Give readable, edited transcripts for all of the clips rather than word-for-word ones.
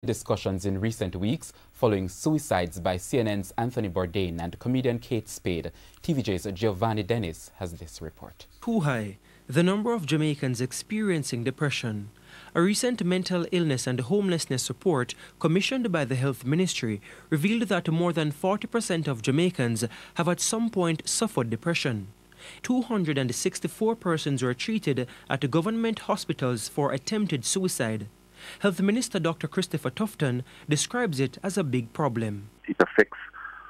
Discussions in recent weeks following suicides by CNN's Anthony Bourdain and comedian Kate Spade. TVJ's Giovanni Dennis has this report. Too high, the number of Jamaicans experiencing depression. A recent mental illness and homelessness report commissioned by the Health Ministry revealed that more than 40% of Jamaicans have at some point suffered depression. 264 persons were treated at government hospitals for attempted suicide. Health Minister Dr. Christopher Tufton describes it as a big problem. It affects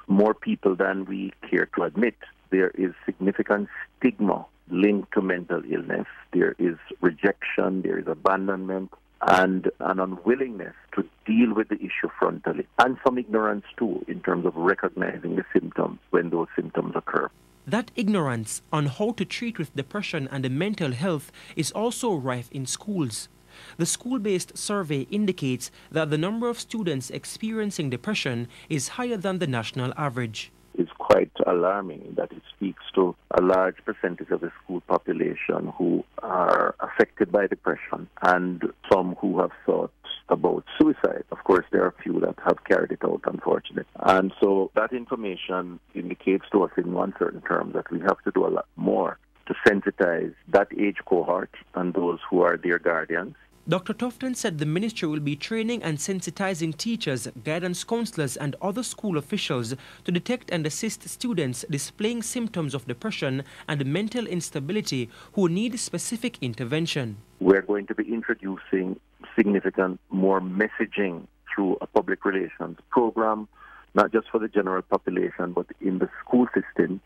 more people than we care to admit. There is significant stigma linked to mental illness. There is rejection, there is abandonment, and an unwillingness to deal with the issue frontally, and some ignorance too in terms of recognizing the symptoms when those symptoms occur. That ignorance on how to treat with depression and mental health is also rife in schools. The school-based survey indicates that the number of students experiencing depression is higher than the national average. It's quite alarming that it speaks to a large percentage of the school population who are affected by depression and some who have thought about suicide. Of course, there are a few that have carried it out, unfortunately. And so that information indicates to us in one certain term that we have to do a lot more to sensitize that age cohort and those who are their guardians. Dr. Tufton said the ministry will be training and sensitizing teachers, guidance counselors and other school officials to detect and assist students displaying symptoms of depression and mental instability who need specific intervention. We're going to be introducing significant more messaging through a public relations program, not just for the general population, but in the school system,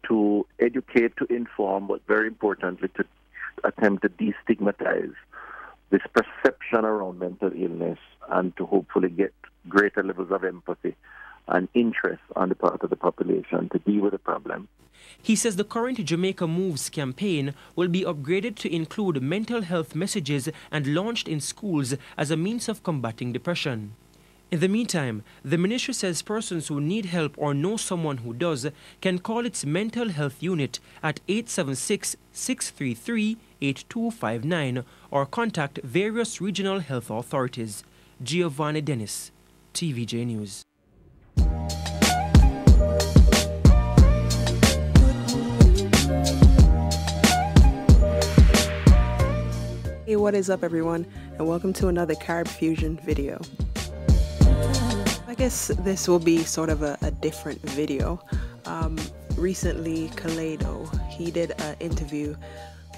to educate, to inform, but very importantly, to attempt to destigmatize this perception around mental illness and to hopefully get greater levels of empathy and interest on the part of the population to deal with the problem. He says the current Jamaica Moves campaign will be upgraded to include mental health messages and launched in schools as a means of combating depression. In the meantime, the ministry says persons who need help or know someone who does can call its mental health unit at 876-633-8259 or contact various regional health authorities. Giovanni Dennis, TVJ News. Hey, what is up everyone, and welcome to another Carib Fusion video. I guess this will be sort of a different video. Recently, Kaleido, he did an interview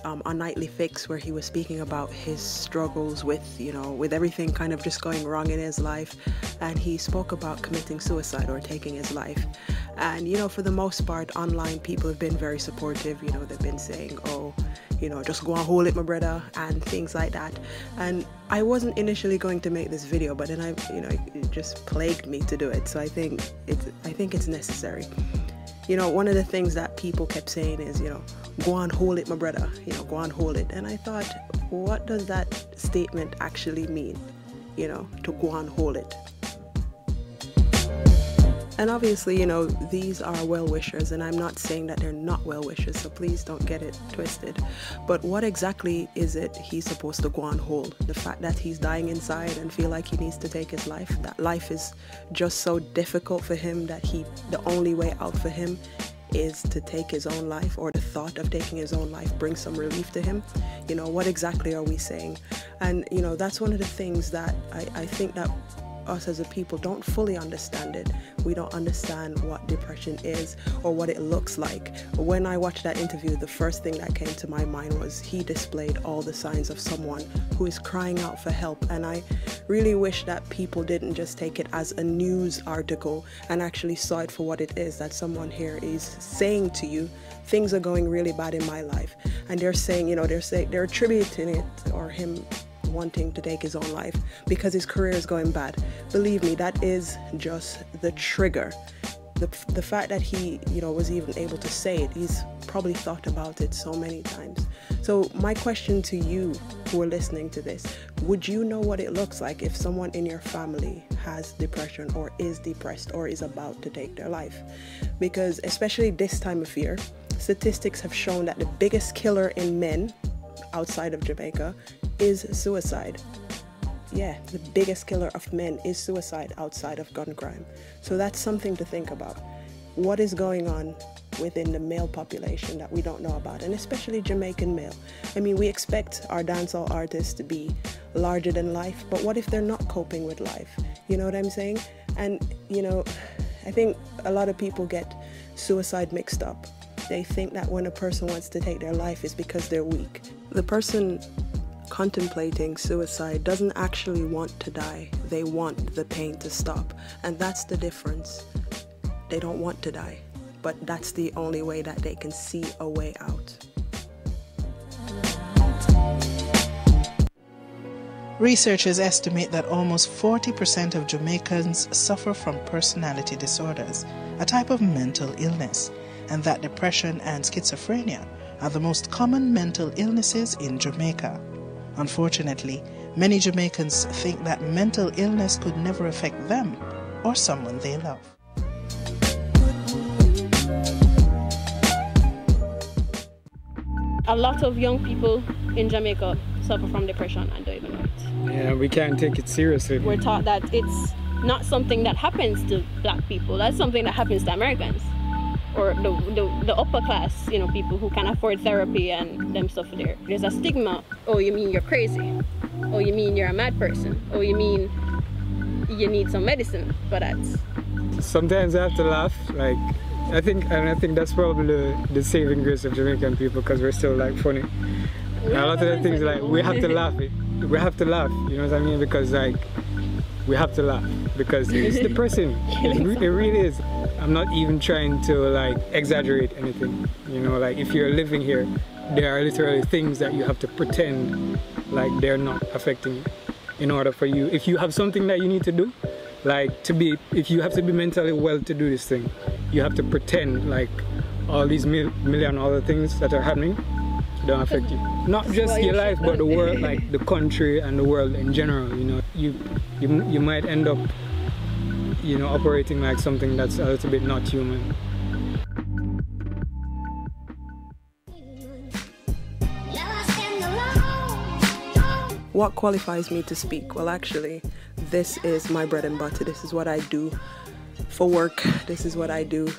on Nightly Fix where he was speaking about his struggles with, with everything kind of just going wrong in his life, and he spoke about committing suicide or taking his life. And for the most part, online people have been very supportive. They've been saying, oh, just go and hold it, my brother, and things like that. And I wasn't initially going to make this video, but then it just plagued me to do it. So I think it's necessary. One of the things that people kept saying is, go and hold it, my brother, go and hold it. And I thought, what does that statement actually mean, to go and hold it? And obviously, these are well-wishers, and I'm not saying that they're not well-wishers, so please don't get it twisted. But what exactly is it he's supposed to go on hold? The fact that he's dying inside and feel like he needs to take his life, that life is just so difficult for him that the only way out for him is to take his own life, or the thought of taking his own life brings some relief to him. What exactly are we saying? And, that's one of the things that I think that us as a people don't fully understand it. We don't understand what depression is or what it looks like. When I watched that interview, the first thing that came to my mind was he displayed all the signs of someone who is crying out for help. And I really wish that people didn't just take it as a news article and actually saw it for what it is, that someone here is saying to you, things are going really bad in my life. And they're saying, they're attributing it, or him wanting to take his own life because his career is going bad. Believe me, that is just the trigger. The fact that he, was even able to say it, he's probably thought about it so many times. So my question to you who are listening to this, would you know what it looks like if someone in your family has depression or is depressed or is about to take their life? Because especially this time of year, statistics have shown that the biggest killer in men outside of Jamaica is suicide. yeah, the biggest killer of men is suicide outside of gun crime. So that's something to think about. What is going on within the male population that we don't know about, and especially Jamaican male? I mean, we expect our dancehall artists to be larger than life, but what if they're not coping with life? You know what I'm saying? And, you know, I think a lot of people get suicide mixed up. They think that when a person wants to take their life is because they're weak. The person contemplating suicide doesn't actually want to die. They want the pain to stop. And that's the difference. They don't want to die, but that's the only way that they can see a way out. Researchers estimate that almost 40% of Jamaicans suffer from personality disorders, a type of mental illness, and that depression and schizophrenia are the most common mental illnesses in Jamaica. Unfortunately, many Jamaicans think that mental illness could never affect them or someone they love. A lot of young people in Jamaica suffer from depression and don't even know it. Yeah, we can't take it seriously. We're taught that it's not something that happens to black people. That's something that happens to Americans or the upper class, you know, people who can afford therapy and them stuff there. There's a stigma. Oh, you mean you're crazy? Oh, you mean you're a mad person? Oh, you mean you need some medicine for that? Sometimes I have to laugh, like, I think that's probably the saving grace of Jamaican people, because we're still like funny. And a lot of the things, like, we have to laugh. We have to laugh, you know what I mean? Because like we have to laugh because it's depressing. It really is. I'm not even trying to like exaggerate anything. You know, like if you're living here, there are literally things that you have to pretend like they're not affecting you in order for you. If you have something that you need to do, like if you have to be mentally well to do this thing, you have to pretend like all these million other things that are happening don't affect you. Not just your life, but the world, like the country and the world in general. You know, you might end up, you know, operating like something that's a little bit not human. What qualifies me to speak? Well, actually, this is my bread and butter. This is what I do for work. This is what I do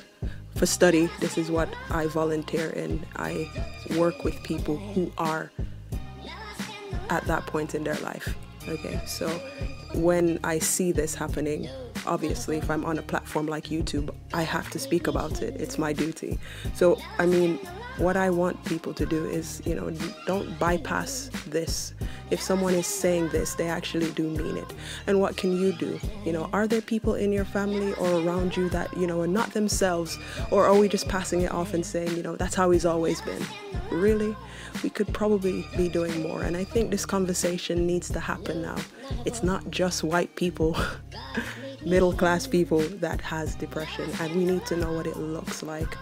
for study. This is what I volunteer in. I work with people who are at that point in their life. Okay, so when I see this happening, obviously if I'm on a platform like YouTube, I have to speak about it. It's my duty. So, I mean, what I want people to do is, you know, don't bypass this. If someone is saying this, they actually do mean it. And what can you do? You know, are there people in your family or around you that, you know, are not themselves? Or are we just passing it off and saying, you know, that's how he's always been? Really? We could probably be doing more. And I think this conversation needs to happen now. It's not just white people, middle-class people that has depression, and we need to know what it looks like.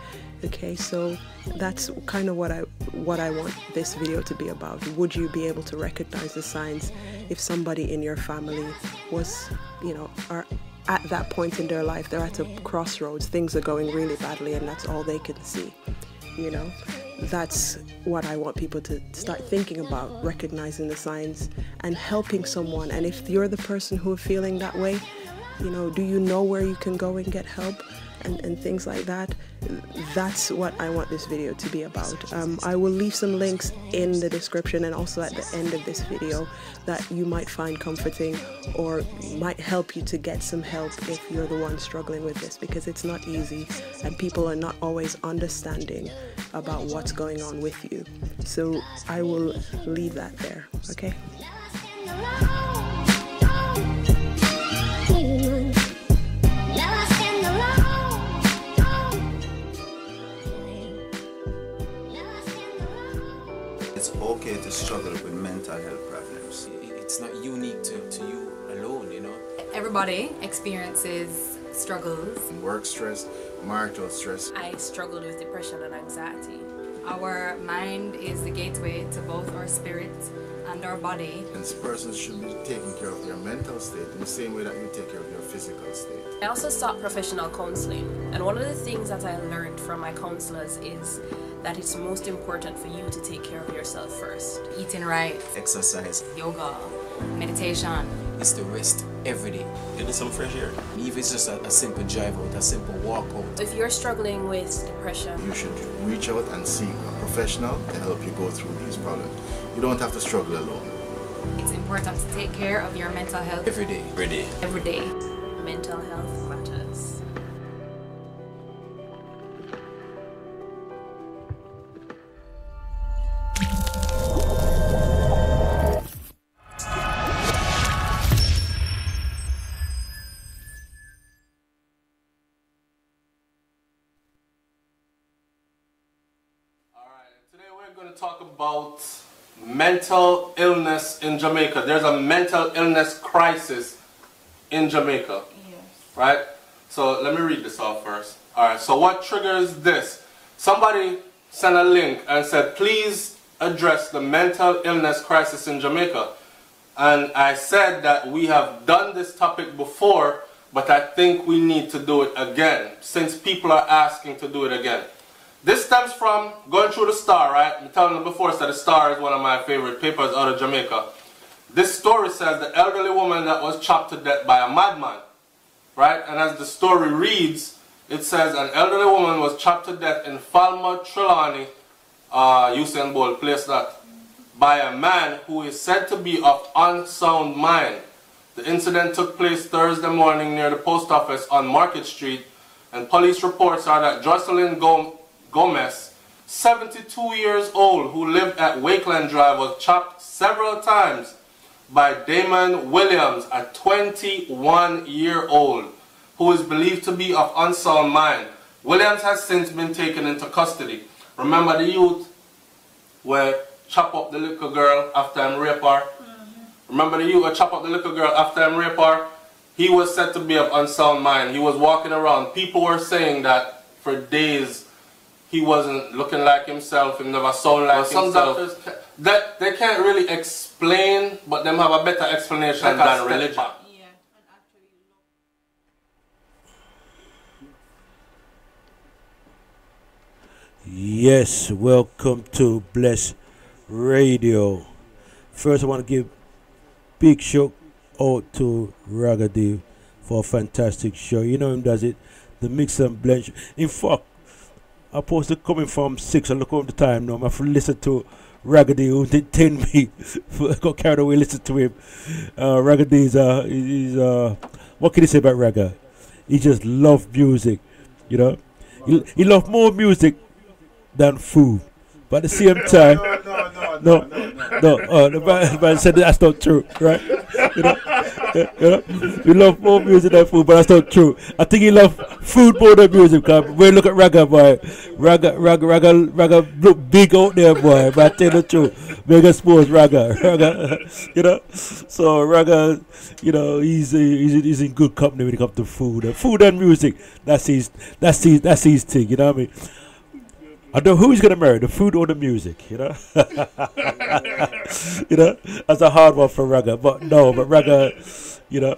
Okay, so that's kind of what I want this video to be about. Would you be able to recognize the signs if somebody in your family was, you know, are at that point in their life, they're at a crossroads, things are going really badly and that's all they can see, you know? That's what I want people to start thinking about, recognizing the signs and helping someone. And if you're the person who are feeling that way, you know, do you know where you can go and get help and things like that? That's what I want this video to be about. I will leave some links in the description and also at the end of this video that you might find comforting or might help you to get some help if you're the one struggling with this, because it's not easy and people are not always understanding about what's going on with you. So I will leave that there, okay? It's okay to struggle with mental health problems. It's not unique to you alone, you know. Everybody experiences struggles. Work stress, marital stress. I struggled with depression and anxiety. Our mind is the gateway to both our spirit and our body. And persons should be taking care of their mental state in the same way that you take care of your physical state. I also sought professional counseling, and one of the things that I learned from my counselors is that it's most important for you to take care of yourself first. Eating right, exercise, yoga, meditation, is to rest every day. Get some fresh air. Even if it's just a simple drive out, a simple walk out. If you're struggling with depression, You should reach out and seek a professional to help you go through these problems. You don't have to struggle alone. It's important to take care of your mental health Every day. Every day. every day. mental health matters. Going to talk about mental illness in Jamaica. There's a mental illness crisis in Jamaica. Yes. Right? So let me read this off first. Alright, so what triggers this? Somebody sent a link and said, please address the mental illness crisis in Jamaica. And I said that we have done this topic before, but I think we need to do it again, since people are asking to do it again. This stems from going through the Star, right? I'm telling you before, so the Star is one of my favorite papers out of Jamaica. This story says the elderly woman that was chopped to death by a madman, right? And as the story reads, it says an elderly woman was chopped to death in Falmouth, Trelawney, Usain Bolt placed that, by a man who is said to be of unsound mind. The incident took place Thursday morning near the post office on Market Street, and police reports are that Jocelyn Gomez, 72 years old, who lived at Wakeland Drive, was chopped several times by Damon Williams, a 21-year-old, who is believed to be of unsound mind. Williams has since been taken into custody. Remember the youth where chop up the little girl after him rape her? Remember the youth where chop up the little girl after him rape her? He was said to be of unsound mind. He was walking around. People were saying that for days he wasn't looking like himself, he never sounded like himself. Some doctors, they can't really explain, but them have a better explanation than religion. Yes, welcome to Bless Radio. First I want to give big shout out to Raggedy for a fantastic show. You know him does it, the mix and blend. In fact, I'm supposed to coming from 6 and look over the time now. I have to listen to Raggedy who detained me. I got carried away, listen to him. Raggedy is what can you say about Ragga? He just loves music, you know. He loves more music than food. But at the same time, the man said that's not true, right? You know, we love more music than food, but that's not true. I think he loves food more than music. Because when you look at Ragga, boy, Ragga look big out there, boy. But I tell you the truth, mega sports Ragga, you know. So Ragga, you know, he's in good company when it comes to food and music. That's his thing. You know what I mean? I don't know who he's gonna marry, the food or the music, you know. You know, that's a hard one for Ragga, but Ragga, you know,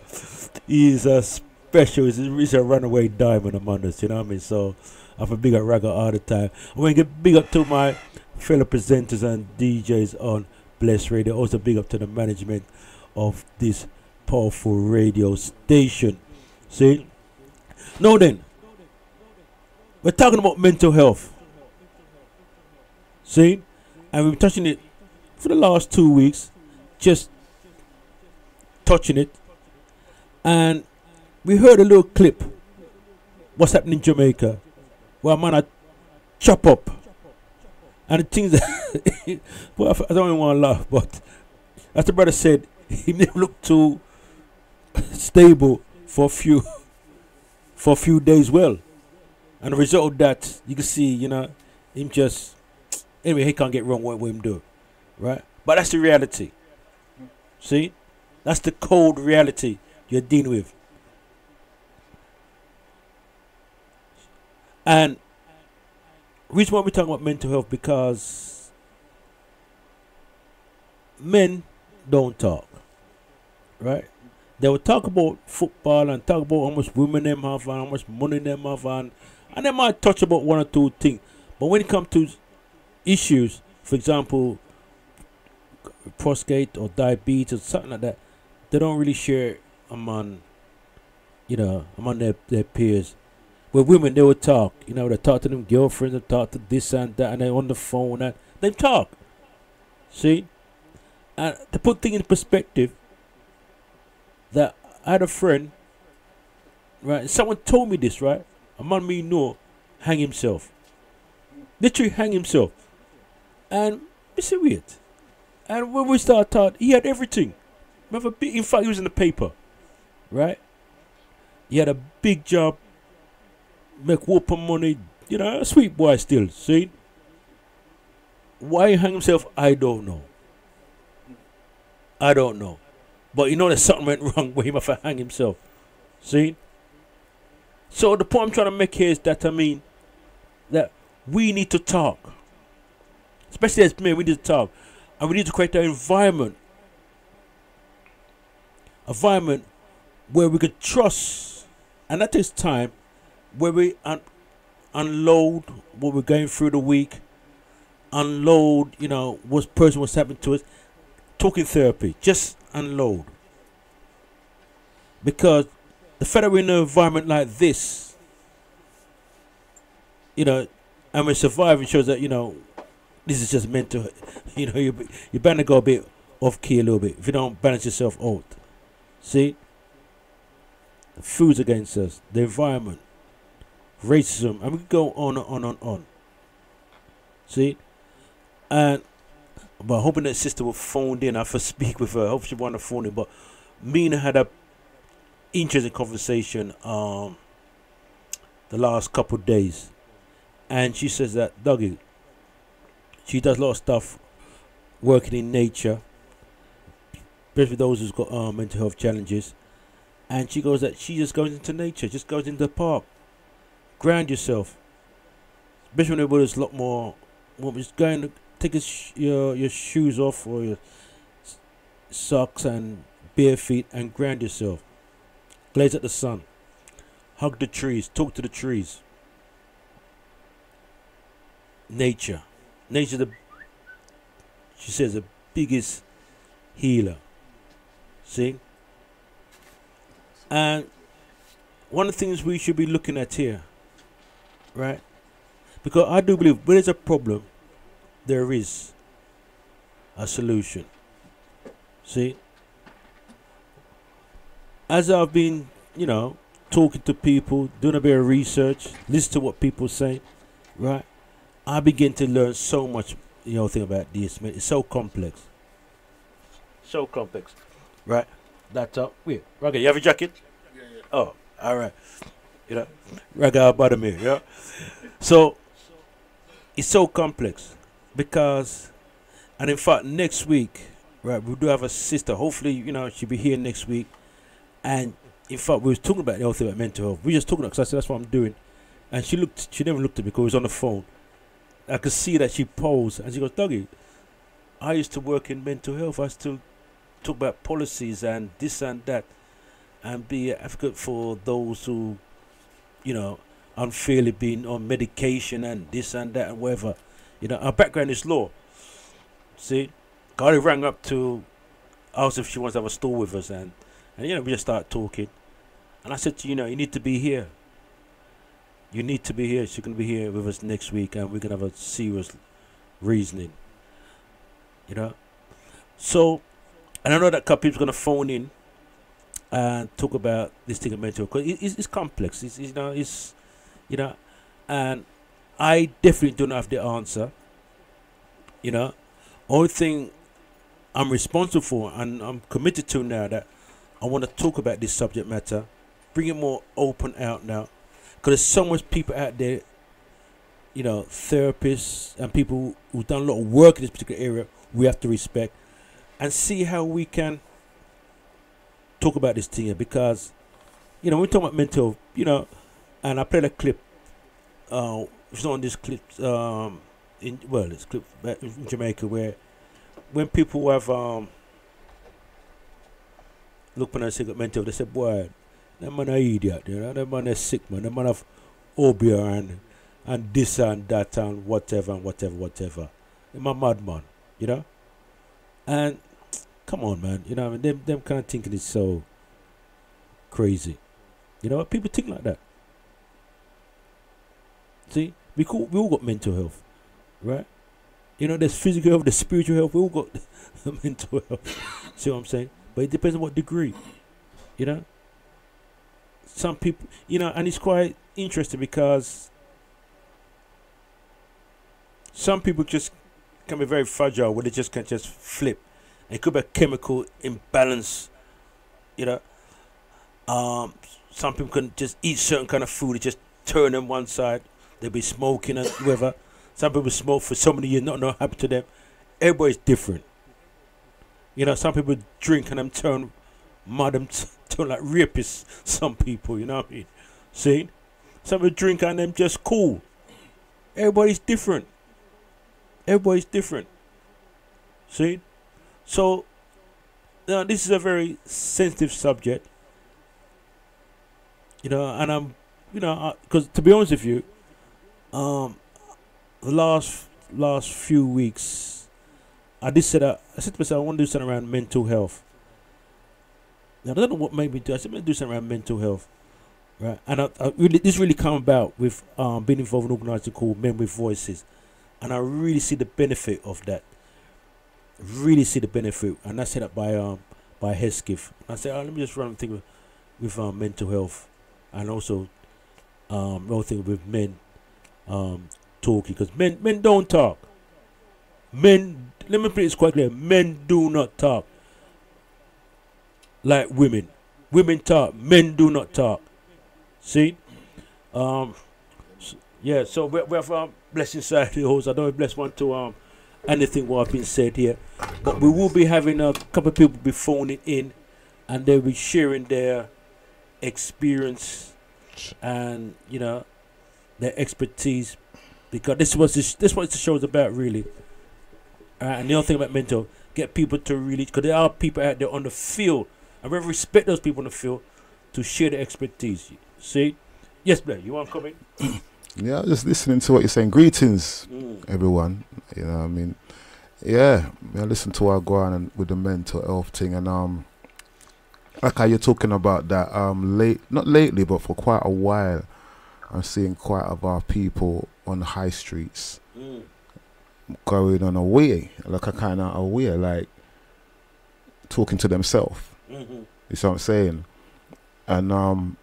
he's a special. He's a runaway diamond among us, you know what I mean. So I have a big up Ragga all the time. I want to get big up to my fellow presenters and DJs on Bless Radio. Also big up to the management of this powerful radio station. See, now then, we're talking about mental health. See, and we've been touching it for the last 2 weeks, just touching it, and we heard a little clip. What's happening in Jamaica? Where a man a chop up, and the things that well, I don't even want to laugh, but as the brother said, he never looked too stable for a few days. Well, and the result of that, you can see, you know, him just. Anyway, he can't get wrong what him do, right? But that's the reality. See? That's the cold reality you're dealing with. And the reason why we're talking about mental health, because men don't talk, right? They will talk about football and talk about how much women them have and how much money them have, and they might touch about one or two things. But when it comes to issues, for example, prostate or diabetes or something like that, they don't really share among, among their peers. With women, they would talk. They talk to them girlfriends, they talk to this and that, and they're on the phone, and they talk. See? And to put things in perspective, that I had a friend, right? And someone told me this, right? A man me know hang himself. Literally hang himself. And it's weird. And when we started talking, he had everything. In fact, he was in the paper, right? He had a big job, make whooping money, a sweet boy still, see? Why he hang himself, I don't know. I don't know. But there's something went wrong with him if I hang himself. See? So the point I'm trying to make here is that, that we need to talk. Especially as men, we need to talk. And we need to create an environment. Environment where we could trust. And that takes time. Where we unload what we're going through the week. Unload, what person was happening to us. Talking therapy. Just unload. Because the fact that we're in an environment like this, and we're surviving shows that, this is just mental. You're bound to go a bit off key a little bit if you don't balance yourself out. See? The food's against us, the environment, racism, and we could go on and on and on. See? And but hoping that sister will phone in. I have to speak with her. I hope she want to phone in. But me and her had a interesting conversation the last couple of days. And she says that Duggie, she does a lot of stuff working in nature, especially those who's got mental health challenges. And she goes that she just goes into nature, just goes into the park, ground yourself. Especially when there's a lot more, just going to take your shoes off or your socks and bare feet and ground yourself. Glaze at the sun, hug the trees, talk to the trees. Nature, she says, the biggest healer. See? And one of the things we should be looking at here, right? Because I do believe when there's a problem, there is a solution. See? As I've been, talking to people, doing a bit of research, listen to what people say, right? I begin to learn so much, thing about this, man. It's so complex. So complex. Right? That's up. Wait, Ragga, you have a jacket? Yeah. Oh, all right. Ragga bottom here, yeah? So, it's so complex. Because, and in fact, next week, right, we do have a sister. Hopefully, she'll be here next week. And, in fact, we was talking about the whole thing about mental health. We were just talking about, because I said, that's what I'm doing. And she never looked at me because it was on the phone. I could see that she paused and she goes, Duggie, I used to work in mental health. I used to talk about policies and this and that and be an advocate for those who, unfairly being on medication and this and that and whatever. Our background is law. See? I rang up to ask if she wants to have a store with us and we just started talking. And I said to you need to be here. You need to be here. She's going to be here with us next week and we're going to have a serious reasoning. So, and I know that a couple people are going to phone in and talk about this thing of mental health. Because it's complex. And I definitely don't have the answer. Only thing I'm responsible for and I'm committed to now that I want to talk about this subject matter, bring it more open out now. Because there's so much people out there, therapists and people who've done a lot of work in this particular area, we have to respect and see how we can talk about this thing here. Because, when we talk about mental, and I played a clip, it's not on this clip, it's clip in Jamaica where when people have, look when I say mental, they say, boy, that man a idiot, that man is sick, man. That man have obia and this and that and whatever. That man madman, And come on, man. You know, I mean, them kind of thinking is so crazy. You know, people think like that. See, we all got mental health, right? You know, there's physical health, there's spiritual health. We all got mental health. See what I'm saying? But it depends on what degree. You know, some people, you know, and it's quite interesting because some people just can be very fragile where they just can just flip. It could be a chemical imbalance. You know, some people can just eat certain kind of food. It just turn them one side. They'll be smoking and whatever. Some people smoke for so many years, not know what happened to them. Everybody's different. You know, some people drink and them turn mad, them turn like rapists. Some people, you know what I mean? See? Some people drink and them just cool. Everybody's different. Everybody's different. See? So, now this is a very sensitive subject. You know, and I'm, you know, because to be honest with you, the last few weeks, I said to myself, I want to do something around mental health. Now, I don't know what made me do. I said, I'm going to do something around mental health, right? And this really came about with being involved in an organisation called Men with Voices, and I really see the benefit of that. Really see the benefit, and that's set up by Hesketh. I said, let me just run a thing with mental health, and also another thing with men talking, because men don't talk. Men, let me put it quite clear, men do not talk like women. Women talk, men do not talk. See? Yeah, so we have Bless inside the host. I don't know if Bless want to anything what I've been said here, but we will be having a couple of people be phoning in, and they'll be sharing their experience and, you know, their expertise, because this what the show is about, really. And the other thing about mental, get people to really, because there are people out there on the field, and we respect those people on the field to share their expertise. See? Yes, Blair, you want to come in? Yeah, just listening to what you're saying. Greetings, everyone. You know what I mean? Yeah, I listen to our go on and with the mental health thing, and like how you're talking about that, not lately, but for quite a while, I'm seeing quite a lot of people on the high streets going on a way, like a kind of a way, like talking to themselves. You see what I'm saying? And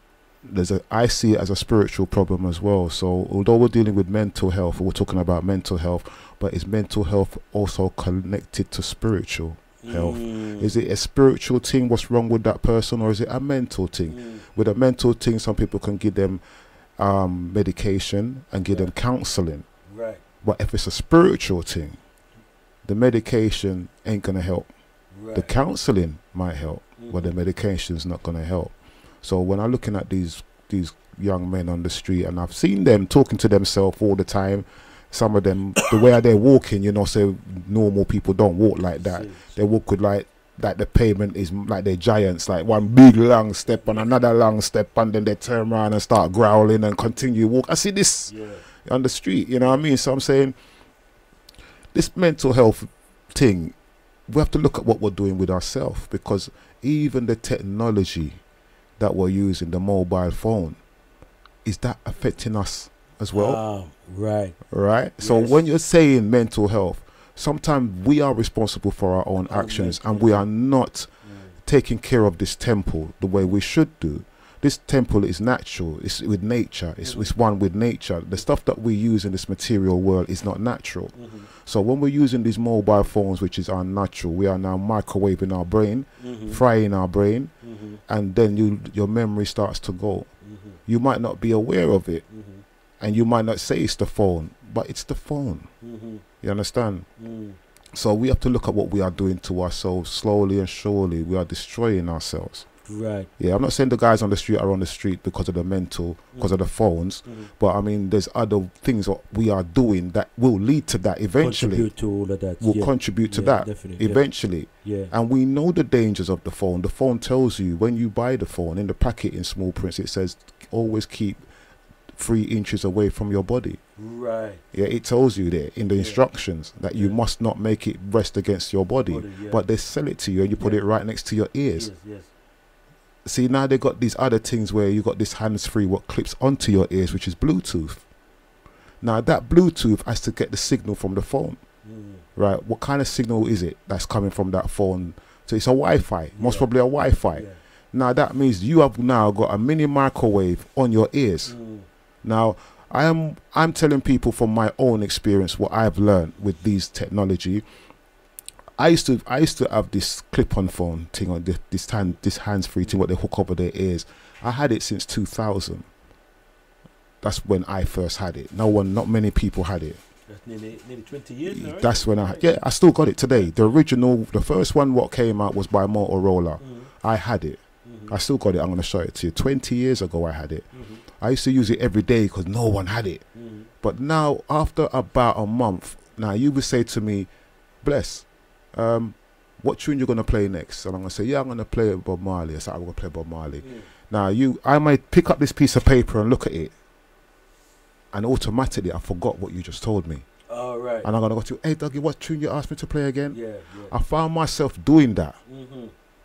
I see it as a spiritual problem as well. So although we're dealing with mental health, we're talking about mental health, but is mental health also connected to spiritual health? Is it a spiritual thing, what's wrong with that person, or is it a mental thing? With a mental thing, some people can give them medication and give them counseling. Right. But if it's a spiritual thing, the medication ain't gonna help. Right. The counseling might help, but the medication's not gonna help. So when I'm looking at these young men on the street, and I've seen them talking to themselves all the time, some of them, the way they're walking, you know, so normal people don't walk like that. They walk with like the pavement is like they're giants, like one big long step and another long step, and then they turn around and start growling and continue walk. I see this on the street, you know what I mean? So I'm saying this mental health thing, we have to look at what we're doing with ourselves, because even the technology that we're using, the mobile phone, is that affecting us as well? Right. Yes. So when you're saying mental health, sometimes we are responsible for our own actions, and we are not taking care of this temple the way we should do. This temple is natural, it's with nature, it's one with nature. The stuff that we use in this material world is not natural. So when we're using these mobile phones, which is unnatural, we are now microwaving our brain, frying our brain, and then your memory starts to go. You might not be aware of it, and you might not say it's the phone, but it's the phone. You understand? So we have to look at what we are doing to ourselves. Slowly and surely we are destroying ourselves. Right. Yeah, I'm not saying the guys on the street are on the street because of the mental, because of the phones, but I mean there's other things that we are doing that will lead to that eventually. Contribute to all of that. Will contribute to that eventually. Yeah. And we know the dangers of the phone. The phone tells you when you buy the phone, in the packet in small print it says always keep 3 inches away from your body. Right. Yeah, it tells you there in the instructions that you must not make it rest against your body. But they sell it to you and you put it right next to your ears. Yes. See, now they got these other things where you got this hands-free what clips onto your ears, which is Bluetooth. Now that Bluetooth has to get the signal from the phone. Right? What kind of signal is it that's coming from that phone? So it's a Wi-Fi, most probably a Wi-Fi. Now that means you have now got a mini microwave on your ears. Now I'm telling people from my own experience what I've learned with these technology. I used to have this clip-on phone thing on this hands-free thing what they hook over their ears. I had it since 2000. That's when I first had it. Not many people had it. That's nearly 20 years now, right? That's when I still got it today. The first one what came out was by Motorola. I had it. I still got it. I'm going to show it to you. 20 years ago I had it. I used to use it every day because no one had it. But now, after about a month, now you would say to me, Bless, what tune you going to play next? And I'm going to say, yeah, I'm going to play Bob Marley. I said, I'm going to play Bob Marley. Now, I might pick up this piece of paper and look at it. And automatically, I forgot what you just told me. Oh, right. And I'm going to go to, hey, Duggie, what tune you asked me to play again? I found myself doing that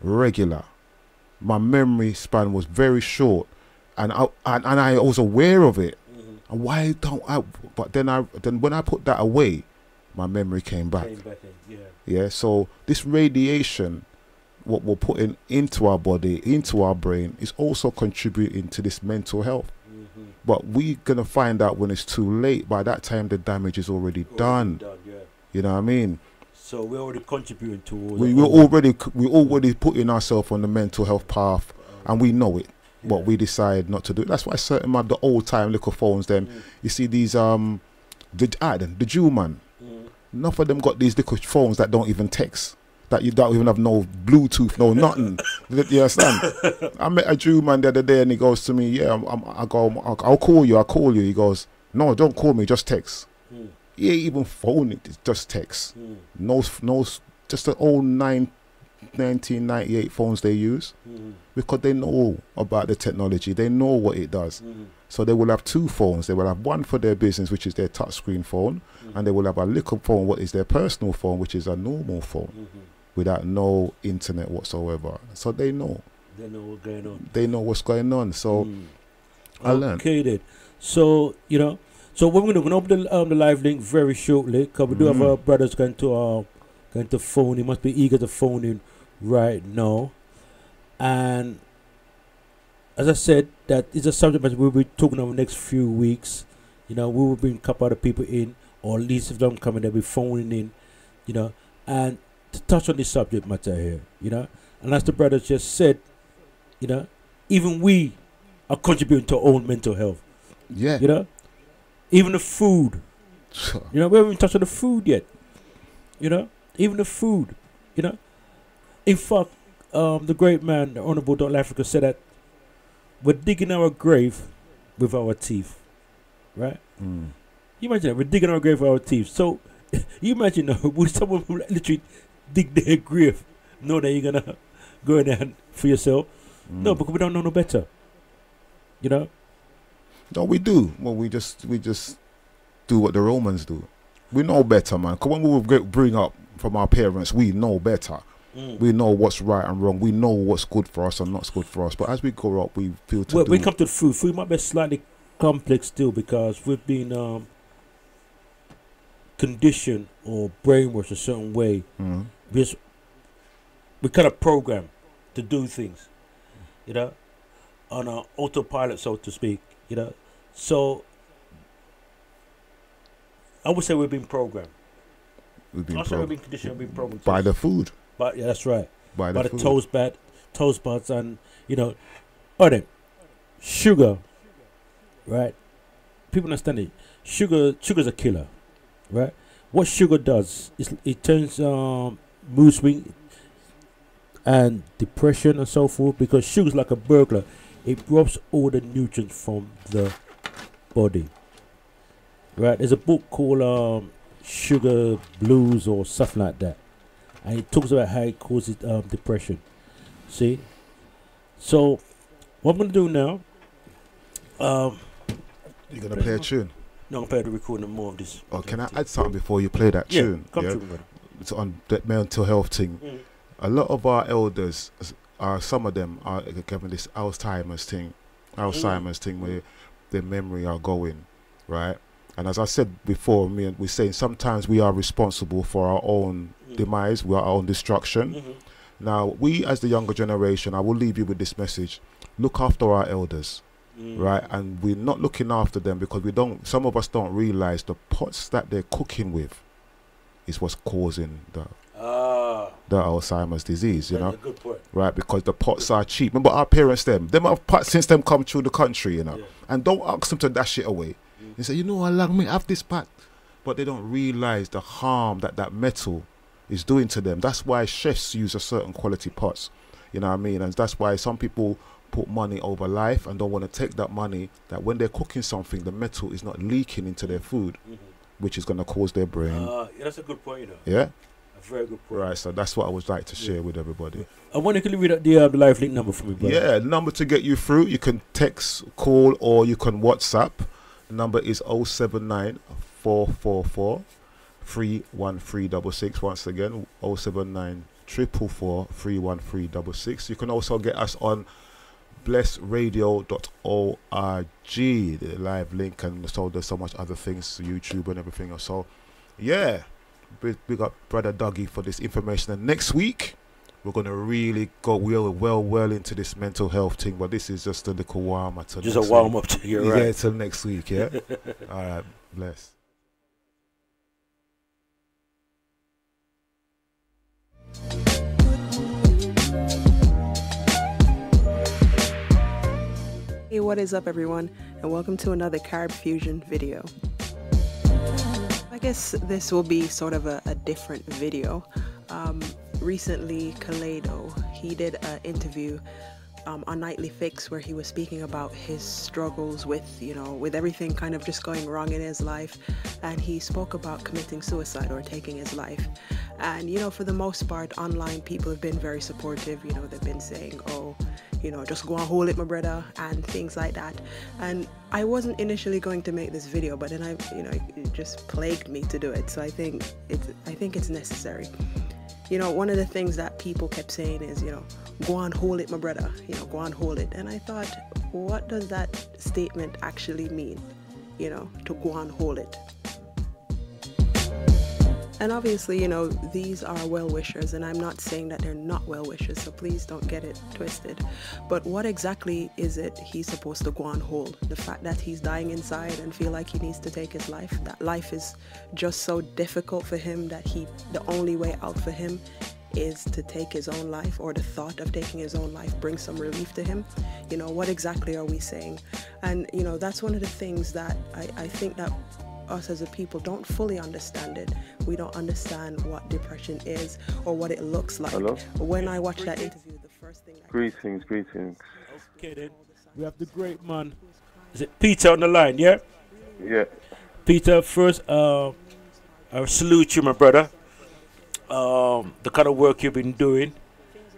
regular. My memory span was very short. And I was aware of it. And why don't I? But then when I put that away, my memory came back. Yeah. So this radiation, what we're putting into our body, into our brain, is also contributing to this mental health. But we're gonna find out when it's too late. By that time, the damage is already done. You know what I mean? So we're already contributing towards. We're already putting ourselves on the mental health path, and we know it. But we decide not to do it. That's why certain of the old time little phones, them you see these the Jew man. Enough of them got these little phones that don't even text. That you don't even have no Bluetooth, no nothing. You understand? I met a Jew man the other day and he goes to me, yeah, I'll call you. He goes, no, don't call me, just text. He ain't even phone it, it's just text. No, just the old 1998 phones they use. Because they know about the technology, they know what it does. So they will have 2 phones. They will have one for their business, which is their touchscreen phone, and they will have a little phone, what is their personal phone, which is a normal phone, without no internet whatsoever. So they know. They know what's going on. They know what's going on. So I learned. Okay then. So so we're going to open the live link very shortly, because we do have our brothers going to phone. He must be eager to phone in right now. And as I said, that is a subject that we'll be talking over the next few weeks. We will bring a couple other people in, or at least if them coming, they'll be phoning in, and to touch on this subject matter here, And as the brothers just said, even we are contributing to our own mental health. Yeah. Even the food. We haven't even touched on the food yet. Even the food. In fact, the great man, the Honorable Dr. Africa, said that we're digging our grave with our teeth, right? You imagine that, we're digging our grave with our teeth. So, you imagine, would someone literally dig their grave, know that you're gonna go in there for yourself? No, because we don't know no better. No, we do. Well, we just do what the Romans do. We know better, man. Because when we bring up from our parents, we know better. We know what's right and wrong. We know what's good for us and not good for us. But as we grow up, we feel to when it comes to food might be slightly complex still, because we've been conditioned or brainwashed a certain way. Because we kind of programmed to do things, on our autopilot, so to speak, So I would say we've been programmed. We've been conditioned, we've been programmed by the food. But yeah, that's right. By the food. toast buds, and all right, sugar, right? People understand it. Sugar's a killer, right? What sugar does is it turns mood swing and depression and so forth, because sugar's like a burglar. It robs all the nutrients from the body. Right? There's a book called Sugar Blues or something like that, and it talks about how it causes depression. See? So what I'm gonna do now, You're going to play a tune? No, I'm going to record more of this. Oh, can I add something before you play that tune? Come through, brother. It's on that mental health thing. A lot of our elders, some of them are given this Alzheimer's thing where their memory are going, right? And as I said before, we're saying sometimes we are responsible for our own demise, we are our own destruction. Now, we as the younger generation, I will leave you with this message: look after our elders, right? And we're not looking after them because some of us don't realize the pots that they're cooking with is what's causing the Alzheimer's disease, you know, good point. right? Because the pots are cheap. Remember our parents, them have pots since them come through the country, you know, and don't ask them to dash it away. They say, you know, allow me have this pot, but they don't realize the harm that metal is doing to them. That's why chefs use a certain quality pots, you know what I mean? And that's why some people put money over life and don't want to take that money, that when they're cooking something, the metal is not leaking into their food, which is going to cause their brain. Yeah, that's a good point, you know. Yeah? A very good point. Right, so that's what I would like to share with everybody. I wonder, can you read out the live link number for me, brother? Yeah, number to get you through. You can text, call, or you can WhatsApp. The number is 079 444 31366. Once again, 079 444 31366. You can also get us on blessradio.org, the live link, and so there's so much other things, YouTube and everything else. So yeah, we got Brother Duggie for this information, and next week we're gonna really go well into this mental health thing, but this is just a little warm up. Just a warm up to you, right? Yeah, till next week. Yeah. All right, bless. Hey, what is up everyone, and welcome to another Carb Fusion video. I guess this will be sort of a different video. Recently, Kaleido, he did an interview on Nightly Fix where he was speaking about his struggles with, with everything kind of just going wrong in his life, and he spoke about committing suicide or taking his life. And for the most part, online people have been very supportive. They've been saying, oh, just go and hold it, my brother, and things like that. And I wasn't initially going to make this video, but then it just plagued me to do it. So I think it's necessary. One of the things that people kept saying is, go and hold it, my brother, go and hold it. And I thought, what does that statement actually mean, to go and hold it? And obviously, these are well-wishers, and I'm not saying that they're not well-wishers, so please don't get it twisted. But what exactly is it he's supposed to go and hold? The fact that he's dying inside and feel like he needs to take his life, that life is just so difficult for him that the only way out for him is to take his own life, or the thought of taking his own life brings some relief to him. What exactly are we saying? And, that's one of the things that I think that us as a people don't fully understand it. We don't understand what depression is or what it looks like. Hello? When I watched that interview, the first thing Greetings. Okay then, we have the great man. Is it Peter on the line, yeah? Yeah. Peter, first, I salute you, my brother. The kind of work you've been doing,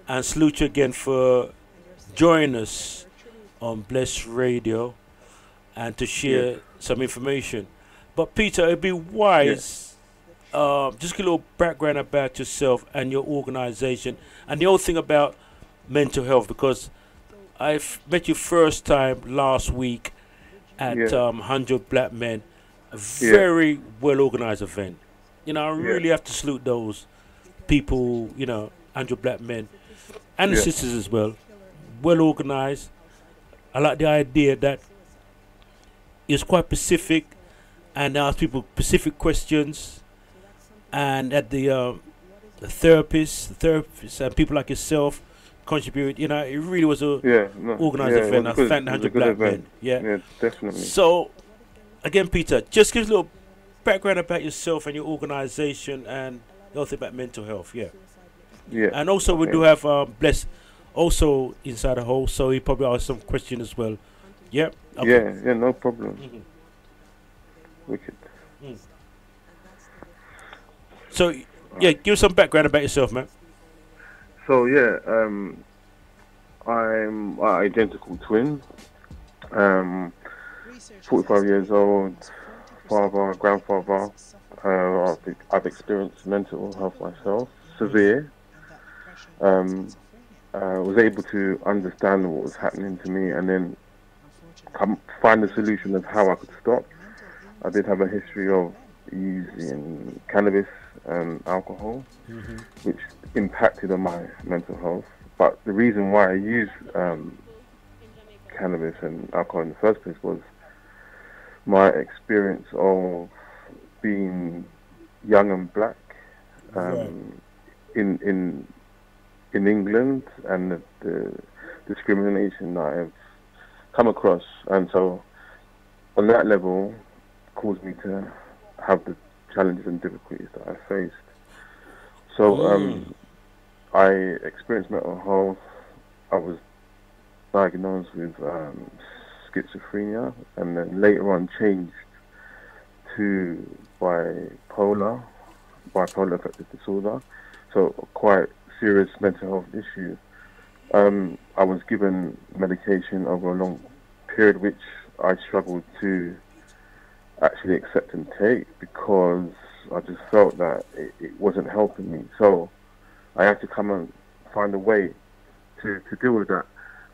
and salute you again for joining us on Bless Radio and to share some information. But Peter, it'd be wise, just get a little background about yourself and your organization and the whole thing about mental health, because I've met you first time last week at 100 Black Men, a very well organized event. I really have to salute those people, 100 Black Men and the sisters as well, well organized. I like the idea that it's quite specific and ask people specific questions, and that the therapists and people like yourself contribute. It really was a organized event. I thank the 100 Black Men. Yeah, definitely. So, again, Peter, just give us a little background about yourself and your organization and the whole thing about mental health. Yeah. And also we do have Bless also inside the hole, so he probably ask some questions as well. Yeah. Okay. Yeah, no problem. Wicked. So, give us some background about yourself, man. So, I'm an identical twin. 45 years old, father, grandfather. I've experienced mental health myself, severe. Was able to understand what was happening to me and then find a solution of how I could stop. I did have a history of using cannabis and alcohol, which impacted on my mental health. But the reason why I used cannabis and alcohol in the first place was my experience of being young and black in England, and the discrimination that I've come across, and so on that level caused me to have the challenges and difficulties that I faced. So I experienced mental health. I was diagnosed with schizophrenia, and then later on changed to bipolar affective disorder. So quite serious mental health issue. I was given medication over a long period, which I struggled to actually accept and take because I just felt that it wasn't helping me. So I had to come and find a way to deal with that.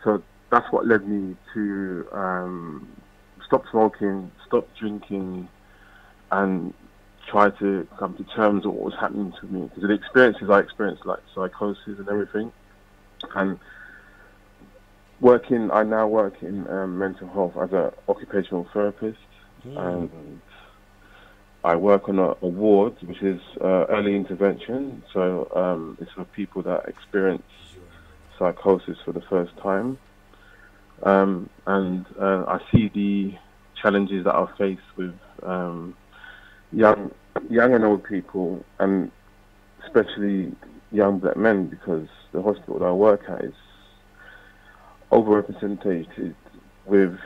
So that's what led me to stop smoking, stop drinking, and try to come to terms with what was happening to me. Because the experiences I experienced, like psychosis and everything, and I now work in mental health as an occupational therapist, and I work on a ward which is early intervention. So it's for people that experience psychosis for the first time, and I see the challenges that are faced with young and old people, and especially young black men, because the hospital that I work at is overrepresented with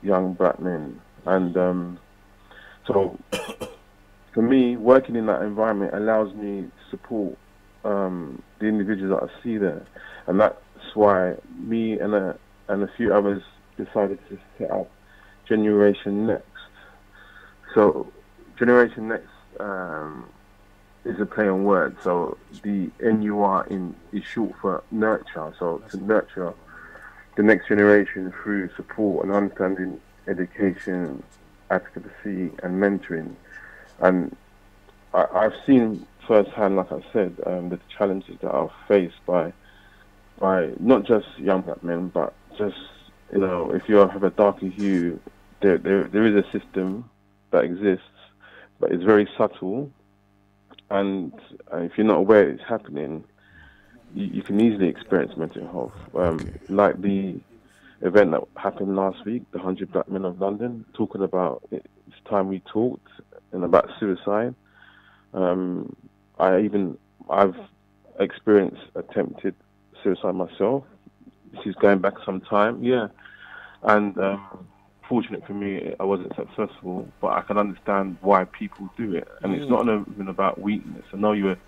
young black men. And so for me, working in that environment allows me to support the individuals that I see there, and that's why me and a few others decided to set up Generation Next. So Generation Next is a play on words. So the NUR is short for nurture. So to nurture the next generation through support and understanding, education, advocacy, and mentoring. And I've seen firsthand, like I said, the challenges that are faced by not just young black men, but just, you know, if you have a darker hue, there is a system that exists, but it's very subtle, and if you're not aware it's happening, you can easily experience mental health. Like the event that happened last week, the 100 Black Men of London, talking about it's time we talked, and about suicide. I've experienced attempted suicide myself. This is going back some time, and fortunate for me, I wasn't successful, but I can understand why people do it, and it's not even about weakness. I know you were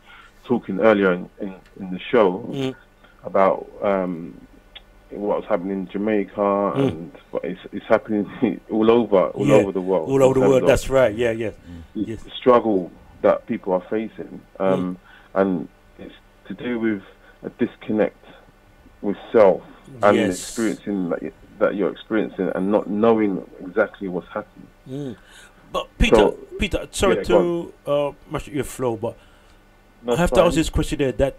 talking earlier in the show about what was happening in Jamaica, but it's happening all over the world. All over the world, that's right, The struggle that people are facing, and it's to do with a disconnect with self and experiencing that you're experiencing and not knowing exactly what's happening. But Peter, sorry to match your flow, but I have to ask this question there. That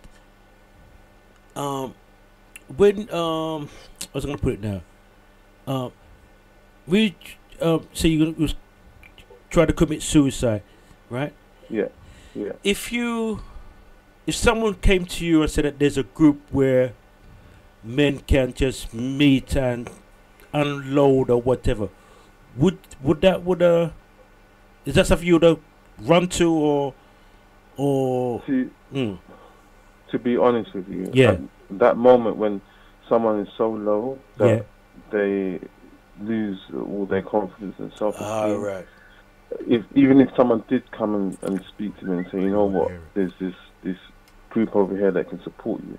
when I was going to put it now, we say you try to commit suicide, right? Yeah. If someone came to you and said that there's a group where men can just meet and unload or whatever, would is that something you would run to, or to be honest with you, that moment when someone is so low that they lose all their confidence and self-esteem, even if someone did come and speak to me and say, you know what, there's this group over here that can support you,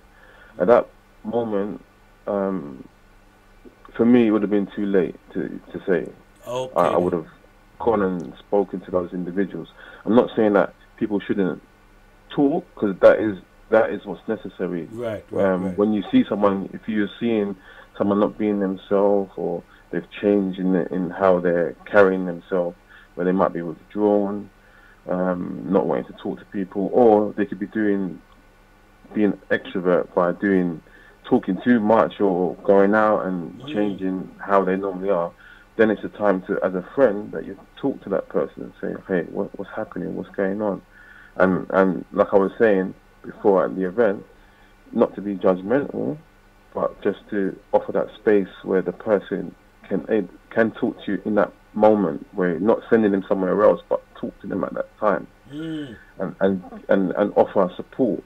at that moment, for me, it would have been too late to say. I would have gone and spoken to those individuals. I'm not saying that people shouldn't talk, because that is what's necessary. Right. When you see someone, if you're seeing someone not being themselves, or they've changed in how they're carrying themselves, where they might be withdrawn, not wanting to talk to people, or they could be being extrovert by talking too much, or going out and changing how they normally are, then it's a time to, as a friend, that you talk to that person and say, hey, what's happening, what's going on? And like I was saying before at the event, not to be judgmental, but just to offer that space where the person can talk to you in that moment, where you're not sending them somewhere else, but talk to them at that time, and offer support,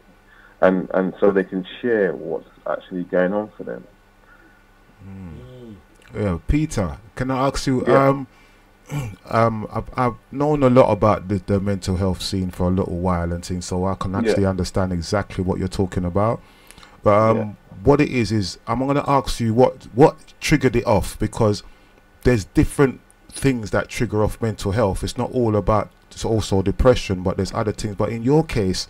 and so they can share what's actually going on for them. Yeah, Peter, can I ask you? Yeah. I've known a lot about the mental health scene for a little while and things, so I can actually understand exactly what you're talking about. But what it is I'm going to ask you what triggered it off, because there's different things that trigger off mental health. It's not all about, it's also depression, but there's other things. But in your case,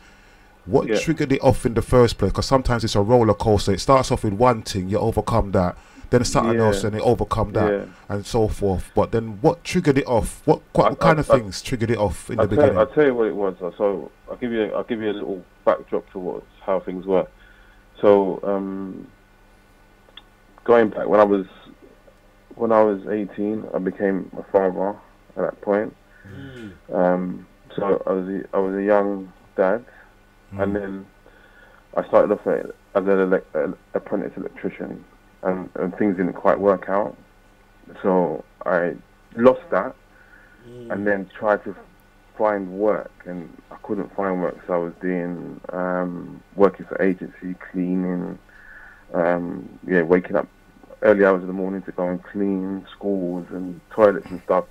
what triggered it off in the first place? Because sometimes it's a roller coaster. It starts off with one thing, you overcome that, then something else, and you overcome that, and so forth. But then what triggered it off? What kind of things triggered it off in the beginning? I'll tell you what it was. So I'll give you a little backdrop to how things were. So going back, when I was 18, I became a father at that point. So I was a young dad, and then I started off as an apprentice electrician, and things didn't quite work out. So I lost that, and then tried to find work, and I couldn't find work. So I was doing working for agency, cleaning, waking up early hours of the morning to go and clean schools and toilets and stuff.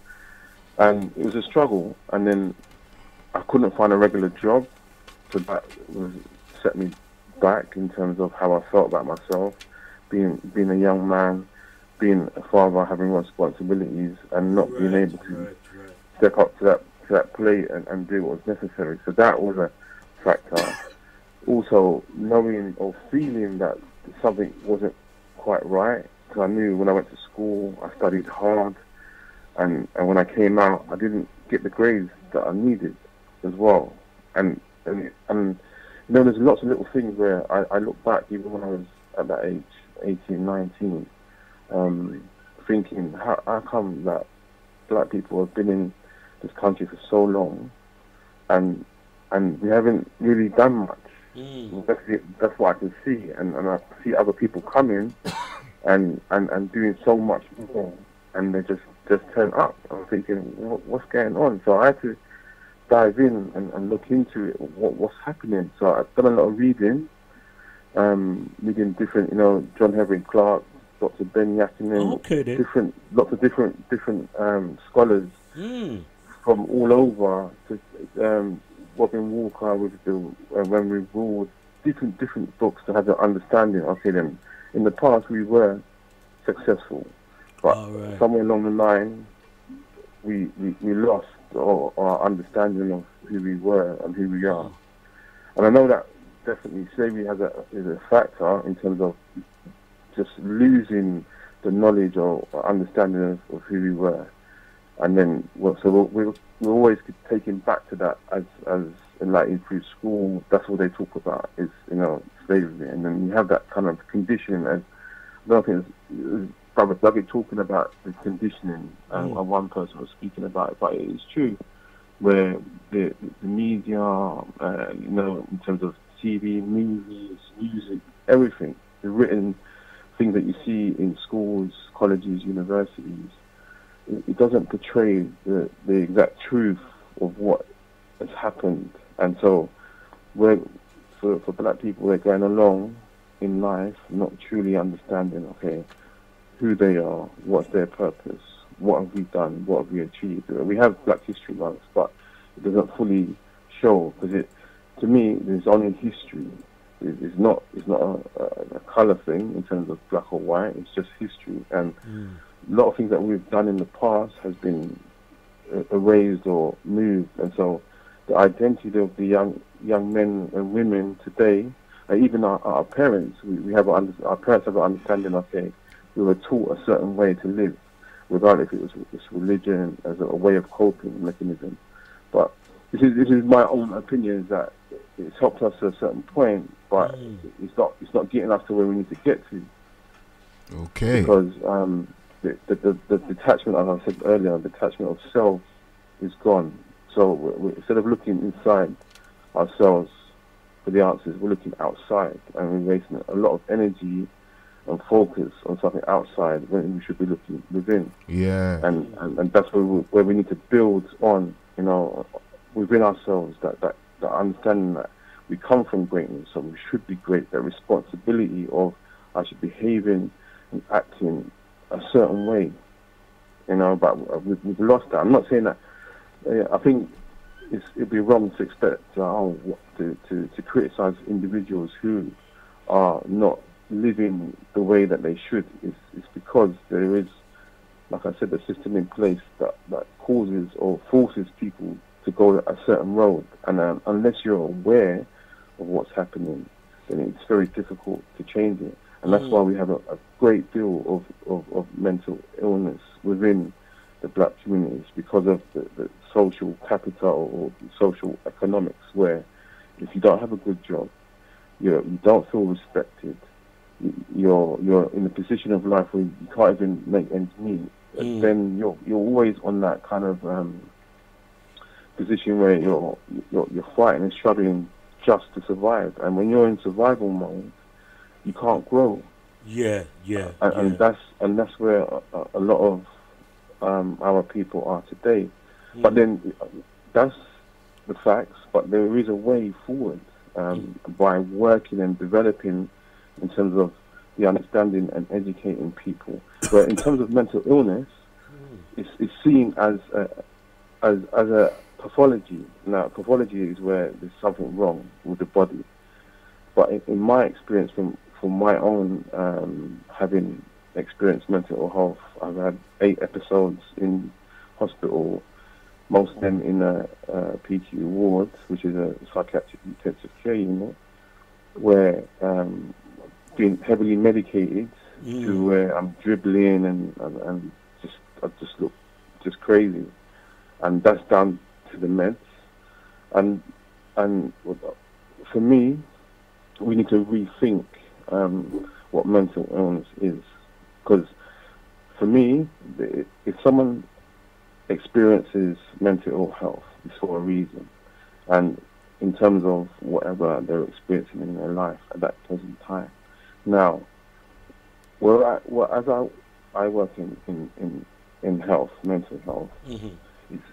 And it was a struggle. And then I couldn't find a regular job, so that set me back in terms of how I felt about myself, being a young man, being a father, having responsibilities, and not being able to step up to that plate and do what was necessary. So that was a factor. Also, knowing or feeling that something wasn't quite right, because I knew when I went to school, I studied hard, and when I came out, I didn't get the grades that I needed as well. And you know, there's lots of little things where I look back, even when I was at that age, 18, 19, thinking, how come that black people have been in this country for so long, and we haven't really done much. That's what I can see, and I see other people coming and doing so much more, and they just turn up. I'm thinking, what's going on? So I had to dive in and look into it, what's happening. So I've done a lot of reading different, John Henry Clark, Dr. Ben Yakinen, lots of different scholars from all over. Robin Walker with When We Ruled, different books to have an understanding. Okay, then in the past we were successful, but somewhere along the line we lost our understanding of who we were and who we are. And I know that definitely slavery is a factor in terms of just losing the knowledge or understanding of who we were. And then, so we're always taken back to that as like through school. That's what they talk about is slavery, and then you have that kind of conditioning. As I don't think it's Brother Duggie talking about the conditioning, and one person was speaking about it, but it is true, where the media, in terms of TV, movies, music, everything, the written things that you see in schools, colleges, universities. It doesn't portray the exact truth of what has happened. And so for black people, they're going along in life not truly understanding, who they are, what's their purpose, what have we done, what have we achieved. We have Black History Month, but it doesn't fully show, because to me, there's only history. It's not a colour thing in terms of black or white. It's just history. And lot of things that we've done in the past has been erased or moved, and so the identity of the young men and women today, and even our parents, our parents have an understanding. Okay, we were taught a certain way to live, regardless if it was religion as a way of coping mechanism. But this is my own opinion, is that it's helped us to a certain point, but it's not getting us to where we need to get to. Okay. Because the detachment, as I said earlier, the detachment of self is gone. So we instead of looking inside ourselves for the answers, we're looking outside, and we're wasting a lot of energy and focus on something outside when we should be looking within. Yeah. And that's where we need to build on, within ourselves, that understanding that we come from greatness, so we should be great. That responsibility of I should behaving and acting a certain way, but we've lost that. I'm not saying that. I think it'd be wrong to expect to criticize individuals who are not living the way that they should. It's because there is, like I said, a system in place that causes or forces people to go a certain road, and unless you're aware of what's happening, then it's very difficult to change it. And that's why we have a great deal of mental illness within the black communities, because of the social capital or social economics, where if you don't have a good job, you don't feel respected, you're in a position of life where you can't even make ends meet, then you're always on that kind of position where you're fighting and struggling just to survive. And when you're in survival mode, you can't grow. And that's where a lot of our people are today. But then that's the facts. But there is a way forward by working and developing in terms of the understanding and educating people. But in terms of mental illness, it's seen as a pathology. Now, pathology is where there's something wrong with the body. But in my experience, from my own having experienced mental health, I've had 8 episodes in hospital, most of them in a PT ward, which is a psychiatric intensive care unit, where being heavily medicated to where I'm dribbling and I just look just crazy, and that's down to the meds. And for me, we need to rethink what mental illness is, because for me, if someone experiences mental ill health, it's for a reason, and in terms of whatever they're experiencing in their life at that present time. Now, as I work in health, mental health,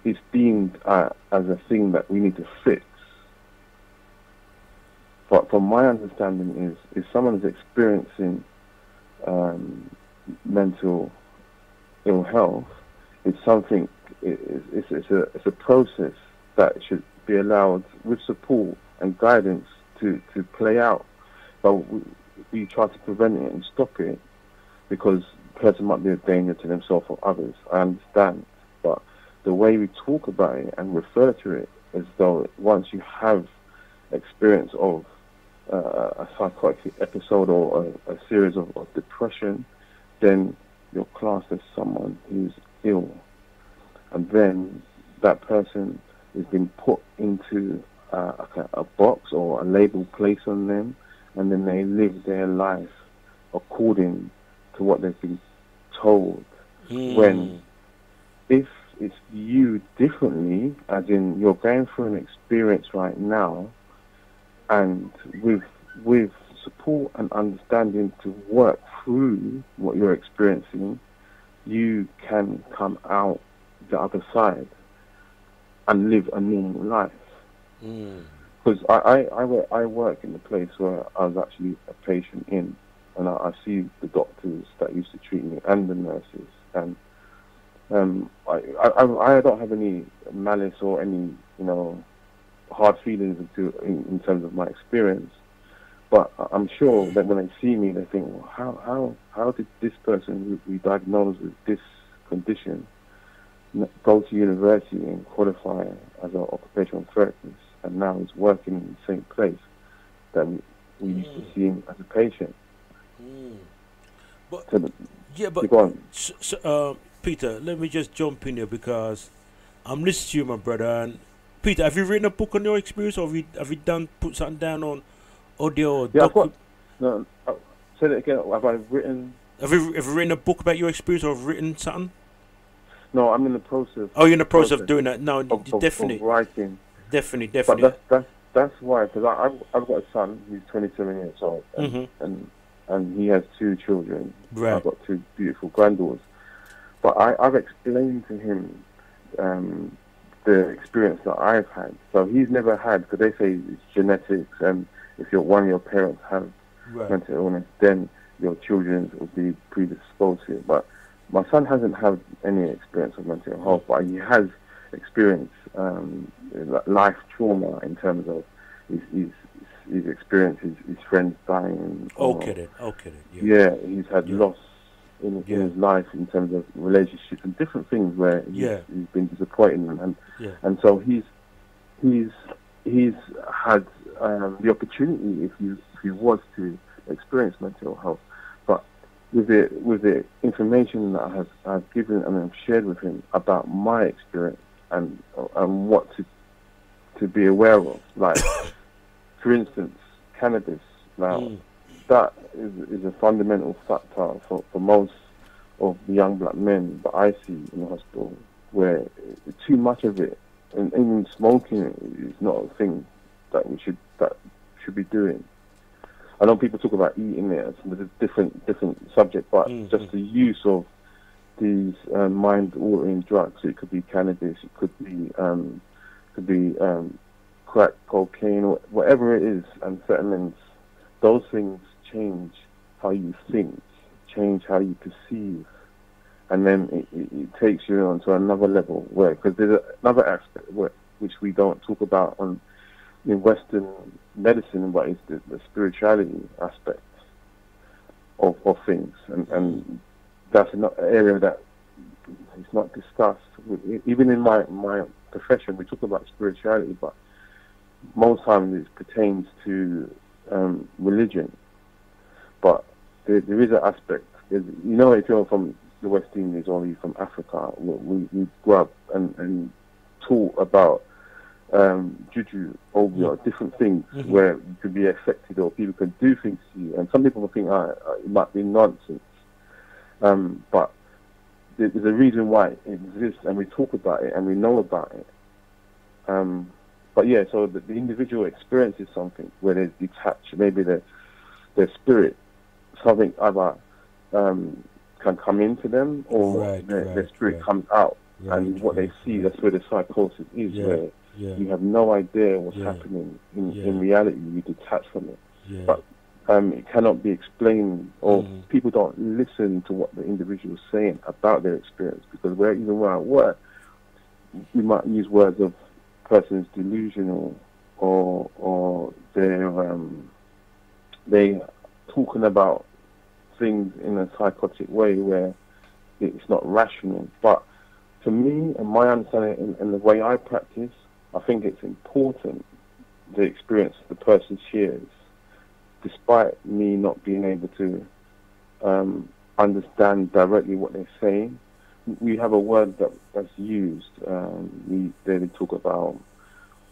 it's deemed as a thing that we need to fix. But from my understanding is, if someone is experiencing mental ill health, it's something. It's a process that should be allowed with support and guidance to play out. But we try to prevent it and stop it because the person might be a danger to themselves or others. I understand, but the way we talk about it and refer to it as though once you have experience of a psychotic episode or a series of depression, then you're classed as someone who's ill. And then that person is being put into a box or a label placed on them, and then they live their life according to what they've been told. When if it's viewed differently, as in you're going through an experience right now, and with support and understanding to work through what you're experiencing, you can come out the other side and live a normal life. Because I work in the place where I was actually a patient in, and I see the doctors that used to treat me and the nurses, and I don't have any malice or any hard feelings in terms of my experience, But I'm sure that when they see me, they think, well, how did this person who we diagnosed with this condition go to university and qualify as an occupational therapist, and now he's working in the same place that we used to see him as a patient. But, so yeah, but go on. Peter, let me just jump in here because I'm listening to you, my brother. And Peter, have you written a book on your experience, or have you put something down on audio? Or yeah, I've got. No, say that again. Have I written? Have you written a book about your experience, or written something? No, I'm in the process. Oh, you're in the process of doing that? No, definitely. Of writing. Definitely. But that's why, because I've got a son who's 27 years old, and he has 2 children. Right. I've got 2 beautiful granddaughters. But I've explained to him the experience that I've had. So he's never had, because they say it's genetics, and if one of your parents have mental illness, then your children will be predisposed to it. But my son hasn't had any experience of mental health, but he has experienced life trauma in terms of his experience, his friends dying. Okay. Yeah, he's had loss in his life in terms of relationships and different things where he's been disappointed, and so he's had the opportunity if he was to experience mental health. But with the information that I've given and I've shared with him about my experience and what to be aware of, like for instance, cannabis. Now that is a fundamental factor for most of the young black men that I see in the hospital, where too much of it, and even smoking it, is not a thing that should be doing. I know people talk about eating it, it's a different subject, but just the use of these mind-altering drugs. It could be cannabis, it could be crack, cocaine, or whatever it is, amphetamines. Those things change how you think, change how you perceive, and then it takes you on to another level. Because there's another aspect which we don't talk about in Western medicine, but it's the spirituality aspect of things, and that's an area that is not discussed. Even in my profession, we talk about spirituality, but most times it pertains to religion. But there is an aspect. If you're from the West Indies or you're from Africa, we grew up and taught about juju, or different things where you could be affected or people can do things to you. And some people will think, it might be nonsense. But there's a reason why it exists, and we talk about it and we know about it. But yeah, so the individual experiences something where they're detached, maybe their spirit, something either can come into them, or their spirit comes out, and what they see, that's where the psychosis is, where you have no idea what's happening in reality, you detach from it. But it cannot be explained, or people don't listen to what the individual is saying about their experience, because even where I work, we might use words of person's delusional, or they talking about things in a psychotic way where it's not rational. But for me and my understanding and the way I practice, I think it's important the experience the person shares, despite me not being able to understand directly what they're saying. We have a word that's used. They talk about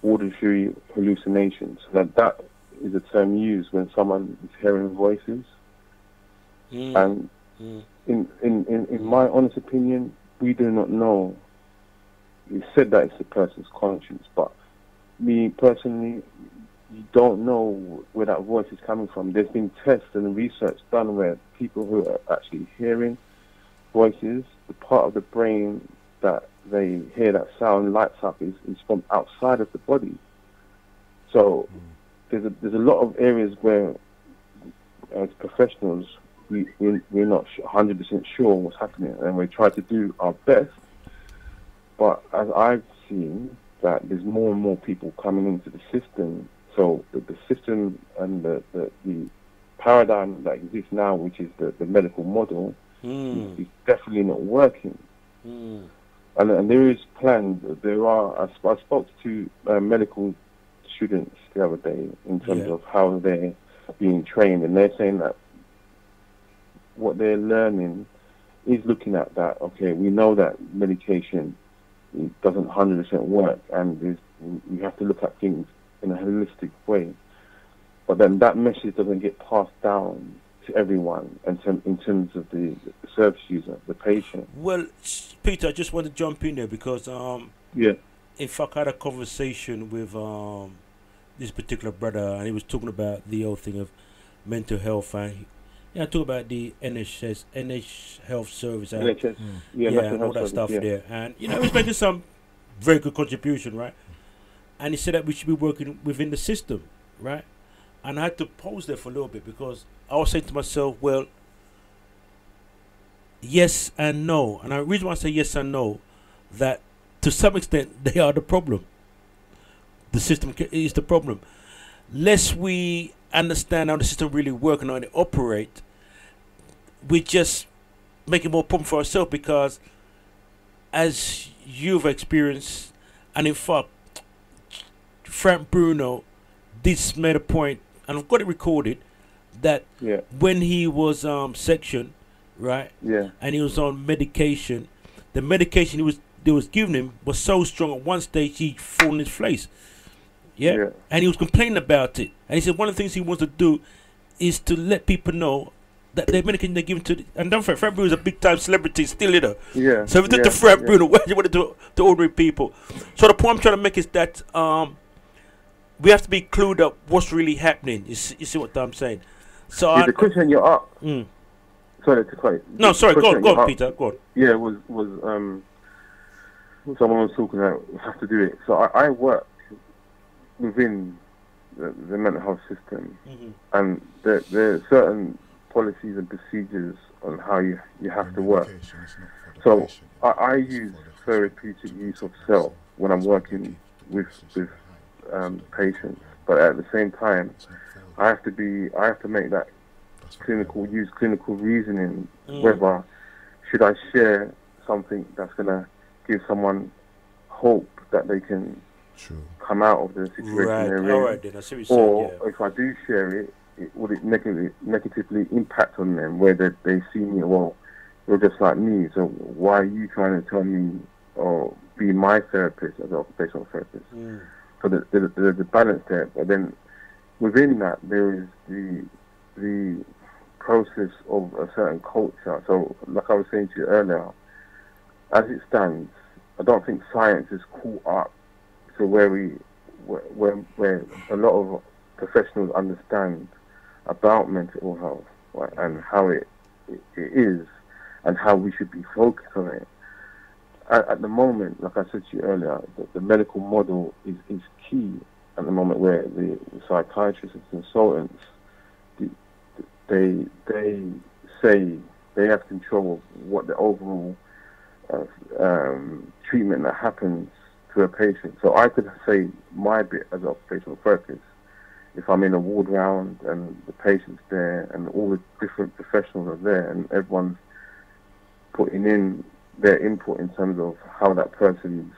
auditory hallucinations. That is a term used when someone is hearing voices. And in my honest opinion, we do not know. You said that it's the person's conscience, but me personally, you don't know where that voice is coming from. There's been tests and research done where people who are actually hearing voices, the part of the brain that they hear that sound lights up is from outside of the body. So there's a lot of areas where, as professionals, we're not 100% sure what's happening, and we try to do our best. But as I've seen, that there's more and more people coming into the system So the system and the paradigm that exists now, which is the medical model, is definitely not working. And there is plans. There are. I spoke to medical students the other day in terms of how they're being trained, and they're saying that what they're learning is looking at that. Okay, we know that medication doesn't 100% work, and you have to look at things in a holistic way. But then that message doesn't get passed down to everyone in terms of the service user, the patient. Well, Peter, I just want to jump in there because in fact, I had a conversation with this particular brother, and he was talking about the whole thing of mental health, and I talk about the NH Health Service, and and all that stuff there, and he was making some very good contribution, right? And he said that we should be working within the system, right? And I had to pause there for a little bit because I was saying to myself, well, yes and no. And the reason why I say yes and no, that to some extent they are the problem. The system is the problem. Lest we understand how the system really works and how they operate, we just make it more problem for ourselves, because as you've experienced, and in fact, Frank Bruno did made a point, and I've got it recorded, that when he was sectioned, right, and he was on medication, the medication they was giving him was so strong at one stage he fell in his face. And he was complaining about it, and he said one of the things he wants to do is to let people know that the medication they're giving to, and don't forget, Frank Bruno is a big time celebrity still, so if we did to Frank Bruno, what do you want to do to ordinary people? So the point I'm trying to make is that we have to be clued up what's really happening. You see what I'm saying? So the question you're up. Sorry to cut. No, sorry. Go on, Peter. Go on. Yeah, was someone was talking about have to do it. So I work within the mental health system, and there are certain policies and procedures on how you have to work. So I use therapeutic use of self when I'm working with patients, but at the same time, I have to make that clinical reasoning, whether should I share something that's gonna give someone hope that they can come out of the situation they're in, or if I do share it, would it negatively impact on them, where they see me, well, you're just like me, so why are you trying to tell me or be my therapist as an occupational therapist? So there's a balance there, but then within that there is the process of a certain culture. So like I was saying to you earlier, as it stands, I don't think science is caught up to where a lot of professionals understand about mental health, right, and how it is and how we should be focused on it. At the moment, like I said to you earlier, the medical model is key at the moment, where the psychiatrists and consultants, they say they have control of what the overall treatment that happens to a patient. So I could say my bit as an occupational therapist, if I'm in a ward round and the patient's there and all the different professionals are there and everyone's putting in their input in terms of how that person's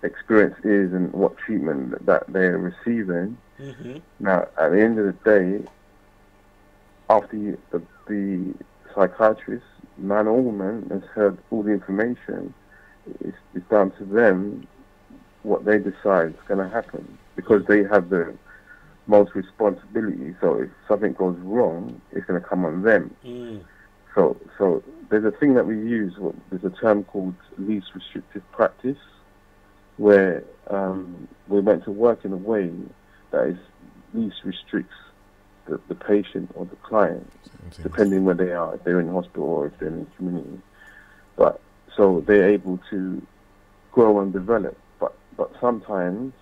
experience is and what treatment that they're receiving. Now, at the end of the day, after the psychiatrist, man or woman, has heard all the information, it's down to them what they decide is going to happen, because they have the most responsibility. So if something goes wrong, it's going to come on them. So there's a thing that we use, there's a term called least restrictive practice, where we're meant to work in a way that least restricts the patient or the client, depending where they are, if they're in hospital or if they're in the community. But so they're able to grow and develop. But sometimes,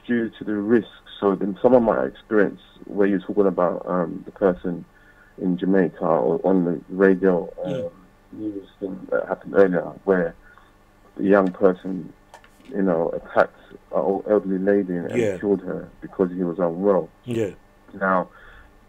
due to the risks, so then someone might experience where you're talking about the person in Jamaica or on the radio news thing that happened earlier, where the young person you know, attacked an old elderly lady and killed her because he was unwell. Yeah. Now,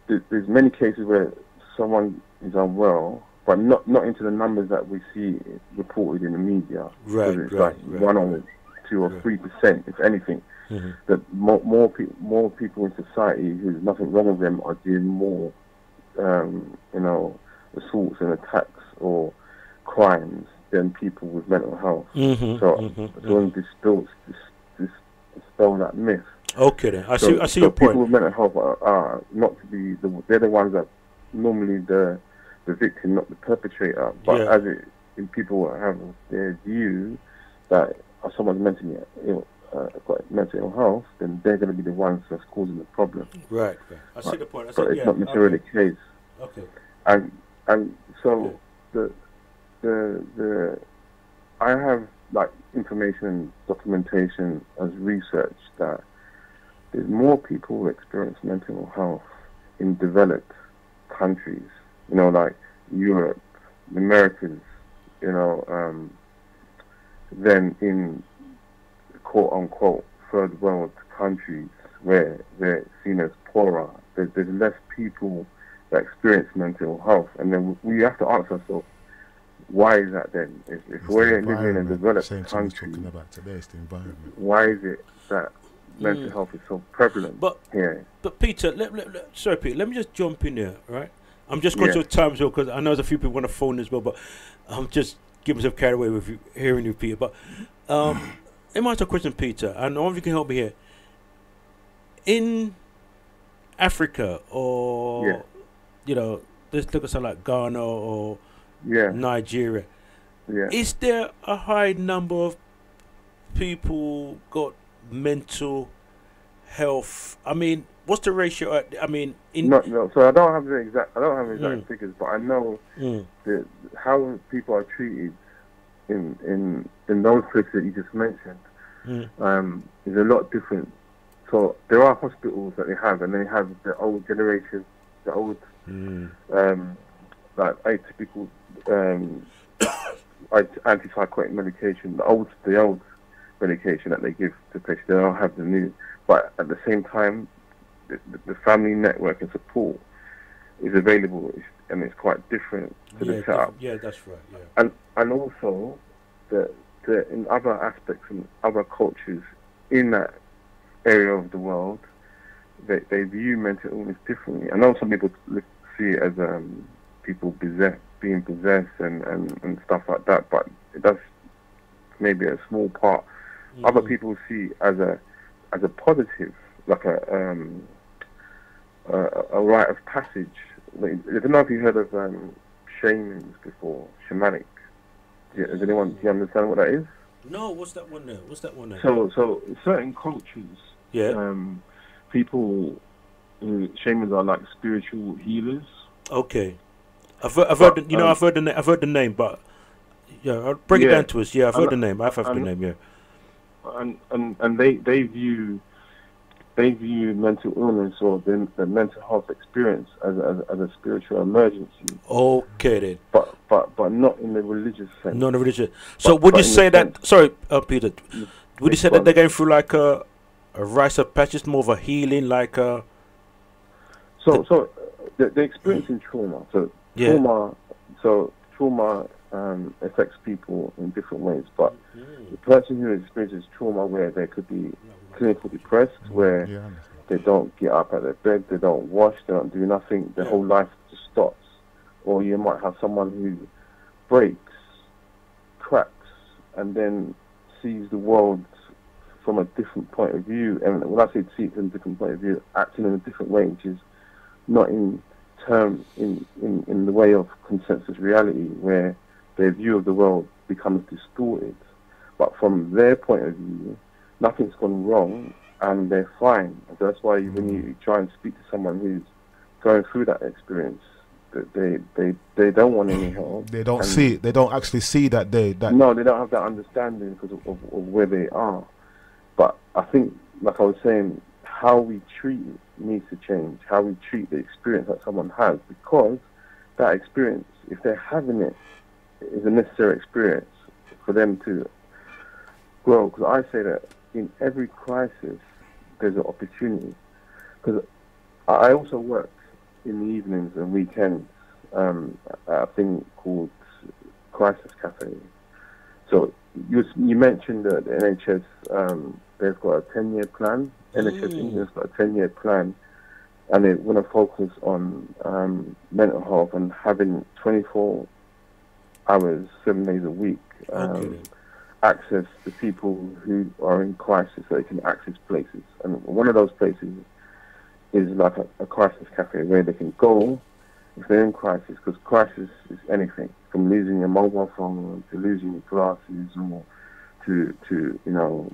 there's many cases where someone is unwell, but not into the numbers that we see reported in the media. Right, it's right, like 1 or 2 or 3%, if anything. Mm-hmm. That more people in society who's nothing wrong with them are doing more, you know, assaults and attacks or crimes than people with mental health. Mm-hmm, so dispel that myth. Okay, then I see your point. People with mental health are not to be they're the ones that normally the victim, not the perpetrator. But as people have their view that someone's mentally ill, got mental ill health, then they're going to be the ones that's causing the problem. Right. I see the point. But it's not necessarily the case. Okay. And so the I have like information, documentation as research that there's more people who experience mental health in developed countries, you know, like Europe, the Americas, you know, than in quote unquote third world countries where they're seen as poorer. There's less people that experience mental health, and then we have to ask ourselves, why is that then? If we're living in a developed country, talking about today, it's the environment. Why is it that mental health is so prevalent here? But Peter, sorry Peter, let me just jump in there, right? I'm just conscious of time as well, because I know there's a few people on the phone as well, but I'm just getting myself carried away with hearing you, Peter. But let me ask a question, Peter, and I wonder if you can help me here. In Africa, or you know, let's look at something like Ghana or Nigeria. Is there a high number of people got mental health? I mean, what's the ratio? I mean, no. So I don't have the exact figures, but I know how people are treated in those places that you just mentioned is a lot different. So there are hospitals that they have, and they have the old generation, the old like atypical antipsychotic medication, the old medication that they give to patients. They don't have the new, but at the same time, the family network and support is available, and it's quite different to the setup. Yeah, that's right. Yeah. And also, in other aspects and other cultures in that area of the world, they view mental illness differently. I know some people see it as people being possessed and stuff like that, but that's maybe a small part. Other people see as a positive, like a rite of passage. I don't know if you heard of shamans before, shamanic. Do you understand what that is? No, what's that one there? So certain cultures, people, shamans are like spiritual healers. Okay, I've heard the name, but bring it down to us. Yeah, I've heard the name. I've heard the name. Yeah, and they view mental illness or the mental health experience as a spiritual emergency. Okay then. But not in the religious sense. Not in the religious. So would you say that? Sorry, Peter. Would you say that they're going through like a rite of passage, more of a healing, like a? So they're experiencing trauma. Trauma affects people in different ways. But the person who experiences trauma, where they could be clinically depressed, where they don't get up out of their bed, they don't wash, they don't do nothing, their whole life just stops. Or you might have someone who breaks, cracks, and then sees the world from a different point of view. And when I say see it from a different point of view, acting in a different way, which is not in the way of consensus reality, where their view of the world becomes distorted. But from their point of view, nothing's gone wrong and they're fine. So that's why when you try and speak to someone who's going through that experience, they don't want any help. They don't see it. They don't actually see that No, they don't have that understanding because of where they are. But I think, like I was saying, how we treat it needs to change. How we treat the experience that someone has, because that experience, if they're having it, is a necessary experience for them to grow. Because I say that in every crisis, there's an opportunity. Because I also work in the evenings and weekends at a thing called Crisis Cafe. So you mentioned that the NHS, they've got a 10-year plan. NHS England's got a 10-year plan, and they want to focus on mental health and having 24 hours, 7 days a week, access to people who are in crisis, so they can access places. And one of those places is like a crisis cafe where they can go if they're in crisis, because crisis is anything from losing your mobile phone to losing your glasses, or to you know,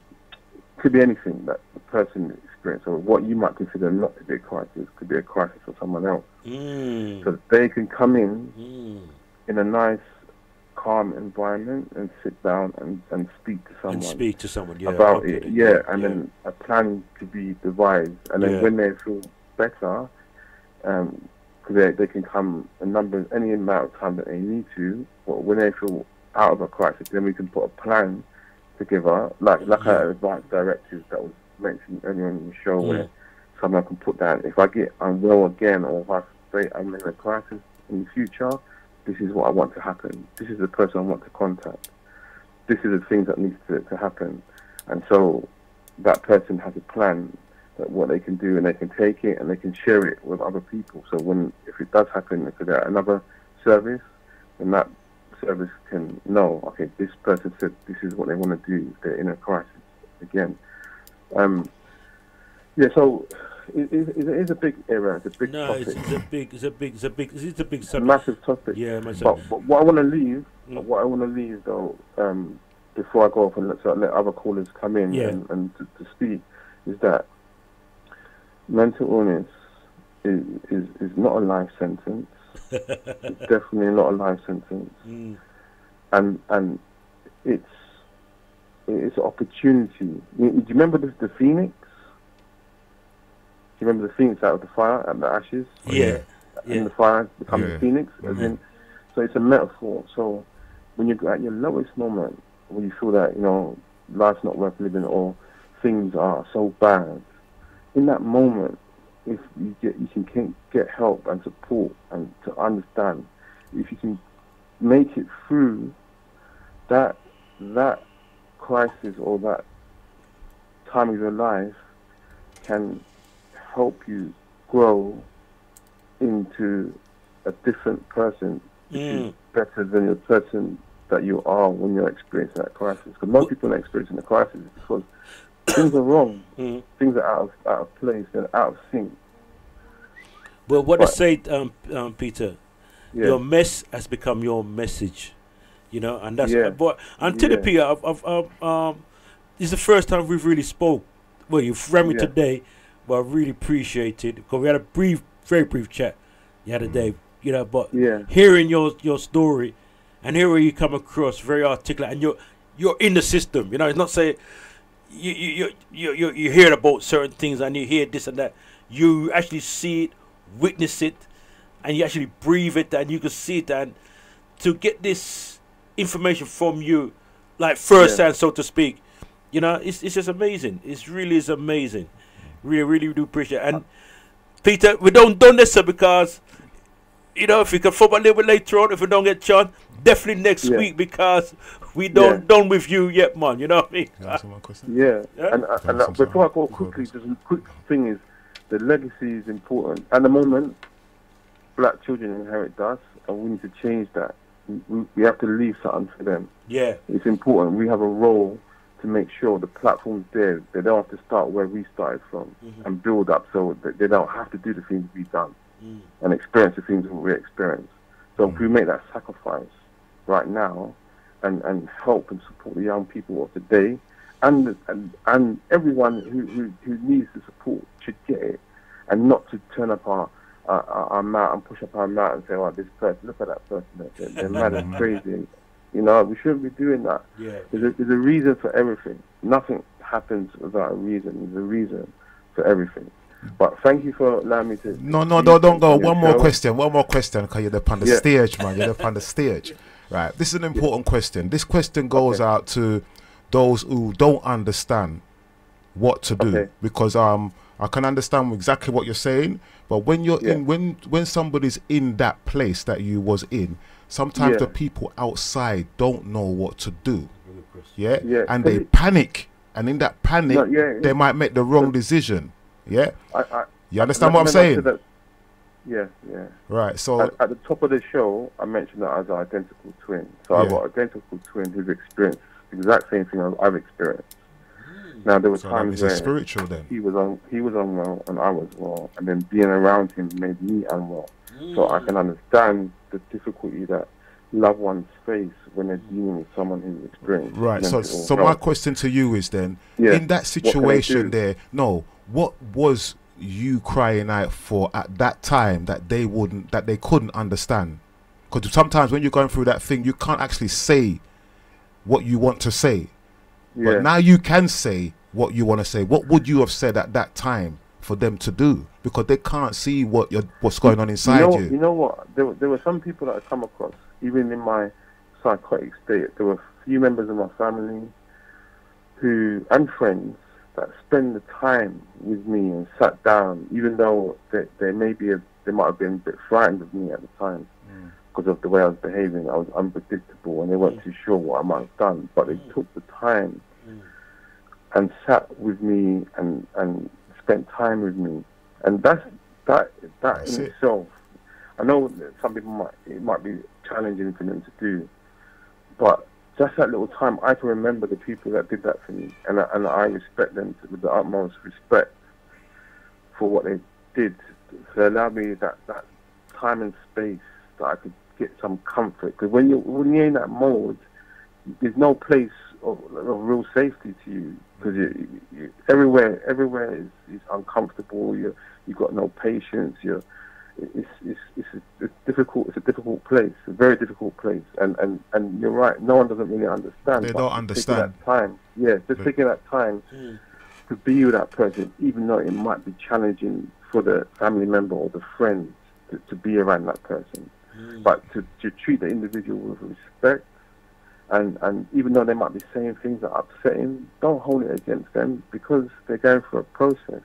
could be anything that the person experiences, or what you might consider not to be a crisis could be a crisis for someone else. So they can come in a nice, calm environment and sit down and speak to someone. About it. Then a plan could be devised, and then when they feel better, because they can come any amount of time that they need to, but when they feel out of a crisis, then we can put a plan together, like our advanced directives that was mentioned earlier in the show, where someone can put down, if I get unwell again, or if I say I'm in a crisis in the future, this is what I want to happen. This is the person I want to contact. This is the things that needs to happen. And so that person has a plan that what they can do, and they can take it and they can share it with other people. So if it does happen, if there's another service, then that service can know, okay, this person said this is what they want to do. They're in a crisis again. So it is a big area. It's a big topic. It's a big subject. Massive topic. Yeah, but what I want to leave, though, before I go off and let other callers come in and to speak, is that mental illness is not a life sentence. It's definitely not a life sentence. And it's an opportunity. Do you remember the phoenix? Do you remember the phoenix out of the fire and the ashes? And the fire becomes the phoenix. So it's a metaphor. So when you're at your lowest moment, when you feel that, you know, life's not worth living, or things are so bad, in that moment, if you can get help and support and to understand, if you can make it through that crisis or that time of your life, can help you grow into a different person, which is better than the person that you are when you're experiencing that crisis. Because most people are experiencing a crisis because things are wrong, things are out of place, they're out of sync. Well, what I say, Peter, your mess has become your message, you know, and that's. But I'm telling Peter, this is the first time we've really spoke. Well, you've rang me today, but I really appreciate it because we had a very brief chat the other day, you know. But hearing your story and hearing you come across very articulate, and you're in the system, you know. It's not saying you hear about certain things and you hear this and that. You actually see it, witness it, and you actually breathe it, and you can see it. And to get this information from you, like first hand, so to speak, you know, it's just amazing. It really is amazing. Really do appreciate it. And Peter, we don't this because, you know, if we can follow a little bit later on, if we don't get chance, definitely next week, because we don't done with you yet, man. You know what I mean? And before I go quickly, just a quick thing is, the legacy is important. At the moment, black children inherit us, and we need to change that. We have to leave something for them. It's important. We have a role to make sure the platform's there. They don't have to start where we started from and build up, so that they don't have to do the things we've done and experience the things that we experienced. So if we make that sacrifice right now and help and support the young people of today, and everyone who needs the support should get it, and not to turn up our mouth and push up our mouth and say, "Oh, this person, look at that person, they're mad and crazy." You know, we shouldn't be doing that. There's a reason for everything. Nothing happens without a reason. There's a reason for everything. But thank you for allowing me to. No, don't go. One more question, because you're up on the stage, man. You're up on the stage, right? This is an important question. This question goes out to those who don't understand what to do. Okay. Because I can understand exactly what you're saying, but when you're in, when somebody's in that place that you was in, sometimes the people outside don't know what to do. And they panic, and in that panic they might make the wrong decision. You understand what I'm saying? Right. So at the top of the show, I mentioned that as an identical twin. So I've got an identical twin who's experienced the exact same thing I've experienced. Now there were times where spiritual then. he was unwell and I was well, and then being around him made me unwell. So I can understand the difficulty that loved ones face when they're dealing with someone who's experienced. Right. So my question to you is then, in that situation there, what was you crying out for at that time that they couldn't understand? Because sometimes when you're going through that thing, you can't actually say what you want to say. But now you can say what you want to say. What would you have said at that time for them to do? Because they can't see what's going on inside you. You know what? There were some people that I come across, even in my psychotic state. There were a few members of my family and friends that spend the time with me and sat down, even though they might have been a bit frightened of me at the time because of the way I was behaving. I was unpredictable and they weren't too sure what I might have done, but they took the time and sat with me and spent time with me. And that in itself, I know that some people it might be challenging for them to do, but just that little time, I can remember the people that did that for me, and I respect them with the utmost respect for what they did. To allow me that time and space that I could get some comfort. Because when you're in that mode, there's no place of real safety to you. Because everywhere is uncomfortable. You've got no patience. It's difficult. It's a difficult place, a very difficult place, and you're right. No one doesn't really understand. They don't understand. Taking that time to be with that person, even though it might be challenging for the family member or the friend to be around that person, but to treat the individual with respect. And even though they might be saying things that upset him, don't hold it against them because they're going through a process.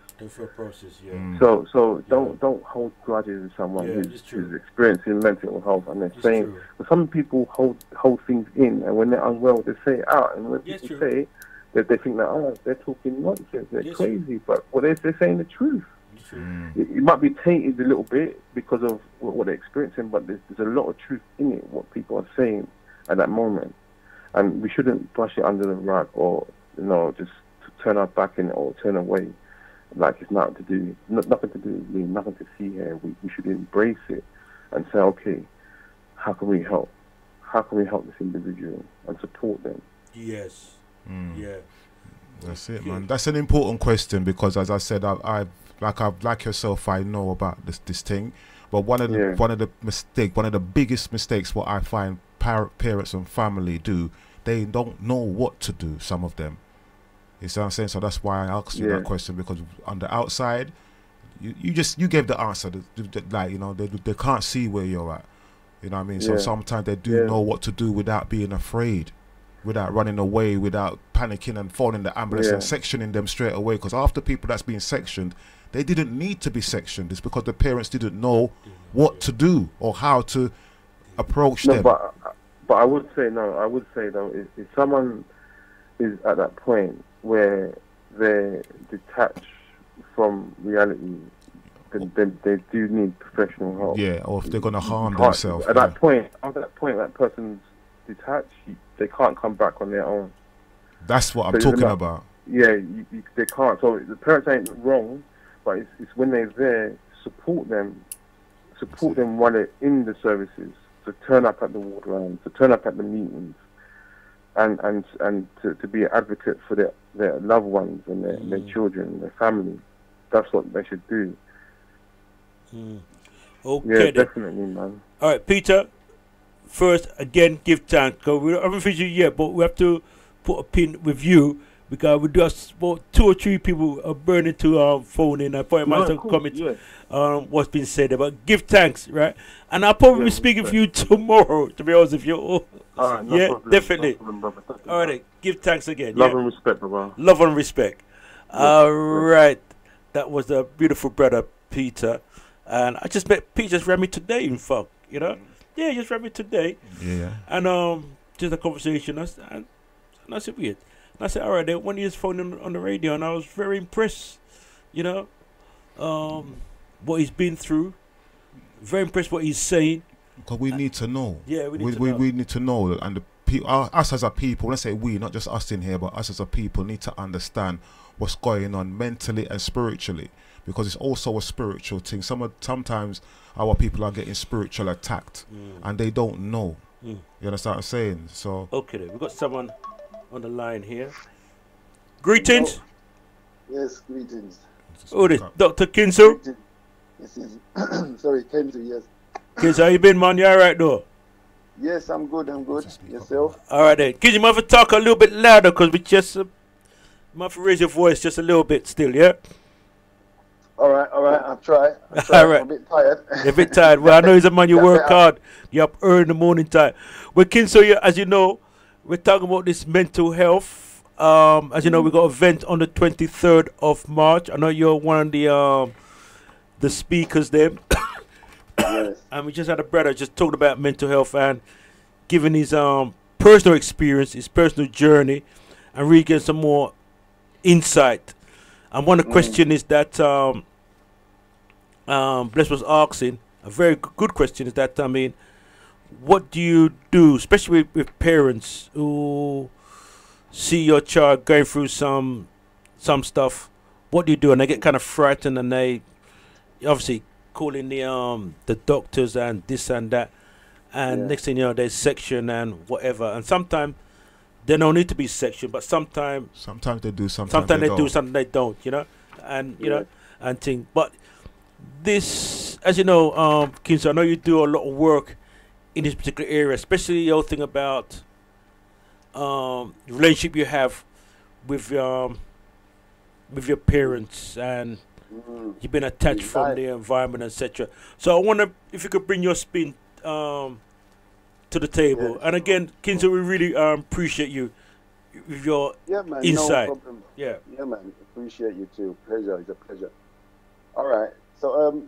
So don't hold grudges with someone who's experiencing mental health, and they're saying. But some people hold things in, and when they're unwell, they say it out. And when people say it, they think that they're talking nonsense, they're crazy. But they're saying the truth. It might be tainted a little bit because of what they're experiencing, but there's a lot of truth in it. What people are saying at that moment. And we shouldn't brush it under the rug or, just turn our back in it or turn away like it's nothing to do with me, nothing to see here. We should embrace it and say, okay, how can we help? How can we help this individual and support them? Yes. Yeah. That's it, man. That's an important question because, as I said, I like yourself, I know about this thing. But one of the biggest mistakes what I find parents and family do, they don't know what to do, some of them. You see what I'm saying? So that's why I asked you that question, because on the outside you gave the answer, they can't see where you're at, you know what I mean? So sometimes they do know what to do without being afraid, without running away, without panicking and phoning the ambulance and sectioning them straight away, because after people that's being sectioned, they didn't need to be sectioned. It's because the parents didn't know what to do or how to approach them. But I would say though, if someone is at that point where they're detached from reality, then they do need professional help. Yeah, or if they're going to harm themselves. At that point, that person's detached. They can't come back on their own. That's what I'm talking about. Yeah, they can't. So the parents ain't wrong, but it's when they're there, support them while they're in the services. To turn up at the ward rounds, to turn up at the meetings, and to be an advocate for their loved ones and their children, their family. That's what they should do. Okay. Yeah, definitely, man. All right, Peter. First, again, give thanks. Because we haven't finished yet, but we have to put a pin with you. because we do have about 2 or 3 people are burning to our phone in. I probably might have comment what's been said about. Give thanks, right? And I'll probably be speaking for you tomorrow, to be honest with you. All right, no problem, definitely. No problem, all right, give thanks again. Love and respect, brother. Love and respect. All right, that was a beautiful brother, Peter. And I just met Peter, just read me today, in fact, you know? Yeah, just read me today. Yeah. And just a conversation, and I said, weird. And I said, all right, then, when he was phoning on the radio, and I was very impressed, you know, what he's been through. Very impressed what he's saying. Because we need to know. Yeah, we need to know. We need to know. And us as a people, when I say we, not just us in here, but us as a people need to understand what's going on mentally and spiritually. Because it's also a spiritual thing. Sometimes our people are getting spiritual attacked and they don't know. You understand what I'm saying? So okay, then. We've got someone on the line here. Greetings. Oh. Yes, greetings. Oh, this Dr. Kensue. This is sorry, Kensue, yes. Kensue, how you been, man? You alright though? Yes, I'm good, Yourself? Alright then. Kensue, you might have to talk a little bit louder because we just might have to raise your voice just a little bit still, yeah? Alright, I'll try. All right. I'm a bit tired. You're a bit tired. Well, I know he's a man, you work hard. You're up early in the morning time. Well, Kensue, as you know, we're talking about this mental health. As you know, we got an event on the 23rd of March. I know you're one of the speakers there. Yes. And we just had a brother just talking about mental health and giving his personal experience, his personal journey, and really getting some more insight. And one of the questions is that Bless was asking, a very good question is that, I mean, what do you do, especially with parents who see your child going through some stuff? What do you do? And they get kind of frightened and they obviously call in the doctors and this and that. And next thing you know, there's section and whatever. And sometimes they don't need to be sectioned, but sometimes they do, sometimes they do, sometimes they don't, you know, and you know, and thing. But this, as you know, Kensue, I know you do a lot of work in this particular area, especially your thing about relationship you have with your parents, and you've been attached from the environment, etc. So I wonder if you could bring your spin to the table. And again, Kensue, we really appreciate you with your insight. No problem. Yeah, man, appreciate you too. Pleasure, it's a pleasure. All right, so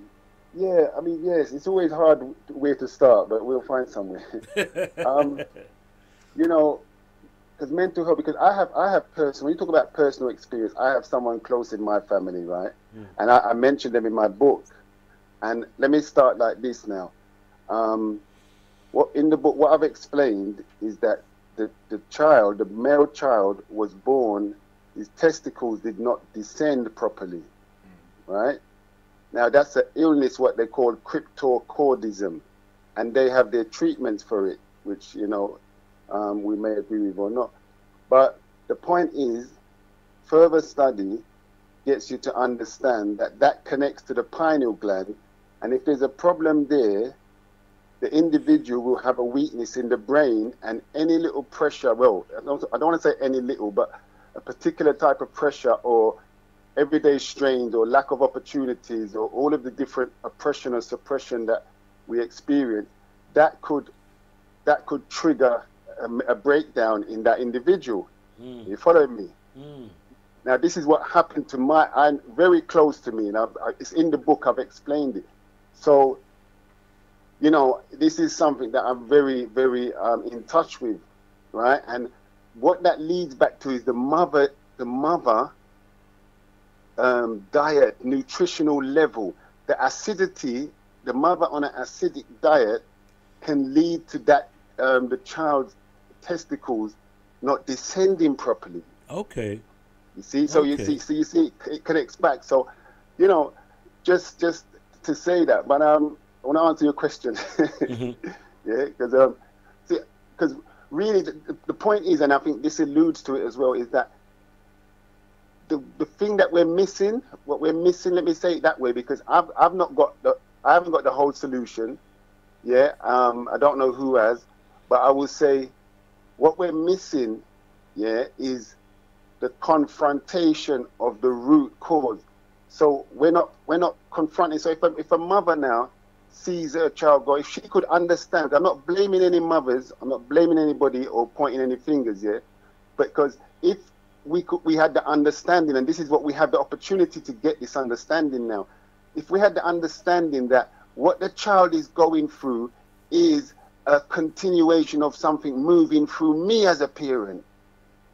yeah, I mean, yes, it's always hard where to start, but we'll find somewhere. You know, because mental health, because I have personal, when you talk about personal experience, I have someone close in my family, right? And I mentioned them in my book. And let me start like this now. What in the book, what I've explained is that the child, the male child, was born, his testicles did not descend properly, right? Now that's an illness, what they call cryptorchidism, and they have their treatments for it, which, you know, we may agree with or not. But the point is, further study gets you to understand that that connects to the pineal gland, and if there's a problem there, the individual will have a weakness in the brain, and any little pressure, well, I don't want to say any little, but a particular type of pressure or everyday strains or lack of opportunities or all of the different oppression or suppression that we experience, that could trigger a breakdown in that individual. You follow me? Now, this is what happened to I'm very close to me, and it's in the book, I've explained it. So, you know, this is something that I'm very, very in touch with, right? And what that leads back to is the mother diet, nutritional level, the acidity, the mother on an acidic diet can lead to that, the child's testicles not descending properly. Okay. You see, so you see, it connects back. So, you know, just to say that, but I want to answer your question. Yeah, because really the point is, and I think this alludes to it as well, is that the thing that we're missing, what we're missing, let me say it that way, because I haven't got the whole solution. Yeah, I don't know who has, but I will say what we're missing, yeah, is the confrontation of the root cause. So we're not confronting. So if a mother now sees her child go, if she could understand, I'm not blaming any mothers, I'm not blaming anybody or pointing any fingers, yeah, because if we had the understanding, and this is what we have the opportunity to get this understanding now. If we had the understanding that what the child is going through is a continuation of something moving through me as a parent,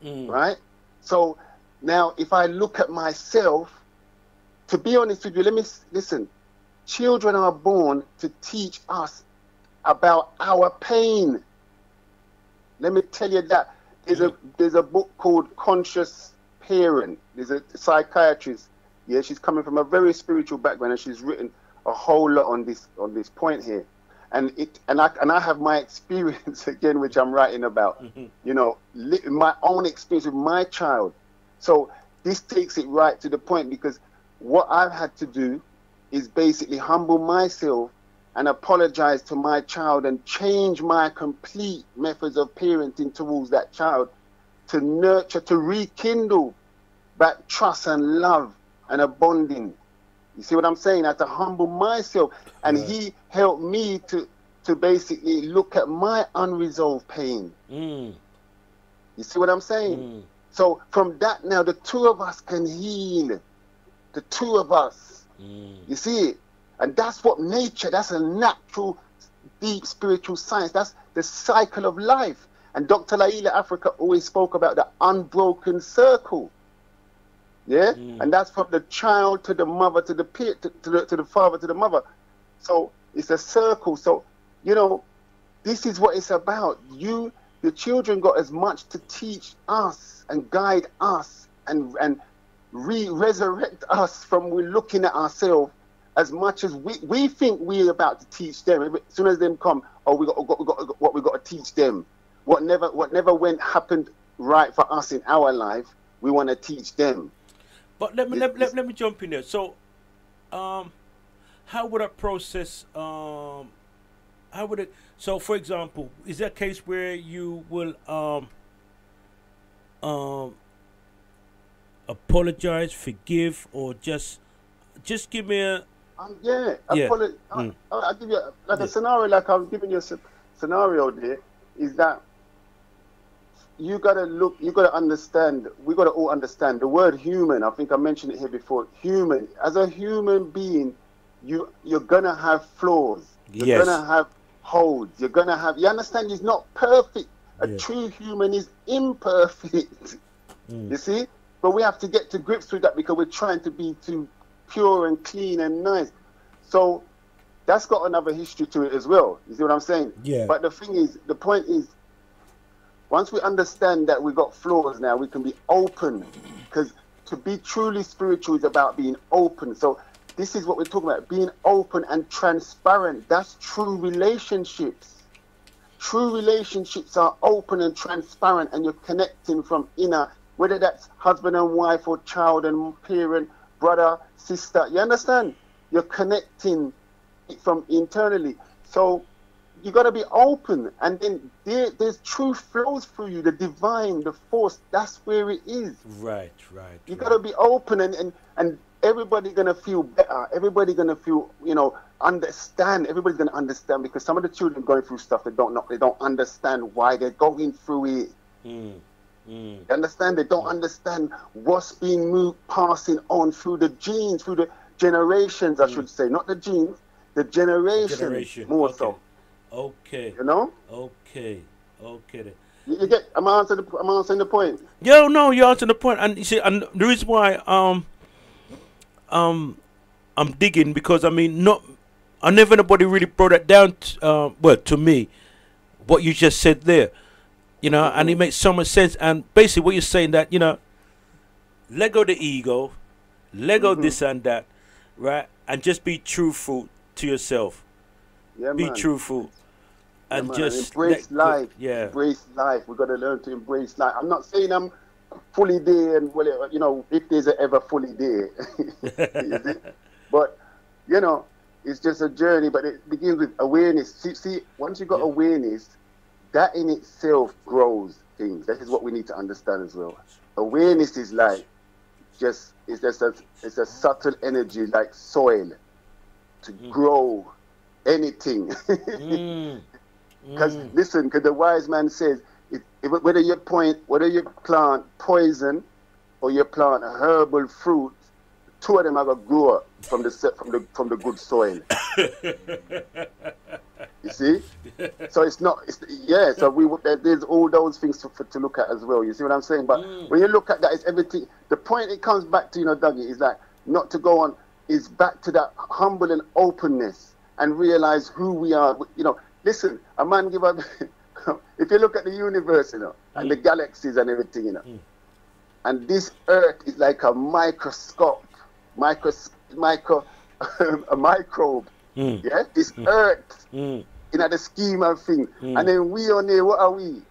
right? So now if I look at myself, to be honest with you, let me listen. Children are born to teach us about our pain. Let me tell you that. There's a book called Conscious Parent. There's a psychiatrist. Yeah, she's coming from a very spiritual background, and she's written a whole lot on this point here. And I have my experience again, which I'm writing about. You know, my own experience with my child. So this takes it right to the point, because what I've had to do is basically humble myself and apologize to my child and change my complete methods of parenting towards that child to nurture, to rekindle back trust and love and a bonding. You see what I'm saying? I had to humble myself, and he helped me to basically look at my unresolved pain. You see what I'm saying? So from that now, the two of us can heal. The two of us. You see it? And that's what nature, that's a natural, deep spiritual science. That's the cycle of life. And Dr. Laila Africa always spoke about the unbroken circle. Yeah? And that's from the child to the mother, to the father, to the mother. So it's a circle. So, you know, this is what it's about. The children got as much to teach us and guide us and resurrect us from we're looking at ourselves, as much as we think we're about to teach them. As soon as them come, oh, we got to teach them. What never happened right for us in our life, we want to teach them. But let me jump in there. So, how would I process? How would it? So, for example, is there a case where you will apologize, forgive, or just give me a I'll give you a scenario, like I was giving you a scenario there, is that you gotta understand, we gotta all understand the word human. I think I mentioned it here before. Human, as a human being, you're gonna have flaws. You're gonna have holes. You're gonna have, you understand, he's not perfect. A true human is imperfect. You see? But we have to get to grips with that, because we're trying to be too pure and clean and nice. So that's got another history to it as well. You see what I'm saying? Yeah. But the point is, once we understand that we got flaws now, we can be open, because to be truly spiritual is about being open. So this is what we're talking about, being open and transparent. That's true relationships. True relationships are open and transparent, and you're connecting from inner, whether that's husband and wife or child and parent, brother, sister. You understand? You're connecting from internally. So you got to be open, and then there's truth flows through you, the divine, the force. That's where it is. Right. You got to be open, and everybody gonna feel better. Everybody gonna feel, understand. Everybody's gonna understand, because some of the children going through stuff they don't know. They don't understand why they're going through it. You understand? They don't understand what's being moved, passing on through the genes, through the generations, I should say. Not the genes, the generations. More so. Okay. You know? Okay. You get, I'm answering the point. Yeah, no, you're answering the point. And you see, and the reason why I'm digging, because I never nobody really brought that down to me, what you just said there. And it makes so much sense. And basically what you're saying, that, let go the ego, let go this and that, right? And just be truthful to yourself. Yeah, be man. truthful. And just embrace life. Embrace life. We've got to learn to embrace life. I'm not saying I'm fully there, and if there's ever fully there. But it's just a journey. But it begins with awareness. See, once you got awareness, that in itself grows things. That is what we need to understand as well. Awareness is like it's a subtle energy like soil to grow anything. Because listen, because the wise man says, whether you plant poison or you plant a herbal fruit, two of them are gonna grow up from the good soil. You see, so it's not. Yeah. So there's all those things to look at as well. You see what I'm saying? But when you look at that, it's everything. The point it comes back to, Duggie, is that not to go on. Is back to that humble and openness and realize who we are. Listen, a man give up. If you look at the universe, and the galaxies and everything, and this Earth is like a microscope, a microbe. Yeah, this Earth, the scheme of things, and then we on there. What are we?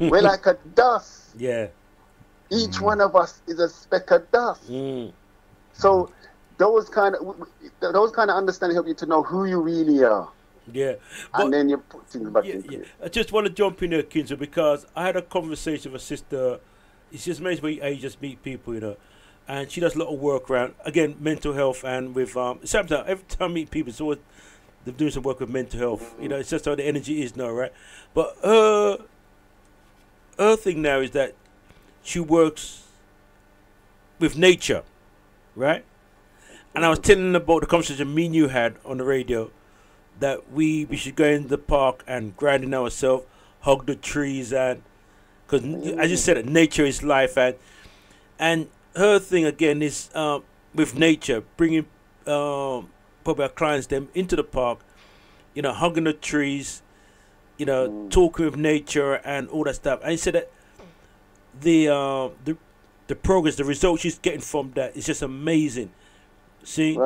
We're like a dust. Yeah. Each one of us is a speck of dust. So those kind of understanding help you to know who you really are. Yeah, and then you put things back in place. I just want to jump in there, Kensue, because I had a conversation with a sister. It's just amazing how you just meet people, and she does a lot of work around, again, mental health, and with sometimes every time I meet people, it's always they're doing some work with mental health. It's just how the energy is now, right? But her thing now is that she works with nature, right? And I was telling them about the conversation me and you had on the radio, that we should go in the park and grounding ourselves, hug the trees, and because as you said, nature is life, and her thing again is with nature, bringing probably our clients them into the park, hugging the trees, talking with nature and all that stuff. And he said that the progress, the results she's getting from that is just amazing. See,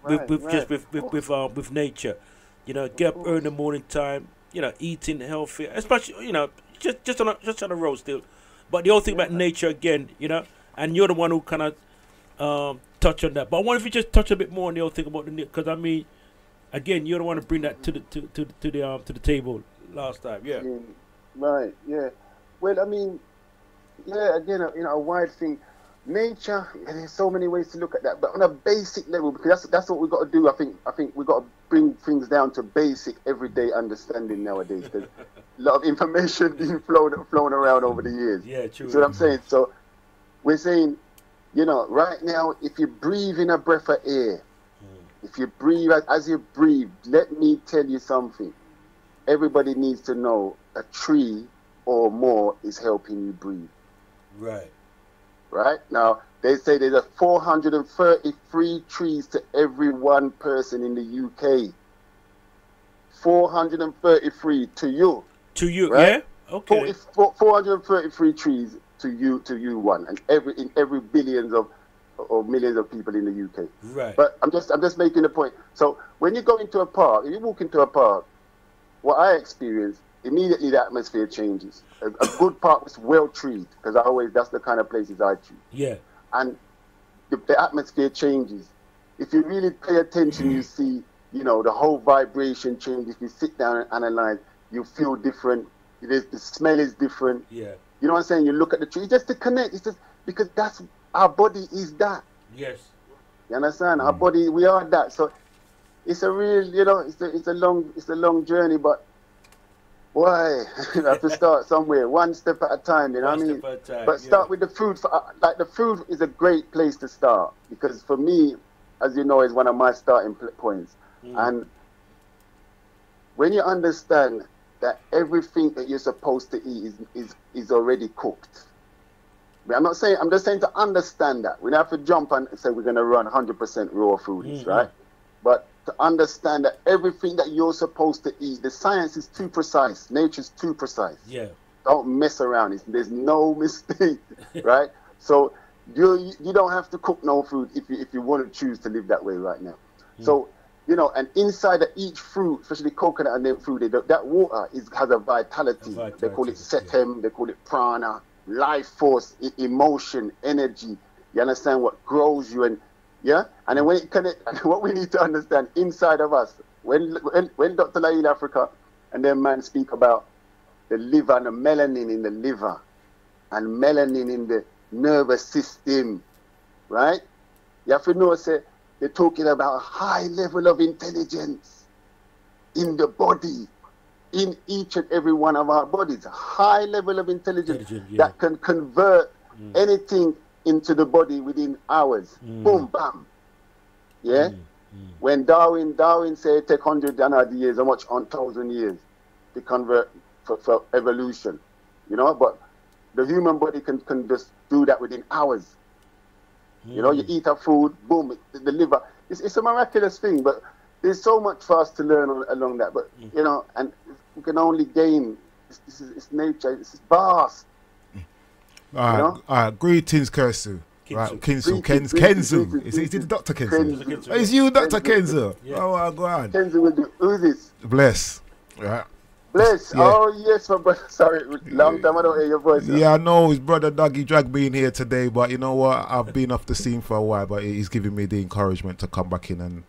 with nature. Get up early in the morning time, eating healthy, especially, just on the road still. But the whole thing about nature again, and you're the one who kind of touch on that. But I wonder if you just touch a bit more on the whole thing about the, because I mean, again, you're the one to bring that to the table last time, yeah. Right, yeah. Well, I mean, yeah, again, a wide thing. Nature, there's so many ways to look at that, but on a basic level, because that's what we've got to do. I think we've got to bring things down to basic, everyday understanding nowadays. Because a lot of information being flown around over the years. Yeah, true. You see what I'm saying? So we're saying, right now, if you breathe in a breath of air, if you breathe, as you breathe, let me tell you something. Everybody needs to know a tree or more is helping you breathe. Right. Right? Now, they say there's a 433 trees to every one person in the UK. 433 to you. To you, right? Yeah? Okay. 433 trees to you one, and in every billions or millions of people in the UK. Right. But I'm just making a point. So when you go into a park, if you walk into a park, what I experienced, immediately the atmosphere changes. A good park is well treated, because that's the kind of places I treat. Yeah. And the atmosphere changes. If you really pay attention, you see, the whole vibration change. If you sit down and analyze, you feel different. The smell is different. Yeah. You know what I'm saying? You look at the tree, just to connect. It's just because that's our body is that. Yes. You understand? Our body, we are that. So it's a real, it's a long journey, but why? You have to start somewhere, one step at a time, you know what I mean? But start with the food. The food is a great place to start, because for me, as you know, is one of my starting points. And when you understand that everything that you're supposed to eat is already cooked. I'm just saying to understand that. We don't have to jump and say we're going to run 100% raw food, right? But to understand that everything that you're supposed to eat, the science is too precise. Nature's too precise. Yeah. Don't mess around. There's no mistake, right? So you don't have to cook no food if you want to choose to live that way right now. So, and inside of each fruit, especially coconut and then fruit, that water has a vitality. They call it setem, they call it prana, life force, emotion, energy. You understand what grows you, and and then when it connect, what we need to understand inside of us, when Dr. Lail Africa and then man speak about the liver and the melanin in the liver and melanin in the nervous system, right? You have to know, say, they're talking about a high level of intelligence in the body, in each and every one of our bodies. A high level of intelligence that can convert anything into the body within hours. Boom, bam. Yeah? When Darwin said it take 100 years, how much? 1,000 years to convert for evolution. You know, but the human body can just do that within hours. You know, you eat a food, boom, the liver. It's a miraculous thing, but there's so much for us to learn along that. But, you know, and we can only gain. It's nature. It's vast. All right, greetings, Kensue. Right, Kensue. Is it Dr. Kensue? It's you, Dr. Kensue. Yeah. Oh, go on. Kensue will do. Who's this? Bless. Right. Bless. Yeah. Oh, yes, my brother. Sorry, long time I don't hear your voice. Yeah, I know his brother Duggie dragged me in here today, but you know what? I've been off the scene for a while, but he's giving me the encouragement to come back in and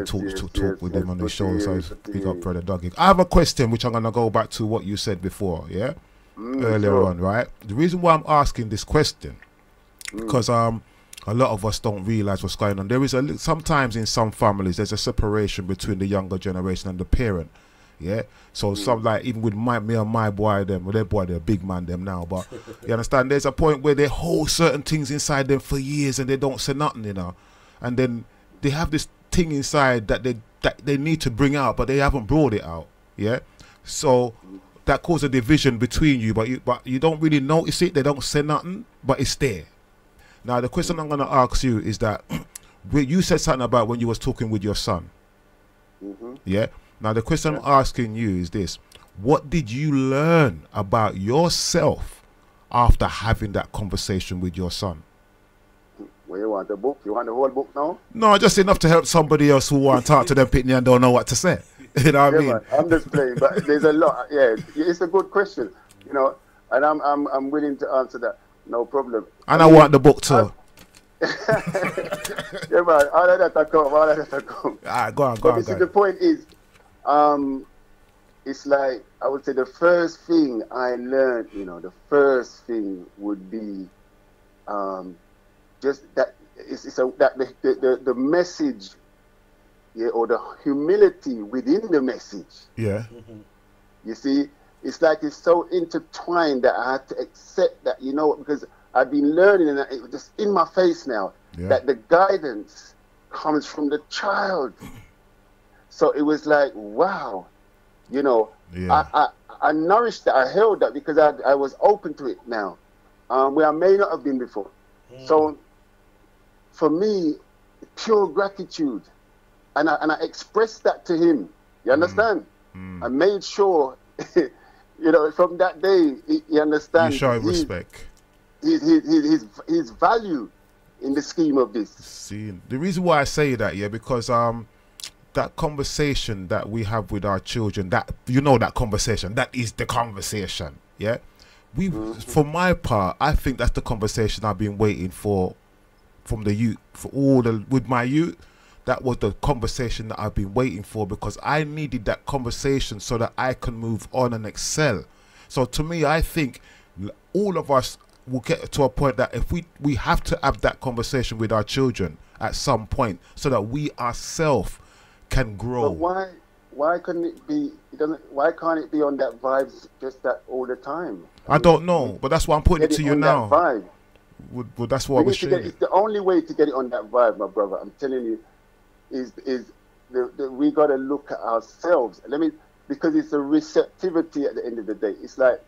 talk with him on the show. So big up, brother Duggie. I have a question, which I'm going to go back to what you said before, yeah? Earlier on, right? The reason why I'm asking this question, because a lot of us don't realize what's going on. There is sometimes in some families there's a separation between the younger generation and the parent. Yeah, so some, like, even with me and my boy, them, well, they're a big man them now, but you understand, there's a point where they hold certain things inside them for years and they don't say nothing, you know, and then they have this thing inside that they need to bring out, but they haven't brought it out. Yeah, so that causes a division between you, but you don't really notice it. They don't say nothing, but it's there. Now the question I'm going to ask you is that you said something about when you was talking with your son. Yeah. Now, the question I'm asking you is this. What did you learn about yourself after having that conversation with your son? Well, you want the book? You want the whole book now? No, just enough to help somebody else who want to talk to them pitney and don't know what to say. You know what I mean? Man, I'm just playing, but there's a lot. Yeah, it's a good question, you know, and I'm willing to answer that. No problem. And I want the book too. Yeah, man, all of that I come. All right, go on. See, the point is, it's like, I would say the first thing I learned, you know, the first thing would be just that the message, yeah, or the humility within the message. Yeah. You see, it's like it's so intertwined that I had to accept that, you know, because I've been learning, and it was just in my face now, that the guidance comes from the child. So it was like, wow, you know, I nourished that, I held that, because I was open to it now, where I may not have been before. So for me, pure gratitude, and I expressed that to him. You understand? I made sure, you know, from that day, you understand. You show him respect. His value in the scheme of this. See, the reason why I say that, because that conversation that we have with our children, that, you know, that conversation, that is the conversation. Yeah, for my part, I think that's the conversation I've been waiting for from the youth, with my youth. That was the conversation that I've been waiting for, because I needed that conversation so that I can move on and excel. So to me, I think all of us will get to a point that if we have to have that conversation with our children at some point, so that we ourselves can grow. But why couldn't it be? Why can't it be on that vibe just that all the time? I don't know, but that's why I'm putting it to you now. That vibe. Well, that's what we're saying. It's the only way to get it on that vibe, my brother. I'm telling you, is we got to look at ourselves. Because it's a receptivity at the end of the day. It's like,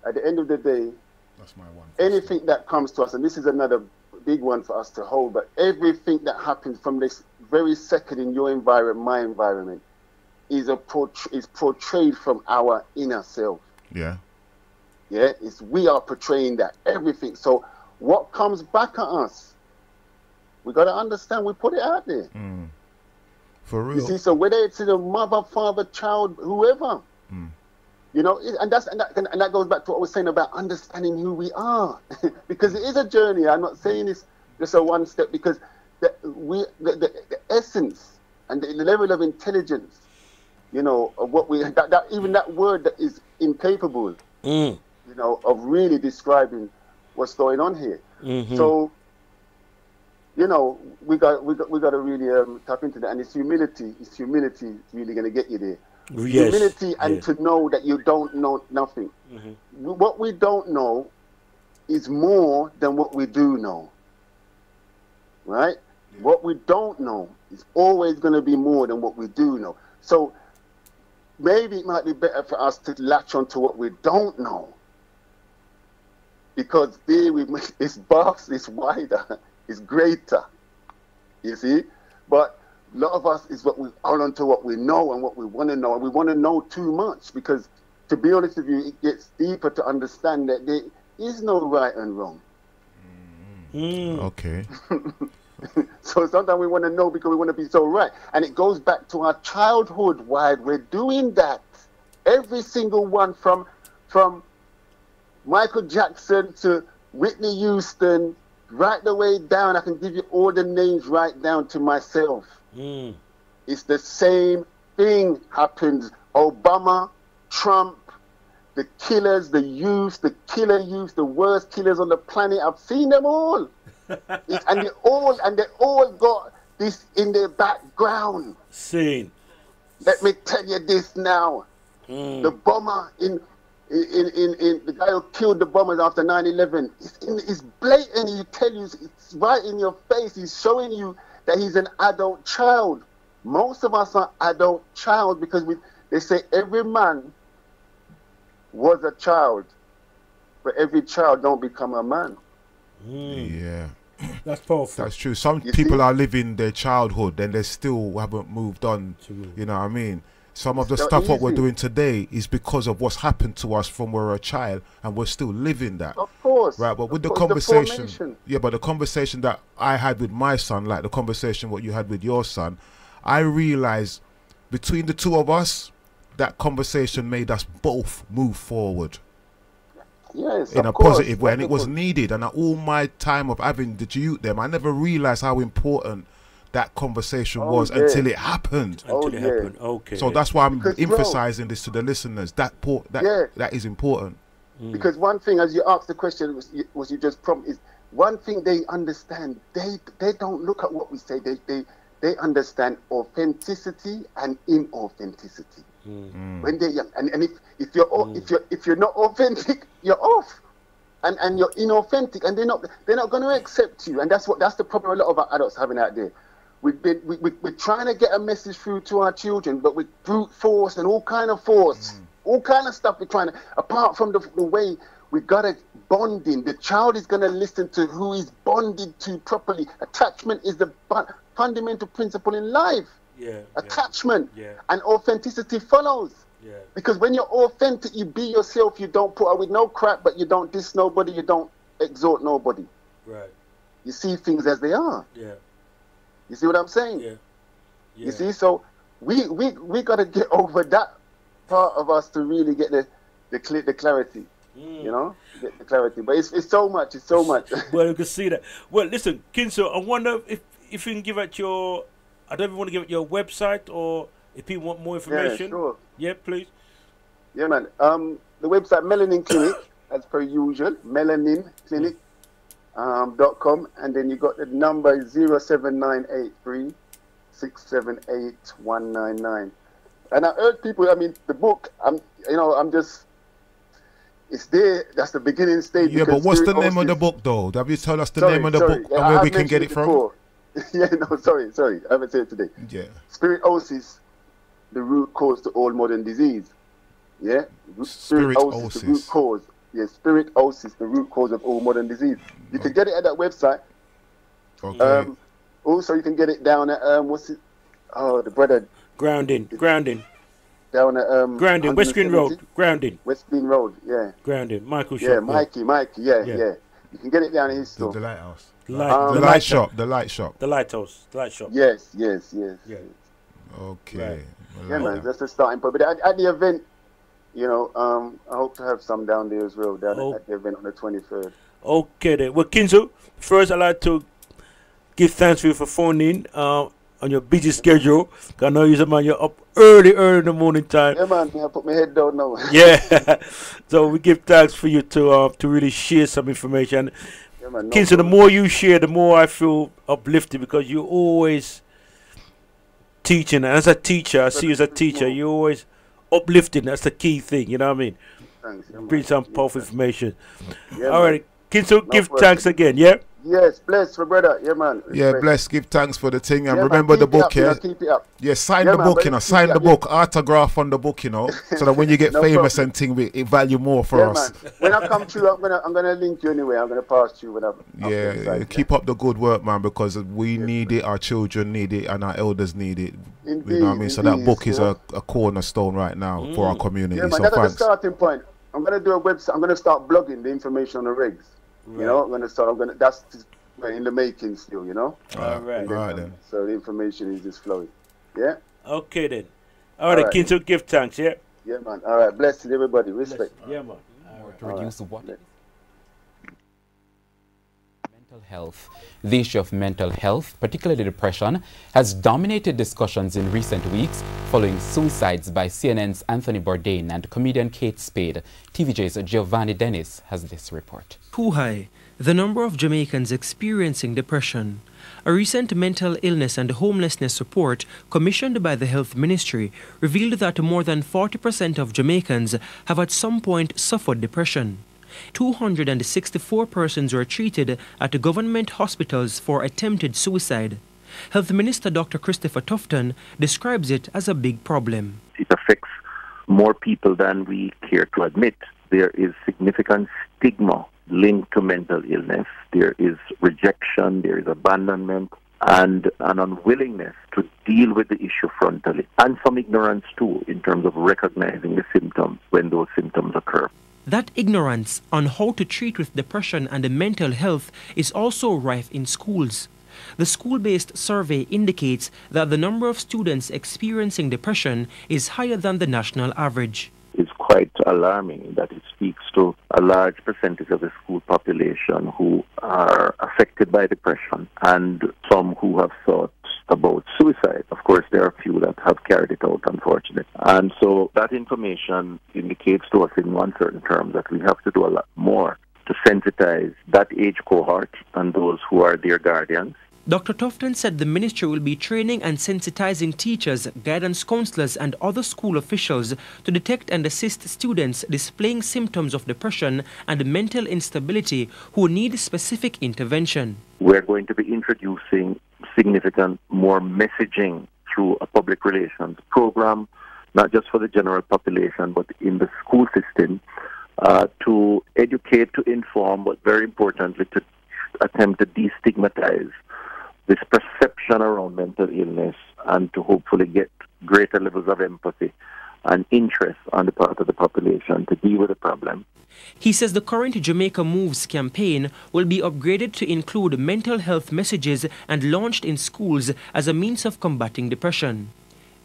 at the end of the day, that's my one. Anything that comes to us, and this is another big one for us to hold, but everything that happens from this very second in your environment, my environment, is portrayed from our inner self. Yeah. Yeah, we are portraying that, everything. So what comes back at us, we got to understand, we put it out there. For real. You see, so whether it's the mother, father, child, whoever, you know, and that goes back to what I was saying about understanding who we are, because it is a journey. I'm not saying it's just a one step, because the essence and the level of intelligence, you know, of what we even that word that is incapable, you know, of really describing what's going on here. So, you know, we got to really tap into that, and it's humility really going to get you there. Yes. Humility and to know that you don't know nothing. What we don't know is more than what we do know. Right? What we don't know is always going to be more than what we do know. So maybe it might be better for us to latch on to what we don't know, because there it's vast, it's wider, it's greater. You see? But a lot of us is what we hold on to what we know and what we want to know, and we want to know too much, because to be honest with you, it gets deeper to understand that there is no right and wrong. Okay. So sometimes we want to know because we want to be so right. And it goes back to our childhood, why we're doing that. Every single one, from Michael Jackson to Whitney Houston, right the way down. I can give you all the names right down to myself. It's the same thing happens. Obama, Trump, the killers, the youth, the killer youth, the worst killers on the planet. I've seen them all. And they all got this in their background. Seen. Let me tell you this now. The bomber in the guy who killed the bombers after 9/11, it's blatant. He tell you, it's right in your face. He's showing you that he's an adult child. Most of us are adult child because they say every man was a child, but every child don't become a man. Yeah. That's powerful. That's true. Some people are living their childhood and they still haven't moved on. You know what I mean? Some of the stuff what we're doing today is because of what's happened to us from when we were a child, and we're still living that. Of course. Right, but with the conversation, but the conversation that I had with my son, like the conversation what you had with your son, I realized between the two of us, that conversation made us both move forward. Yes, in a positive way, and it was needed. And all my time of having the youth them, I never realized how important that conversation was until it happened. Okay. So that's why I'm emphasizing this to the listeners. That is important. Because one thing, as you asked the question, was you just prompt, is one thing they understand. They don't look at what we say. They understand authenticity and inauthenticity. When they're young, and if you're not authentic, you're off, and you're inauthentic, and they're not going to accept you, and that's the problem a lot of our adults having out there. We're trying to get a message through to our children, but with brute force and all kind of force, all kind of stuff we're trying to. Apart from the way we got a bonding, the child is going to listen to who is bonded to properly. Attachment is the fundamental principle in life. Attachment and authenticity follows. Because when you're authentic, you be yourself. You don't put up with no crap, but you don't diss nobody. You don't exhort nobody. Right. You see things as they are. You see what I'm saying? You see, so we got to get over that part of us to really get the clarity. You know, get the clarity. But it's so much. It's so much. Well, you can see that. Well, listen, Kensue, I wonder if you can give out your. I don't even want to give it your website, or if people want more information. Yeah, sure. Yeah, please. Yeah, man. The website Melanin Clinic, as per usual, melaninclinic.com, and then you got the number 07983 678 199. And I urge people. I mean, the book. It's there. That's the beginning stage. Yeah, but what's the name of the book, though? Have you told us the name of the book and where we can get it from? Yeah, no, sorry. I haven't said it today. Yeah. Spirit-osis, the root cause to all modern disease. Yeah? Spirit-osis, the root cause. Yeah, spirit-osis, the root cause of all modern disease. You can get it at that website. Okay. Also, you can get it down at, the brother. Grounding. Down at, Grounding, West Green Road. Grounding. West Green Road, yeah. Grounding, Michael Yeah, Shop. Mikey, yeah. You can get it down in his store. The lighthouse. The light shop. The lighthouse. Yes. Yeah. Okay. Right. Yeah, man, that's the starting point. But at the event, you know, I hope to have some down there as well, at the event on the 23rd. Okay, then. Well, Kensue, first I'd like to give thanks to you for phoning in. on your busy schedule. I know you're a man, you're up early in the morning time. Yeah, man, I put my head down now. Yeah. So we give thanks for you to really share some information. Yeah, man, Kensue, the more you share, the more I feel uplifted, because you're always teaching. And as a teacher, I see you as a teacher, you're always uplifting. That's the key thing, you know what I mean? Thanks. Yeah, bring some powerful information. Yeah, all right, Kensue, give thanks again, yeah? Yes, bless for brother, yeah, man. Yeah, bless, give thanks for the thing, and Yeah, remember man, the keep it book, up, yeah? you know, keep it up. Yeah, sign Yeah, the man, book, but you know, keep sign it the up, book, autograph on the book, you know, so that when you get No famous problem. and thing, it value more for Yeah, us. man. When I come through, I'm gonna link you anyway. I'm gonna pass you whenever. Yeah, keep up the good work, man, because we need it, our children need it, and our elders need it. Indeed, You know what I mean? So that indeed, book is you know. a cornerstone right now for our community. Yeah, man, So that's the thanks. starting point. I'm gonna do a website. I'm gonna start blogging the information on the regs. Right. You know, that's in the making still. You know. All right. All right then. So the information is just flowing. Yeah. Okay then. All right, Kensue, give thanks, yeah? Yeah, man. All right. Blessed everybody. Respect. Yeah, man. To reduce what? Mental health. The issue of mental health, particularly depression, has dominated discussions in recent weeks following suicides by CNN's Anthony Bourdain and comedian Kate Spade. TVJ's Giovanni Dennis has this report. Too high, the number of Jamaicans experiencing depression. A recent mental illness and homelessness report commissioned by the Health Ministry revealed that more than 40% of Jamaicans have at some point suffered depression. 264 persons were treated at government hospitals for attempted suicide. Health Minister Dr. Christopher Tufton describes it as a big problem. It affects more people than we care to admit. There is significant stigma linked to mental illness. There is rejection, there is abandonment, and an unwillingness to deal with the issue frontally, and some ignorance too in terms of recognizing the symptoms when those symptoms occur. That ignorance on how to treat with depression and mental health is also rife in schools. The school-based survey indicates that the number of students experiencing depression is higher than the national average. It's quite alarming that it speaks to a large percentage of the school population who are affected by depression and some who have thought about suicide. Of course, there are a few that have carried it out, unfortunately. And so that information indicates to us in one certain term that we have to do a lot more to sensitize that age cohort and those who are their guardians. Dr. Tufton said the ministry will be training and sensitizing teachers, guidance counselors and other school officials to detect and assist students displaying symptoms of depression and mental instability who need specific intervention. We're going to be introducing significant more messaging through a public relations program, not just for the general population, but in the school system, to educate, to inform, but very importantly, to attempt to destigmatize this perception around mental illness and to hopefully get greater levels of empathy and interest on the part of the population to deal with the problem. He says the current Jamaica Moves campaign will be upgraded to include mental health messages and launched in schools as a means of combating depression.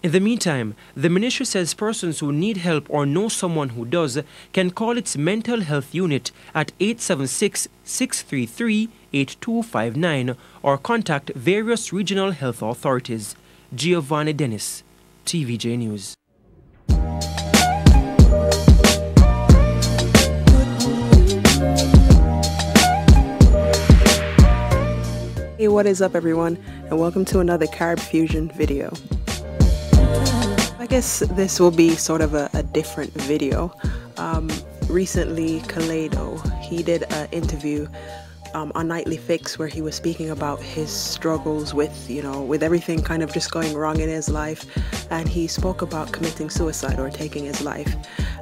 In the meantime, the ministry says persons who need help or know someone who does can call its mental health unit at 876-633-8259 or contact various regional health authorities. Giovanni Dennis, TVJ News. Hey, what is up everyone, and welcome to another Carib Fusion video. I guess this will be sort of a different video. Recently, Kaleido, he did an interview on Nightly Fix where he was speaking about his struggles with, with everything kind of just going wrong in his life, and he spoke about committing suicide or taking his life.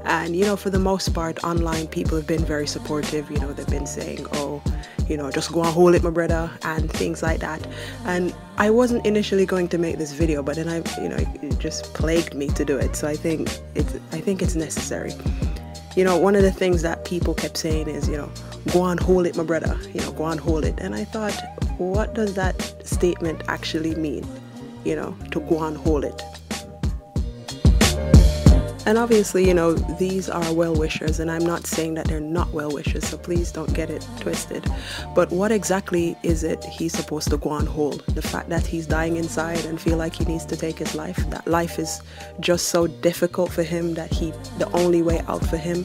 And for the most part, online people have been very supportive. They've been saying, oh, just go and hold it, my brother, and things like that. And I wasn't initially going to make this video, but then it just plagued me to do it. So I think it's necessary. One of the things that people kept saying is, go and hold it, my brother, go and hold it. And I thought, what does that statement actually mean? To go and hold it. And obviously, you know, these are well-wishers, and I'm not saying that they're not well-wishers, so please don't get it twisted. But what exactly is it he's supposed to go on hold? The fact that he's dying inside and feel like he needs to take his life, that life is just so difficult for him that the only way out for him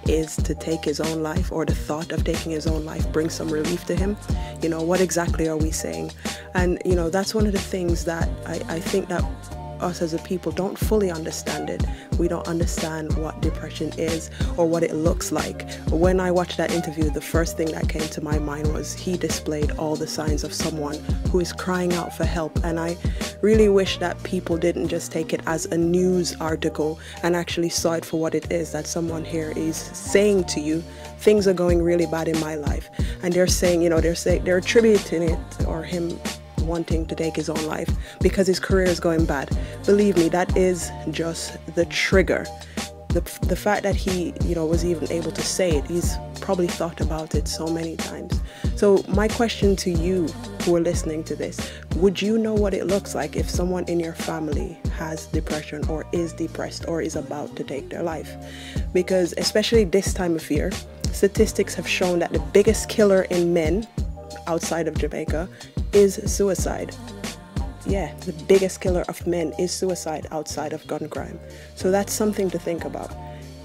is to take his own life, or the thought of taking his own life brings some relief to him. You know, what exactly are we saying? And, you know, that's one of the things that I think that us as a people don't fully understand it. We don't understand what depression is or what it looks like. When I watched that interview, the first thing that came to my mind was he displayed all the signs of someone who is crying out for help. And I really wish that people didn't just take it as a news article and actually saw it for what it is, that someone here is saying to you, things are going really bad in my life. And they're saying, you know, they're attributing it, or him wanting to take his own life because his career is going bad. Believe me, that is just the trigger. The fact that he, you know, was even able to say it, he's probably thought about it so many times. So my question to you who are listening to this, would you know what it looks like if someone in your family has depression or is depressed or is about to take their life? Because especially this time of year, statistics have shown that the biggest killer in men outside of Jamaica is suicide. Yeah, the biggest killer of men is suicide outside of gun crime. So that's something to think about.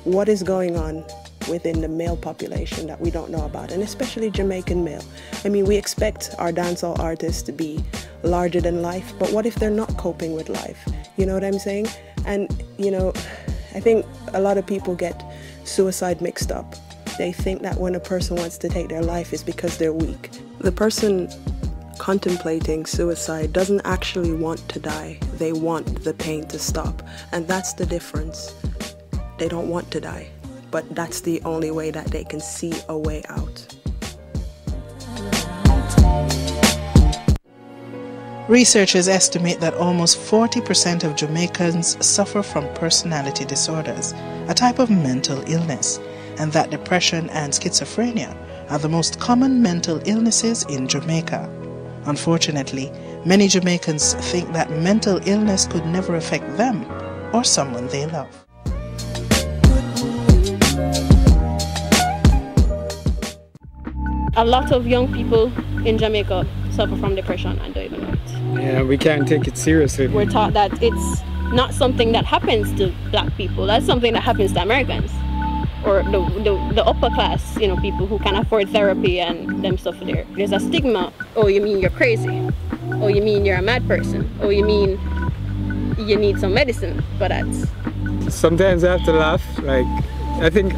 What is going on within the male population that we don't know about, and especially Jamaican male? I mean, we expect our dancehall artists to be larger than life, but what if they're not coping with life? You know what I'm saying? And, you know, I think a lot of people get suicide mixed up. They think that when a person wants to take their life is because they're weak. The person contemplating suicide doesn't actually want to die. They want the pain to stop. And that's the difference. They don't want to die, but that's the only way that they can see a way out. Researchers estimate that almost 40% of Jamaicans suffer from personality disorders, a type of mental illness, and that depression and schizophrenia are the most common mental illnesses in Jamaica. Unfortunately, many Jamaicans think that mental illness could never affect them or someone they love. A lot of young people in Jamaica suffer from depression and don't even know it. Yeah, we can't take it seriously. We're taught that it's not something that happens to black people, that's something that happens to Americans. Or the upper class, you know, people who can afford therapy and them stuff there. There's a stigma. Oh, you mean you're crazy? Oh, you mean you're a mad person? Oh, you mean you need some medicine for that? Sometimes I have to laugh. Like, I think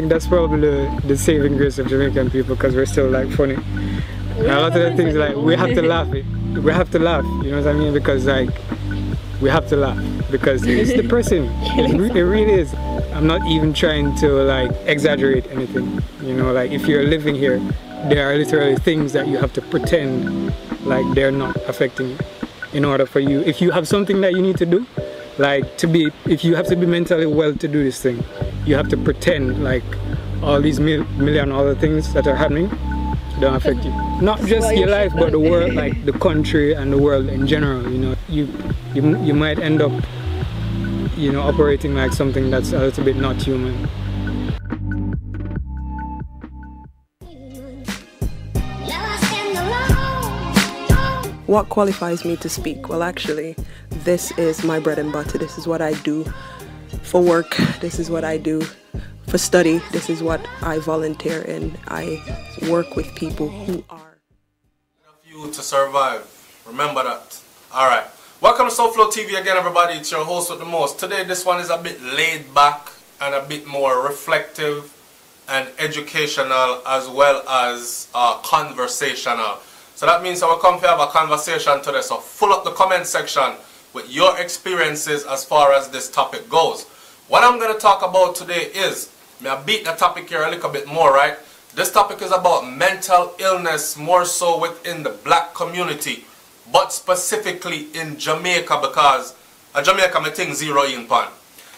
that's probably the saving grace of Jamaican people, because we're still like funny. And a lot of the things, like, we have to laugh. We have to laugh. You know what I mean? Because like we have to laugh because it's depressing. It really is. I'm not even trying to like exaggerate anything. You know, like if you're living here, there are literally things that you have to pretend like they're not affecting you in order for you. If you have something that you need to do, like if you have to be mentally well to do this thing, you have to pretend like all these million other things that are happening don't affect you. Not just your life, but the world, like the country and the world in general. You know, you might end up, you know, operating like something that's a little bit not human. What qualifies me to speak? Well, actually, this is my bread and butter. This is what I do for work. This is what I do for study. This is what I volunteer in. I work with people who are. You to survive. Remember that. Alright. Welcome to Soulflow TV again, everybody. It's your host with the most. Today, this one is a bit laid back and a bit more reflective and educational as well as conversational. So that means I will come to have a conversation today. So fill up the comment section with your experiences as far as this topic goes. What I'm going to talk about today is, may I beat the topic here a little bit more, right? This topic is about mental illness, more so within the black community, but specifically in Jamaica, because Jamaica my thing zero in pan.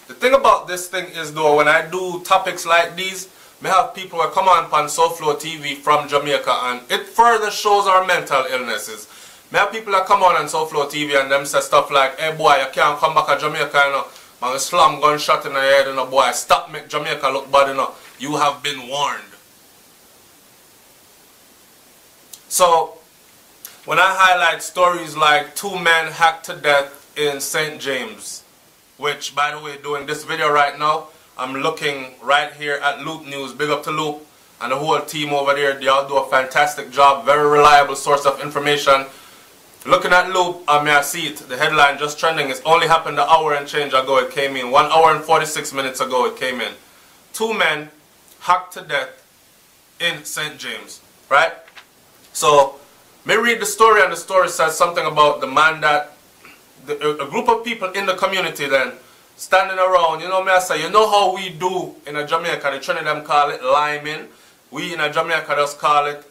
The thing about this thing is though, when I do topics like these, we have people who come on Soulflow TV from Jamaica, and it further shows our mental illnesses. We have people that come on Soulflow TV and them say stuff like, hey boy, you can't come back to Jamaica, you know, Man, slam gunshot in the head and a boy. Stop make Jamaica look bad enough. You have been warned. So, when I highlight stories like 2 men hacked to death in St. James, which, by the way, doing this video right now, I'm looking right here at Loop News. Big up to Loop and the whole team over there. They all do a fantastic job. Very reliable source of information. Looking at Loop, I see it. The headline just trending. It's only happened an hour and change ago. It came in. 1 hour and 46 minutes ago it came in. 2 men hacked to death in St. James. Right? So, me read the story, and the story says something about the man that a group of people in the community then standing around. You know me I say, you know how we do in a Jamaica, the Trinidad call it liming. We in a Jamaica just call it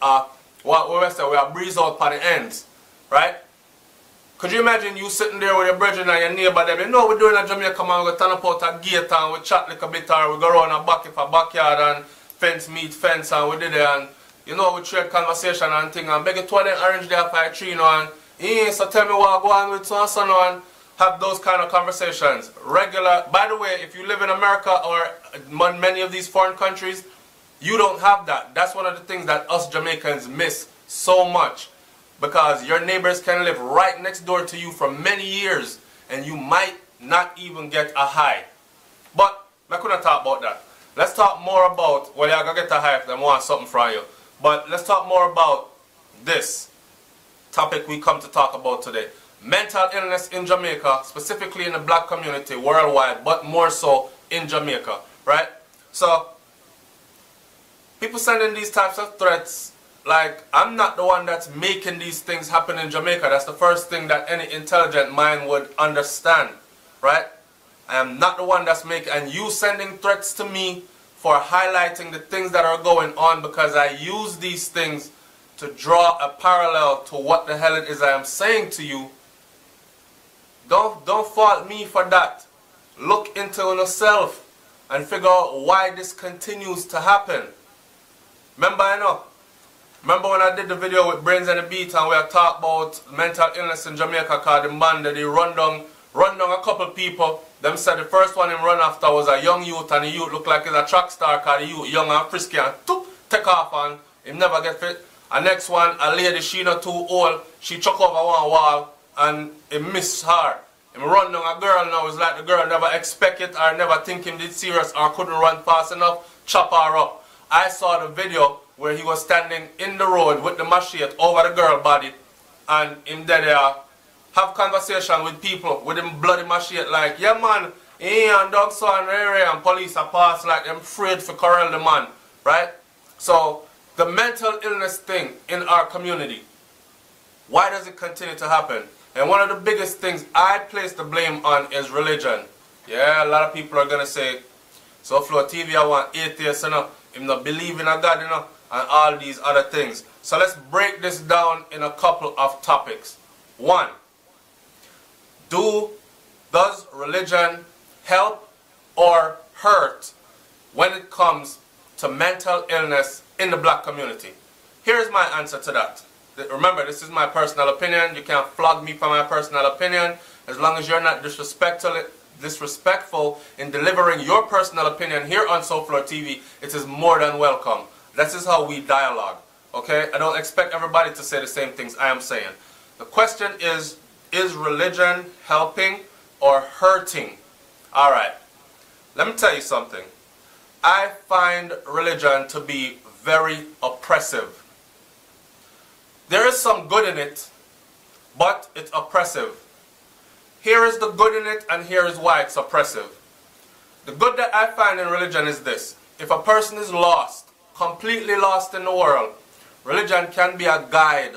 what we say, we are breeze out by the ends. Right? Could you imagine you sitting there with your brethren and your neighbor them? You know we do in a Jamaica, man, we turn up out a gate and we chat like a bit, or we go around a backyard and fence meet fence, and we did it, and you know we trade conversation and thing, and beg it to them orange there for a tree, you know, and so tell me what go on with so and so, and have those kind of conversations. Regular, by the way, if you live in America or many of these foreign countries, you don't have that. That's one of the things that us Jamaicans miss so much. Because your neighbors can live right next door to you for many years and you might not even get a hi. But I couldn't talk about that. Let's talk more about, well, you're going to get a hi if they want something from you. But let's talk more about this topic we come to talk about today. Mental illness in Jamaica, specifically in the black community worldwide, but more so in Jamaica, right? So, people sending these types of threats. Like, I'm not the one that's making these things happen in Jamaica. That's the first thing that any intelligent mind would understand, right? I am not the one that's making, and you sending threats to me for highlighting the things that are going on because I use these things to draw a parallel to what the hell it is I am saying to you. Don't fault me for that. Look into yourself and figure out why this continues to happen. Remember when I did the video with Brains and the Beat and we had talked about mental illness in Jamaica called the man that they run down a couple people. Them said the first one him run after was a young youth, and the youth looked like he's a track star called the youth young and frisky, and take off and him never get fit. And next one, a lady, she not too old, she chuck over one wall and it missed her. Him run down a girl now, it's like the girl never expect it or never think him did serious or couldn't run fast enough, chop her up. I saw the video where he was standing in the road with the machete over the girl body, and him there have conversation with people with him bloody machete like, yeah man, and dog son and police are pass like them afraid for corral the man, right? So the mental illness thing in our community, why does it continue to happen? And one of the biggest things I place the blame on is religion. Yeah, a lot of people are gonna say, so Flow TV I want atheists, you know, him not believe in a God, you know, and all these other things. So let's break this down in a couple of topics. 1, does religion help or hurt when it comes to mental illness in the black community? Here's my answer to that. Remember, this is my personal opinion. You can't flog me for my personal opinion. As long as you're not disrespectful in delivering your personal opinion here on Soul Floor TV, it is more than welcome. This is how we dialogue, okay? I don't expect everybody to say the same things I am saying. The question is religion helping or hurting? All right, let me tell you something. I find religion to be very oppressive. There is some good in it, but it's oppressive. Here is the good in it, and here is why it's oppressive. The good that I find in religion is this. If a person is lost, completely lost in the world, religion can be a guide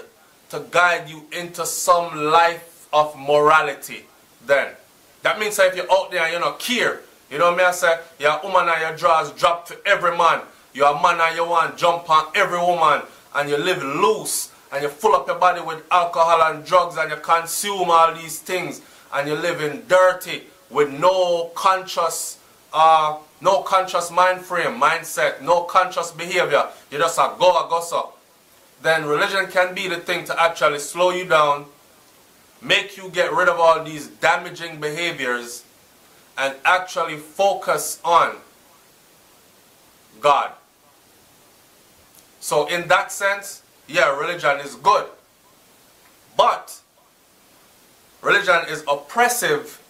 to guide you into some life of morality then. That means that if you're out there and you're not care, you know what I say, you're a woman and your drawers drop to every man, you're a man and you want to jump on every woman, and you live loose, and you full up your body with alcohol and drugs, and you consume all these things, and you live in dirty with no conscious mind frame, mindset, no conscious behavior, you just a go so. Then religion can be the thing to actually slow you down, make you get rid of all these damaging behaviors, and actually focus on God. So in that sense, yeah, religion is good. But religion is oppressive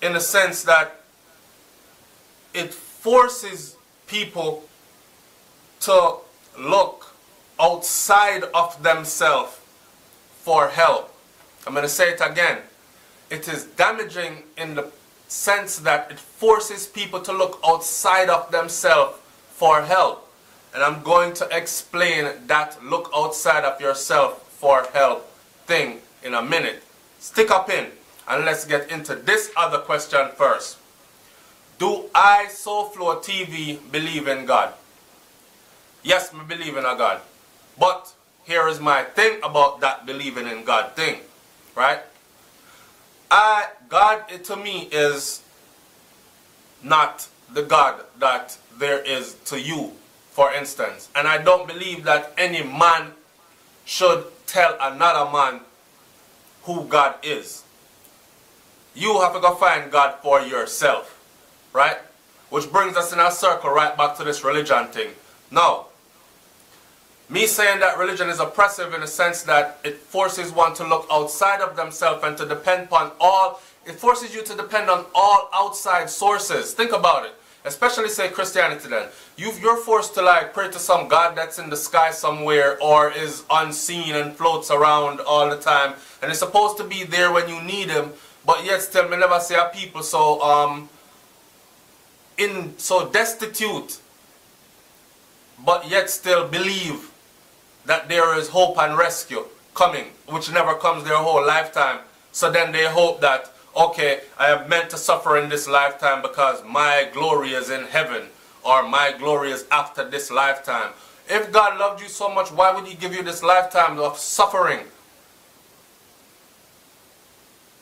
in the sense that it forces people to look outside of themselves for help. I'm going to say it again. It is damaging in the sense that it forces people to look outside of themselves for help. And I'm going to explain that look outside of yourself for help thing in a minute. Stick up in and let's get into this other question first. Do I, SoFlo TV, believe in God? Yes, I believe in a God. But here is my thing about that believing in God thing, right? God, to me, is not the God that there is to you, for instance. And I don't believe that any man should tell another man who God is. You have to go find God for yourself, right? Which brings us in a circle right back to this religion thing. Now, me saying that religion is oppressive in the sense that it forces one to look outside of themselves and to depend upon all, it forces you to depend on all outside sources. Think about it. Especially say Christianity then. You're forced to like pray to some God that's in the sky somewhere or is unseen and floats around all the time. And is supposed to be there when you need him, but yet still me never see a people so destitute, but yet still believe that there is hope and rescue coming, which never comes their whole lifetime. So then they hope that, okay, I am meant to suffer in this lifetime because my glory is in heaven, or my glory is after this lifetime. If God loved you so much, why would he give you this lifetime of suffering?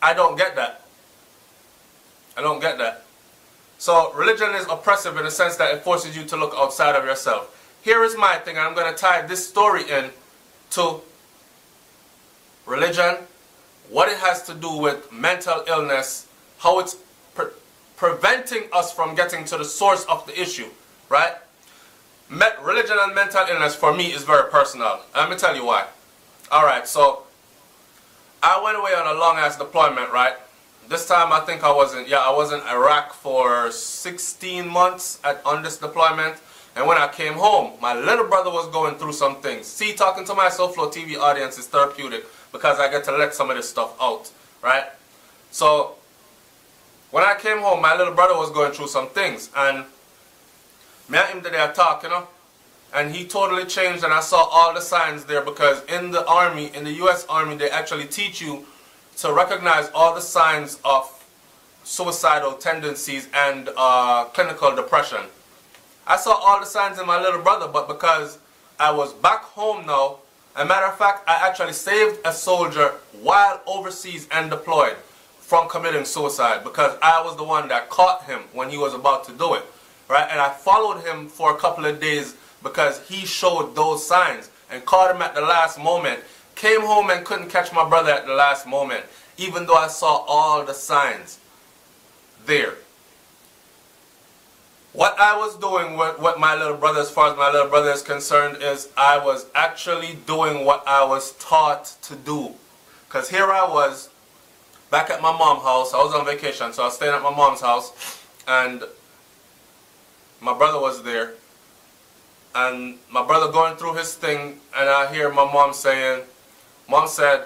I don't get that. I don't get that. So religion is oppressive in the sense that it forces you to look outside of yourself. Here is my thing, and I'm going to tie this story in to religion, what it has to do with mental illness, how it's preventing us from getting to the source of the issue, right? Religion and mental illness for me is very personal. Let me tell you why. Alright, so I went away on a long ass deployment, right? This time I think I was in Iraq for 16 months on this deployment. And when I came home, my little brother was going through some things. See, talking to my SoFlo TV audience is therapeutic because I get to let some of this stuff out, right? So, when I came home, my little brother was going through some things. And me and him today I talk, you know? And he totally changed and I saw all the signs there because in the Army, in the US Army, they actually teach you to recognize all the signs of suicidal tendencies and clinical depression. I saw all the signs in my little brother, but because I was back home now, as a matter of fact, I actually saved a soldier while overseas and deployed from committing suicide because I was the one that caught him when he was about to do it, right? And I followed him for a couple of days because he showed those signs and caught him at the last moment, came home and couldn't catch my brother at the last moment, even though I saw all the signs there. What I was doing with my little brother, as far as my little brother is concerned, is I was actually doing what I was taught to do. Because here I was, back at my mom's house. I was on vacation, so I was staying at my mom's house. And my brother was there. And my brother going through his thing, and I hear my mom saying, Mom said,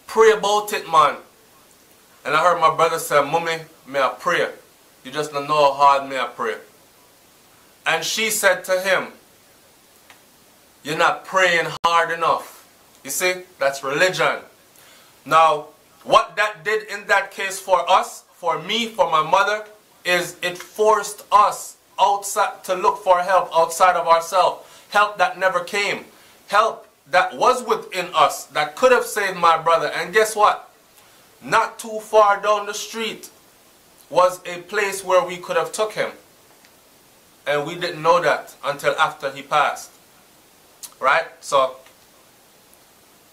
pray about it, man. And I heard my brother say, Mommy, may I pray? You just don't know how hard may I pray. And she said to him, you're not praying hard enough. You see, that's religion. Now, what that did in that case for us, for me, for my mother, is it forced us outside to look for help outside of ourselves. Help that never came. Help that was within us that could have saved my brother. And guess what? Not too far down the street was a place where we could have took him. And we didn't know that until after he passed. Right? So,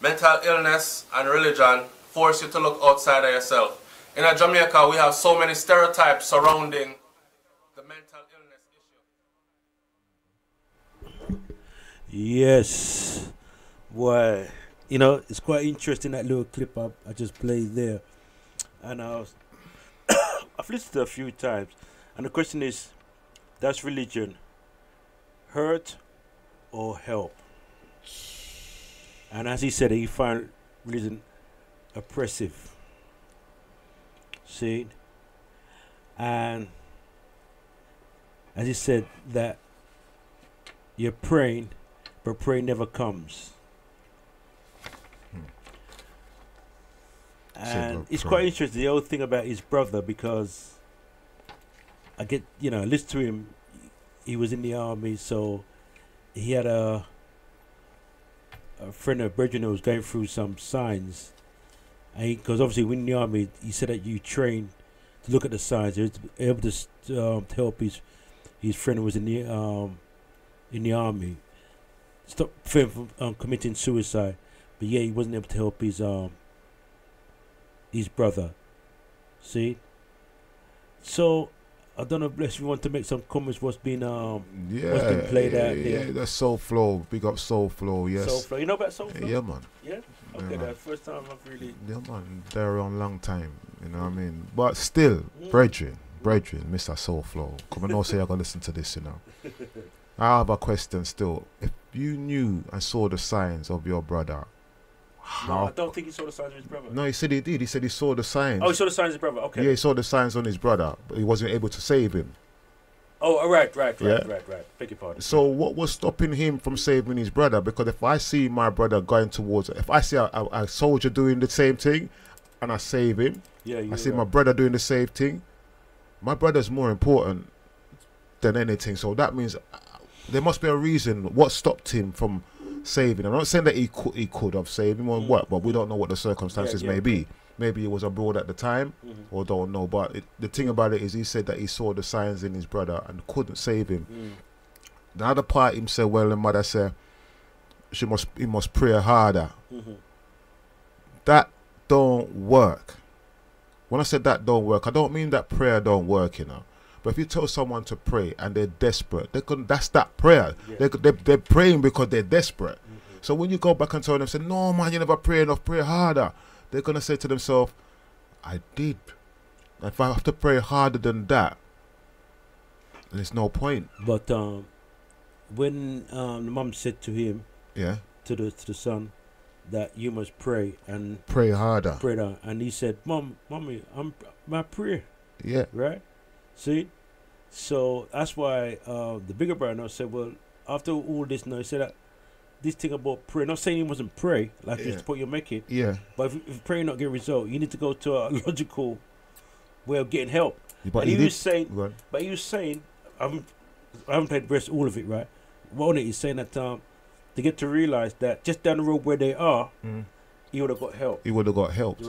mental illness and religion force you to look outside of yourself. in Jamaica we have so many stereotypes surrounding the mental illness issue. Yes. Well, you know, it's quite interesting, that little clip I just played there. And I've listened to it a few times. And the question is, does religion hurt or help? And as he said, he found religion oppressive. See? And as he said, that you're praying, but prayer never comes. And it's quite interesting, the whole thing about his brother, because I get, you know, listen to him. He was in the army, so he had a friend of Bridget who was going through some signs. And because obviously when in the army, he said that you train to look at the signs. He was able to help his friend who was in the army stop him from committing suicide. But yeah, he wasn't able to help his brother. See? So I don't know, Bless, if you want to make some comments what's been played out there. Yeah, that's Soul Flow. Big up Soul Flow, yes. Soul Flow. You know about Soul Flow? Yeah, man. Yeah? Okay, that's the first time I've really... Yeah, man. They're around a long time, you know what I mean? But still, brethren, Mr. Soul Flow, come on, say I gotta listen to this, you know. I have a question still. If you knew and saw the signs of your brother, no, I don't think he saw the signs of his brother. No, he said he did. He said he saw the signs. Oh, he saw the signs of his brother. Okay. Yeah, he saw the signs on his brother, but he wasn't able to save him. Oh, right. Beg your pardon. So what was stopping him from saving his brother? Because if I see my brother going towards, if I see a soldier doing the same thing, and I save him, I see my brother doing the same thing, my brother's more important than anything. So that means there must be a reason what stopped him from saving. I'm not saying that he could have saved him or what, but we don't know what the circumstances may be. Maybe he was abroad at the time, or don't know. But the thing about it is, he said that he saw the signs in his brother and couldn't save him. The other part, him said, well, the mother said he must pray harder. That don't work. When I said that don't work, I don't mean that prayer don't work, you know. But if you tell someone to pray and they're desperate, that's that prayer. Yeah. They're praying because they're desperate. So when you go back and tell them, say, no, man, you never pray enough, pray harder. They're going to say to themselves, I did. If I have to pray harder than that, there's no point. But when the mum said to him, to the son, that you must pray and pray harder. And he said, Mommy, my prayer. Yeah. Right? See? So that's why the bigger brother said, well, after all this now, he said that this thing about prayer, not saying he wasn't pray, like this point you're making. Yeah. But if prayer not get result, you need to go to a logical way of getting help. But he was saying, I haven't played the rest all of it, right? One is saying that they get to realize that just down the road where they are, he would have got help. He would have got help.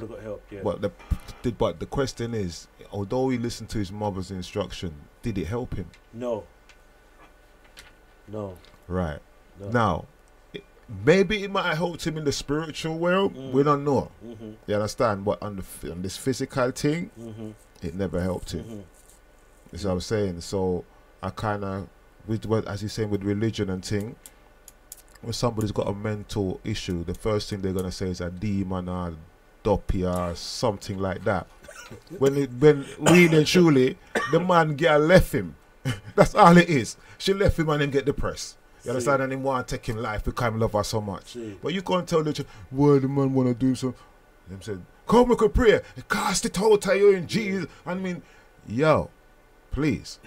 Yeah. But the question is, although he listened to his mother's instruction, did it help him? No. Right. No. Now, maybe it might have helped him in the spiritual world. We don't know. You understand? But on this physical thing, it never helped him. That's what I'm saying. So I kind of, as he's saying, with religion and thing, when somebody's got a mental issue, the first thing they're going to say is a demon or dopey or something like that. when really and truly, the man left him. That's all it is. She left him and him get depressed. You understand? And him want to take him life because him love her so much. But you can't tell the child, why the man want to do so. Them said, come we could pray. Cast it out of you in Jesus. I mean, yo, please.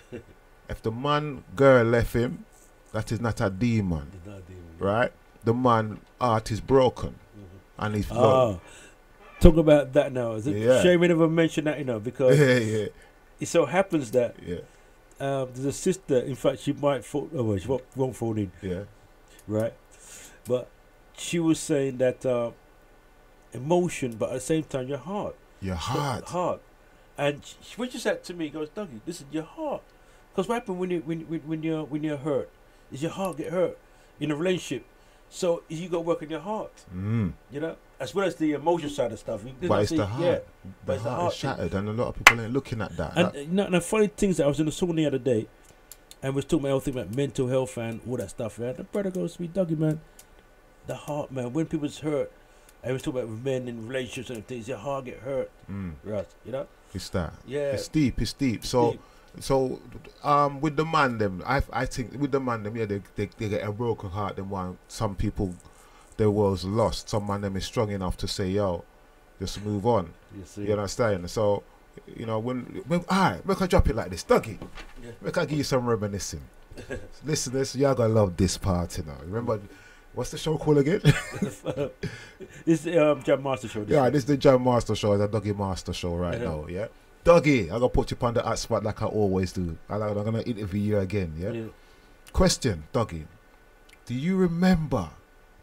If the girl left him, that is not a demon. It's not a demon. Right? The man heart is broken. And he's love. Talk about that now. Is it shame we never mentioned that, you know, because it so happens that there's a sister, in fact, she might fall, she won't fall in. Yeah. Right? But she was saying that emotion, but at the same time, your heart. Your heart. Heart. And when she said to me, goes, Duggie, listen, your heart. Because what happens when you're hurt is your heart get hurt in a relationship. So you got to work on your heart, you know, as well as the emotional side of stuff. But it's the heart. Yeah, the heart is shattered, and a lot of people ain't looking at that. And you know, the funny things that I was in the sauna the other day, and we was talking about everything about mental health and all that stuff. And the brother goes to me, Duggie, man, the heart, man. When people's hurt, and we was talking about with men in relationships and things, your heart get hurt, right? You know, it's that. Yeah, it's deep. It's deep. So. So, with the man them, I think with the man them, yeah, they get a broken heart. Them one, some people, their world's lost. Some man them is strong enough to say, yo, just move on. You understand? So, you know, when alright, make I drop it like this, Duggie. Yeah. Make I give you some reminiscing. Listen, y'all gonna love this part, you know. Remember, what's the show called again? It's the Jam Master Show. Yeah, this is the Jam Master Show. It's a Duggie Master Show right now. Yeah. Duggie, I'm going to put you on the hot spot like I always do. I'm going to interview you again, yeah? Question, Duggie. Do you remember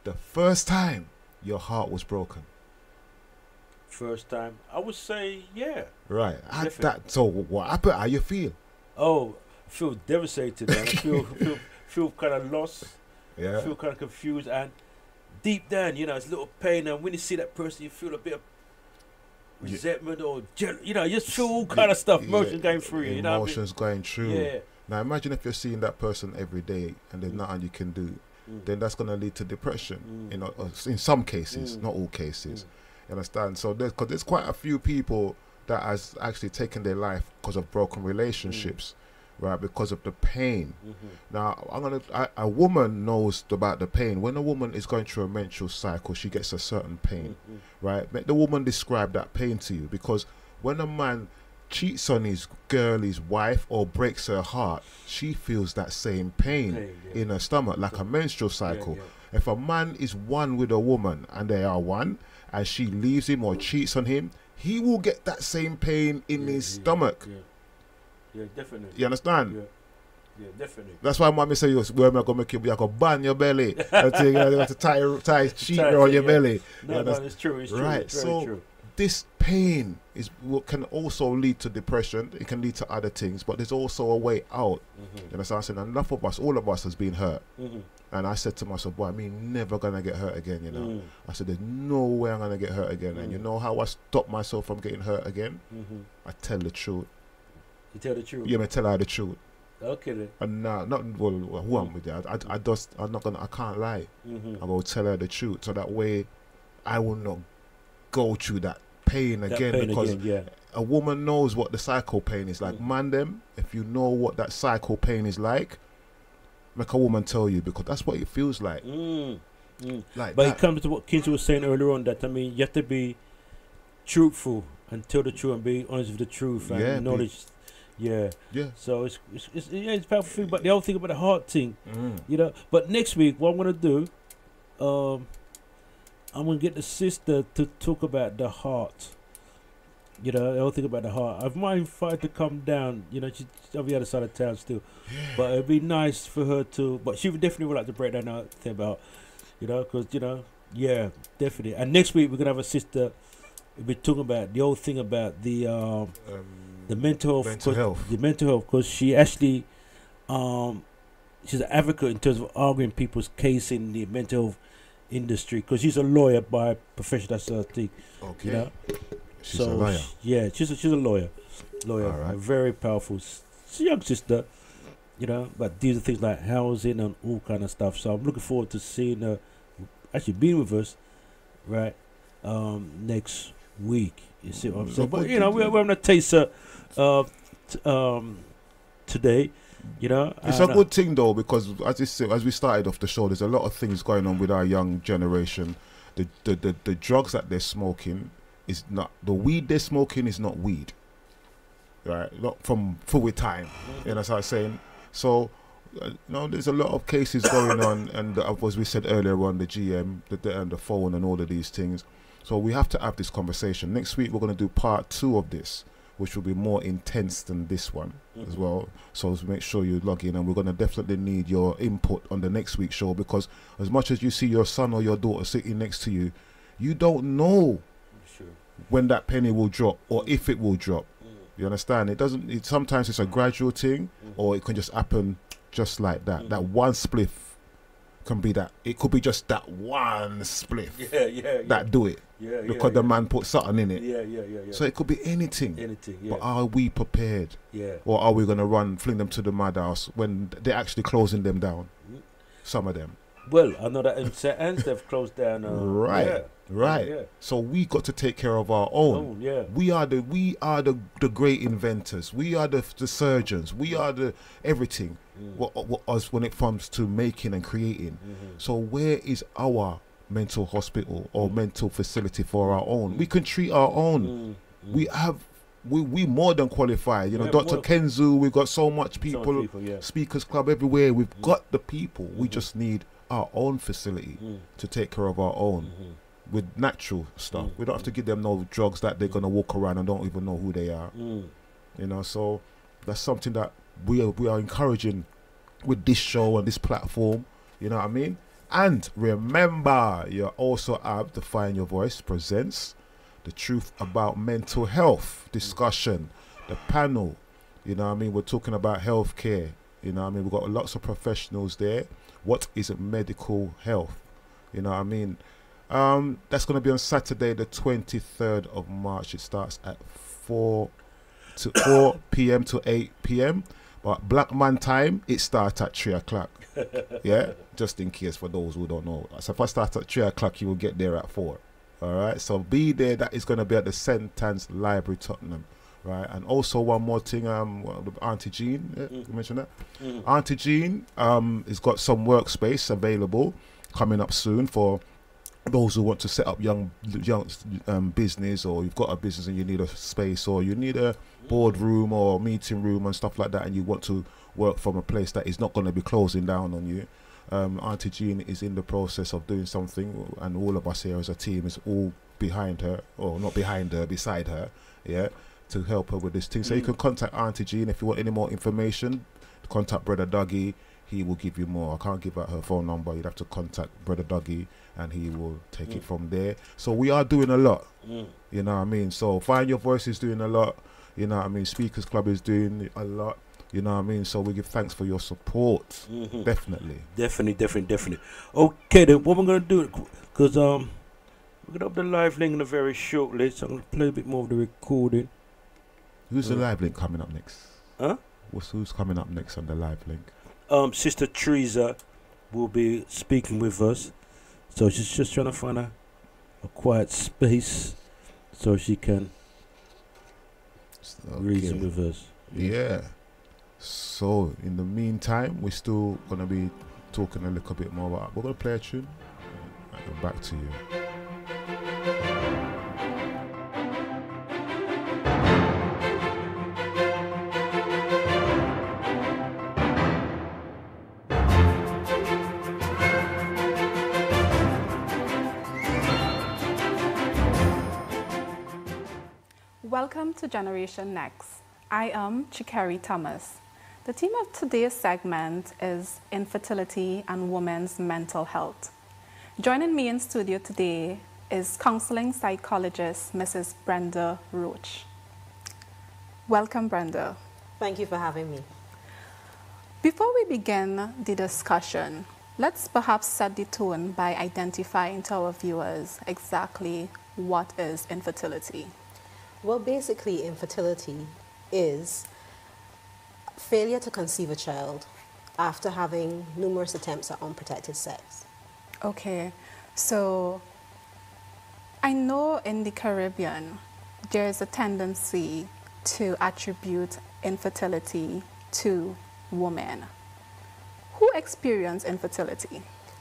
the first time your heart was broken? First time? I would say, yeah. Right. So what happened? How you feel? Oh, I feel devastated, man. I feel kind of lost. Yeah. I feel kind of confused. And deep down, you know, it's a little pain. And when you see that person, you feel a bit of resentment or you know, just feel all kind of stuff, emotions going through you. Emotions going through. Yeah. Now imagine if you're seeing that person every day and there's nothing you can do, then that's going to lead to depression. You know, in some cases, not all cases. You understand? So there's quite a few people that has actually taken their life because of broken relationships. Right, because of the pain. Now, a woman knows about the pain. When a woman is going through a menstrual cycle, she gets a certain pain. Right, make the woman describe that pain to you, because when a man cheats on his girl, his wife, or breaks her heart, she feels that same pain in her stomach, like a menstrual cycle. If a man is one with a woman and they are one, and she leaves him or cheats on him, he will get that same pain in his stomach. Yeah, definitely. You understand? Yeah, definitely. That's why mommy say, where am I going to make you? You're going to ban your belly. You have to tie sheet around your belly. No, it's true. It's true. Right. It's so true. This pain can also lead to depression. It can lead to other things, but there's also a way out. You understand? I'm saying enough of us, all of us has been hurt. And I said to myself, boy, I'm never going to get hurt again, you know. I said, there's no way I'm going to get hurt again. And you know how I stop myself from getting hurt again? I tell the truth. You tell the truth? Yeah, I tell her the truth. Okay then. And who I'm with you. I can't lie. I will tell her the truth, so that way I will not go through that pain again, because a woman knows what the cycle pain is like. Man them, if you know what that cycle pain is like, make a woman tell you, because that's what it feels like. Like, but it comes to what Kensue was saying earlier on, that I mean, you have to be truthful and tell the truth and be honest with the truth and knowledge. Yeah. So it's powerful thing, but the whole thing about the heart thing, you know. But next week, what I'm gonna do, I'm gonna get the sister to talk about the heart. You know, the whole thing about the heart. I might invite her to come down. You know, she's on the other side of town still, but it'd be nice for her to. But she would definitely would like to break down that thing about, you know, because you know, definitely. And next week we're gonna have a sister. We'll be talking about the whole thing about the mental health. The mental health, because she actually, she's an advocate in terms of arguing people's case in the mental health industry, because she's a lawyer by profession. That's her thing. Okay. You know? She's a lawyer. She's a lawyer. All right. A very powerful. She's a young sister, you know. But these are things like housing and all kind of stuff. So I'm looking forward to seeing her actually being with us, right? Next week. You see what I'm saying? But you know, we're having a taster today. You know, it's a good thing though, because as we started off the show, there's a lot of things going on with our young generation. The drugs that they're smoking is not, the weed they're smoking is not weed, right? Not from full time. You know what I'm saying? So you know, there's a lot of cases going on, and as we said earlier on, the GM, and the phone, and all of these things. So we have to have this conversation. Next week we're going to do part 2 of this, which will be more intense than this one as well. So make sure you log in, and we're going to definitely need your input on the next week's show, because as much as you see your son or your daughter sitting next to you, you don't know when that penny will drop or if it will drop. You understand? It doesn't. Sometimes it's a gradual thing, or it can just happen just like that. That one spliff can be that. It could be just that one spliff Yeah. that do it. Yeah, because the man put something in it. Yeah. So it could be anything. Yeah. But are we prepared? Yeah. Or are we going to fling them to the madhouse when they're actually closing them down? Some of them. Well, I know that in St. Anne's they've closed down. Right. Yeah. So we got to take care of our own. Yeah. We are the great inventors. We are the surgeons. We are the everything. What us when it comes to making and creating. So where is our mental hospital or mental facility for our own? We can treat our own. We more than qualified. You know, Dr. Kensue, we've got so much people, speakers club everywhere. We've got the people. We just need our own facility to take care of our own with natural stuff. We don't have to give them no drugs that they're going to walk around and don't even know who they are. You know, so that's something that we are encouraging with this show and this platform. You know what I mean? And remember, you also have to Find Your Voice presents the truth about mental health discussion, the panel. You know what I mean? We're talking about healthcare. You know what I mean? We've got lots of professionals there. What is medical health? You know what I mean? That's going to be on Saturday, the 23rd of March. It starts at 4 p.m. to 8 p.m. But Black Man time, it starts at 3 o'clock. Yeah, just in case for those who don't know. So if I start at 3 o'clock, you will get there at 4. All right, so be there. That is going to be at the St. Anne's Library, Tottenham. Right, and also one more thing, Auntie Jean, you mentioned that? Auntie Jean has got some workspace available coming up soon for those who want to set up young business, or you've got a business and you need a space, or you need a boardroom or meeting room and stuff like that, and you want to work from a place that is not going to be closing down on you. Auntie Jean is in the process of doing something, and all of us here as a team is all behind her, or not behind her, beside her, yeah, to help her with this thing. So you can contact Auntie Jean if you want any more information. Contact Brother Duggie, he will give you more. I can't give out her phone number. You'd have to contact Brother Duggie and he will take it from there. So we are doing a lot, you know what I mean? So Find Your Voice is doing a lot, you know what I mean? Speakers Club is doing a lot, you know what I mean? So we give thanks for your support. Definitely. Okay, then what we're going to do, because we're going to up the live link in a very shortly, so I'm going to play a bit more of the recording. Who's the live link coming up next? Huh? Who's coming up next on the live link? Sister Teresa will be speaking with us. So she's just trying to find a quiet space so she can reason with us. Yeah. So in the meantime, we're still going to be talking a little bit more about. We're going to play a tune and go back to you. Welcome to Generation Next. I am Chikeri Thomas. The theme of today's segment is infertility and women's mental health. Joining me in studio today is counseling psychologist Mrs. Brenda Roach. Welcome, Brenda. Thank you for having me. Before we begin the discussion, let's perhaps set the tone by identifying to our viewers exactly what is infertility. Well, basically, infertility is failure to conceive a child after having numerous attempts at unprotected sex. Okay, so I know in the Caribbean there is a tendency to attribute infertility to women. Who experience infertility?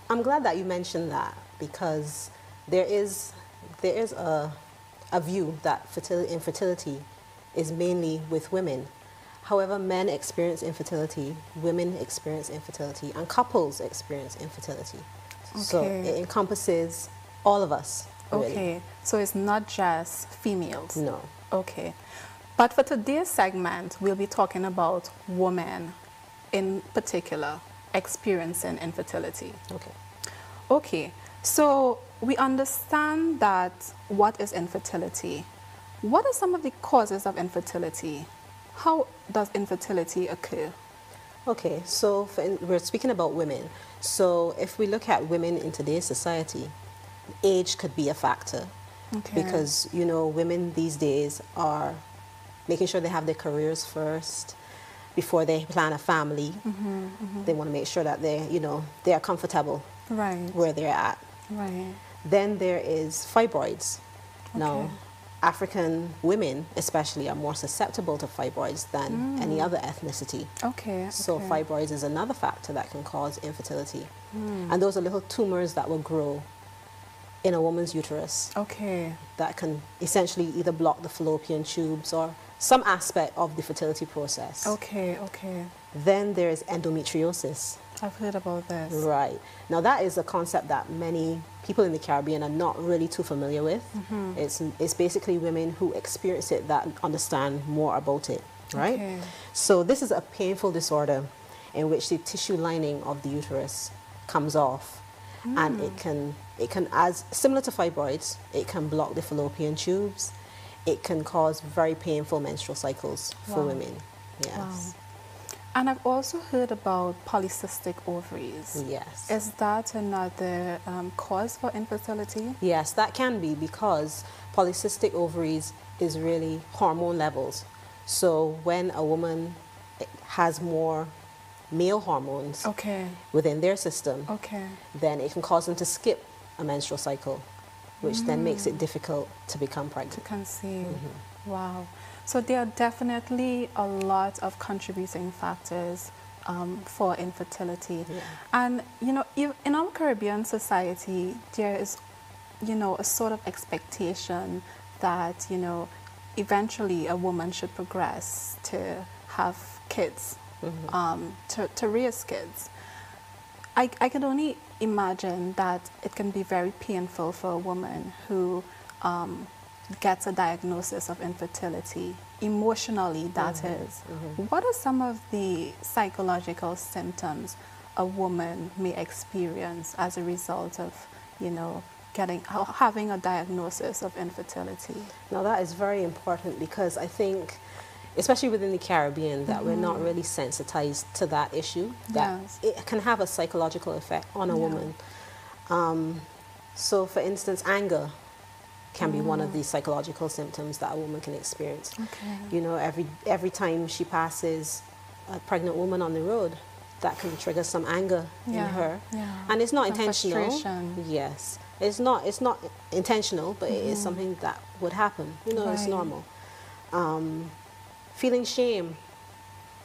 I'm glad that you mentioned that, because there is a view that infertility is mainly with women. However, men experience infertility, women experience infertility, and couples experience infertility. Okay. So it encompasses all of us. Really. Okay, so it's not just females? No. Okay. But for today's segment, we'll be talking about women in particular experiencing infertility. Okay. Okay, so we understand that what is infertility. What are some of the causes of infertility? How does infertility occur? Okay, so we're speaking about women. So if we look at women in today's society, age could be a factor. Okay. Because, you know, women these days are making sure they have their careers first before they plan a family. They want to make sure that they, you know, they are comfortable where they're at. Right. Then there is fibroids. Now, African women especially are more susceptible to fibroids than any other ethnicity. So fibroids is another factor that can cause infertility. And those are little tumors that will grow in a woman's uterus. That can essentially either block the fallopian tubes or some aspect of the fertility process. Then there is endometriosis. I've heard about this. Right. Now that is a concept that many people in the Caribbean are not really too familiar with. It's basically women who experience it that understand more about it, right? So this is a painful disorder in which the tissue lining of the uterus comes off, and it can, as similar to fibroids, it can block the fallopian tubes. It can cause very painful menstrual cycles for women. Yes. And I've also heard about polycystic ovaries. Yes. Is that another cause for infertility? Yes, that can be, because polycystic ovaries is really hormone levels. So when a woman has more male hormones within their system, then it can cause them to skip a menstrual cycle, which then makes it difficult to become pregnant. To conceive. Wow. So there are definitely a lot of contributing factors for infertility. And, you know, in our Caribbean society, there is, you know, a sort of expectation that, you know, eventually a woman should progress to have kids, to raise kids. I can only imagine that it can be very painful for a woman who gets a diagnosis of infertility, emotionally that is. What are some of the psychological symptoms a woman may experience as a result of, you know, having a diagnosis of infertility? Now that is very important, because I think, especially within the Caribbean, that we're not really sensitized to that issue, that it can have a psychological effect on a woman. So for instance, anger can be one of the psychological symptoms that a woman can experience. You know, every time she passes a pregnant woman on the road, that can trigger some anger in her. And it's not intentional. Yes. It's not intentional, but it is something that would happen. You know, it's normal. Feeling shame.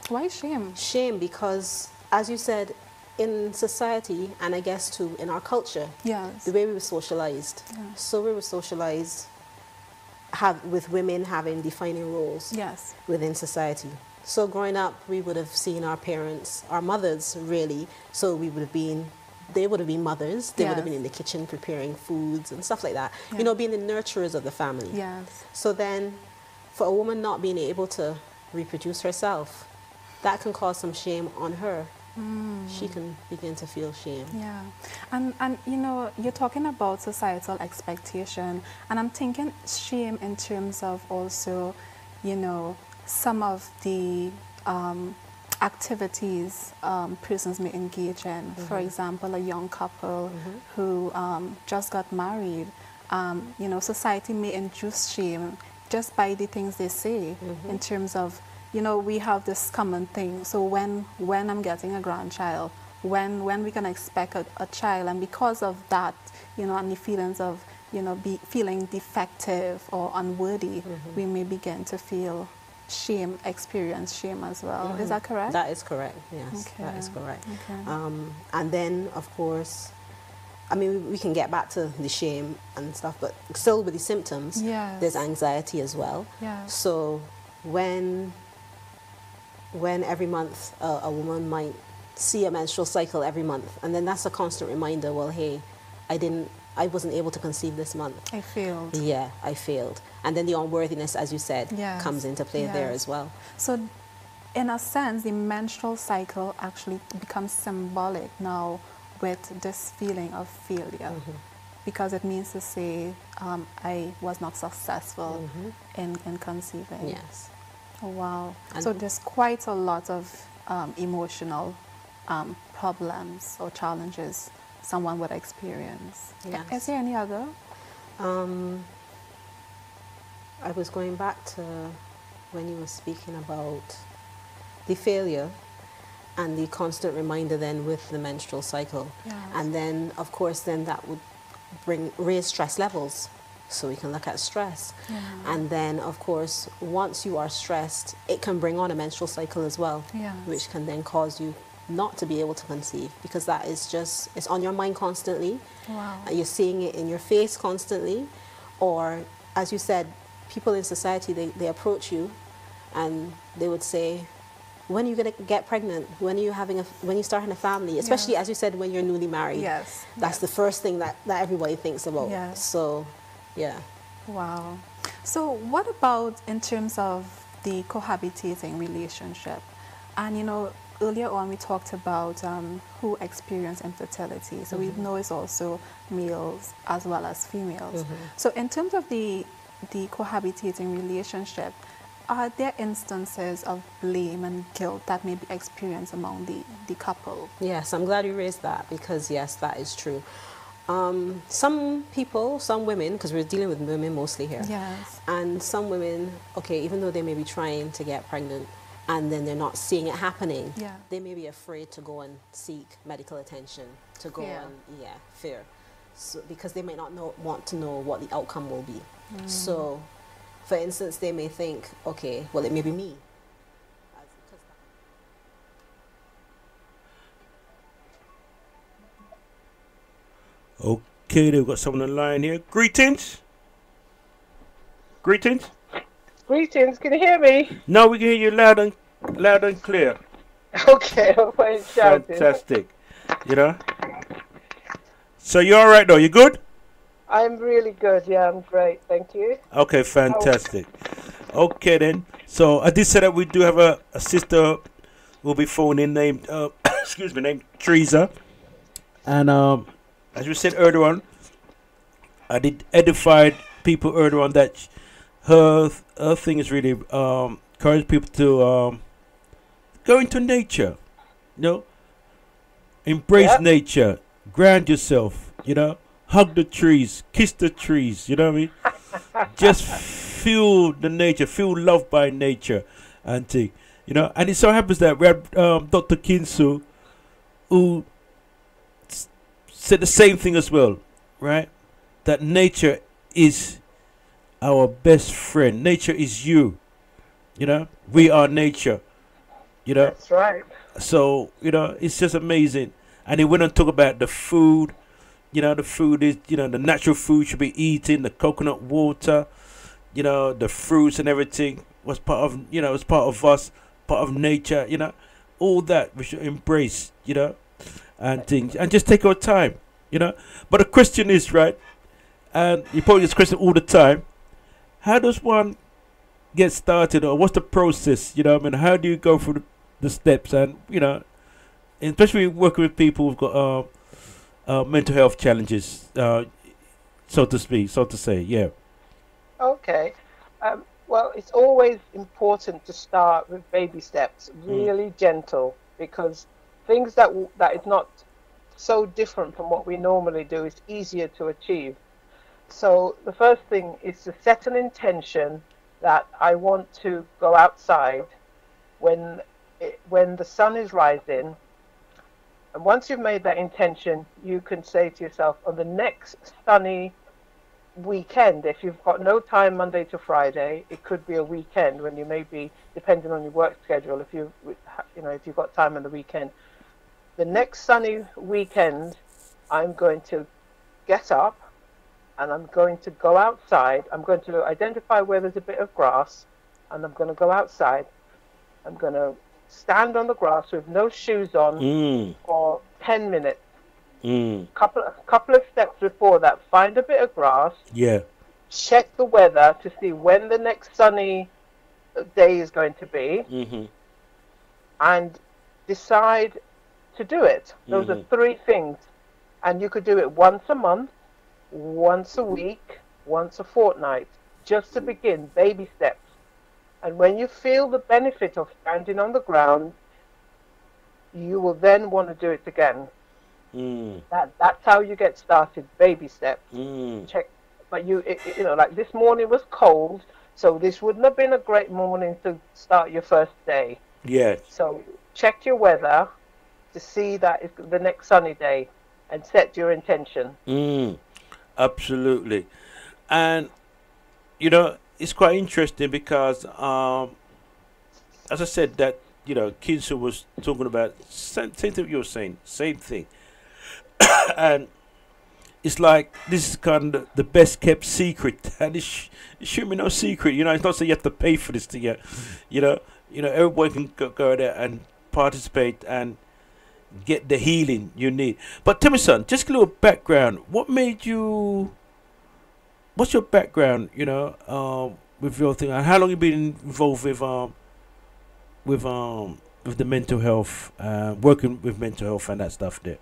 Why shame? Shame because, as you said, in society, and I guess too in our culture, the way we were socialized. So we were socialized with women having defining roles within society. So growing up, we would have seen our parents, our mothers really, so we would have been, they would have been mothers, they would have been in the kitchen preparing foods and stuff like that, you know, being the nurturers of the family. So then, for a woman not being able to reproduce herself, that can cause some shame on her. She can begin to feel shame. And you know, you're talking about societal expectation, and I'm thinking shame in terms of also, you know, some of the activities persons may engage in. For example, a young couple who just got married, you know, society may induce shame just by the things they say in terms of, you know, we have this common thing. So when I'm getting a grandchild, when we can expect a child, and because of that, you know, and the feelings of, you know, feeling defective or unworthy, we may begin to feel shame, experience shame as well. Is that correct? That is correct, yes. That is correct. And then, of course, I mean, we can get back to the shame and stuff, but still with the symptoms, there's anxiety as well. So when every month a woman might see a menstrual cycle every month, and then that's a constant reminder, well, hey, I wasn't able to conceive this month. I failed. Yeah, I failed. And then the unworthiness, as you said, comes into play there as well. So in a sense, the menstrual cycle actually becomes symbolic now with this feeling of failure, because it means to say, I was not successful in conceiving. Yes. Oh, wow. And so there's quite a lot of emotional problems or challenges someone would experience. Yes. Is there any other? I was going back to when you were speaking about the failure and the constant reminder then with the menstrual cycle. Yes. And then, of course, then that would raise stress levels. So we can look at stress. Yeah. And then, of course, once you are stressed, it can bring on a menstrual cycle as well, Yes. which can then cause you not to be able to conceive, because that is just, it's on your mind constantly. Wow. You're seeing it in your face constantly. Or, as you said, people in society, they approach you and they would say, when are you going to get pregnant? When are you when you starting a family? Especially, Yes. as you said, when you're newly married. Yes. That's the first thing that everybody thinks about. Yes. So, yeah. Wow. So what about in terms of the cohabitating relationship? And, you know, earlier on we talked about who experience infertility. So we know it's also males as well as females. So in terms of the cohabitating relationship, are there instances of blame and guilt that may be experienced among the couple? Yes, I'm glad you raised that, because yes, that is true. Some people, some women, because we're dealing with women mostly here. Yes. And some women, okay, even though they may be trying to get pregnant and then they're not seeing it happening, Yeah. they may be afraid to go and seek medical attention, to go Fear. and, fear. So, because they may not want to know what the outcome will be. So, for instance, they may think, okay, well, it may be me. Okay, they've got someone on the line here. Greetings. Greetings. Greetings, can you hear me? No, we can hear you loud and clear. Okay, I'm fine shouting. Fantastic. You know? So you're all right though? You good? I'm really good, yeah, I'm great, thank you. Okay, fantastic. Okay then. So I did say that we do have a sister who'll be phoning named excuse me, named Teresa. And as we said earlier on, I did edify people earlier on that her thing is really encourage people to go into nature, you know, embrace nature, ground yourself, you know, hug the trees, kiss the trees, you know what I mean? Just feel the nature, feel loved by nature, and thing, you know. And it so happens that we had Dr. Kensue, who said the same thing as well, right? That nature is our best friend. Nature is you, you know. We are nature, you know. That's right. So, you know, it's just amazing. And he went on to talk about the food. You know, the food is, you know, the natural food should be eaten, the coconut water, you know, the fruits and everything was part of, you know, was part of us, part of nature, you know. All that we should embrace, you know, and things, and just take our time, you know. But the question is, right, and you probably get this question all the time, how does one get started, or what's the process, you know? I mean, how do you go through the steps? And, you know, especially working with people who've got mental health challenges, so to speak, so to say, yeah. Okay. Well, it's always important to start with baby steps, really gentle, because things that is not so different from what we normally do is easier to achieve. So the first thing is to set an intention that I want to go outside when the sun is rising. And once you've made that intention, you can say to yourself, on the next sunny weekend, if you've got no time Monday to Friday, it could be a weekend when you may be, depending on your work schedule, if you've got time on the weekend. The next sunny weekend, I'm going to get up and I'm going to go outside. I'm going to identify where there's a bit of grass, and I'm going to go outside. I'm going to stand on the grass with no shoes on for 10 minutes. Couple of steps before that, find a bit of grass. Yeah. Check the weather to see when the next sunny day is going to be, and decide to do it. Those are 3 things, and you could do it once a month, once a week, once a fortnight, just to begin, baby steps. And when you feel the benefit of standing on the ground, you will then want to do it again. That's how you get started, baby steps. Check, but you know, like this morning was cold, so this wouldn't have been a great morning to start your first day. Yeah. So check your weather to see that it's the next sunny day, and set your intention. Absolutely. And you know, it's quite interesting because as I said, that, you know, Kensue was talking about same thing you were saying, same thing. And it's like, this is kind of the best kept secret, and it should be no secret. You know, it's not so you have to pay for this thing yet. You know, everybody can go there and participate and get the healing you need. But tell me, son, just a little background. What made you? What's your background? You know, with your thing, and how long you been involved with the mental health, working with mental health and that stuff there?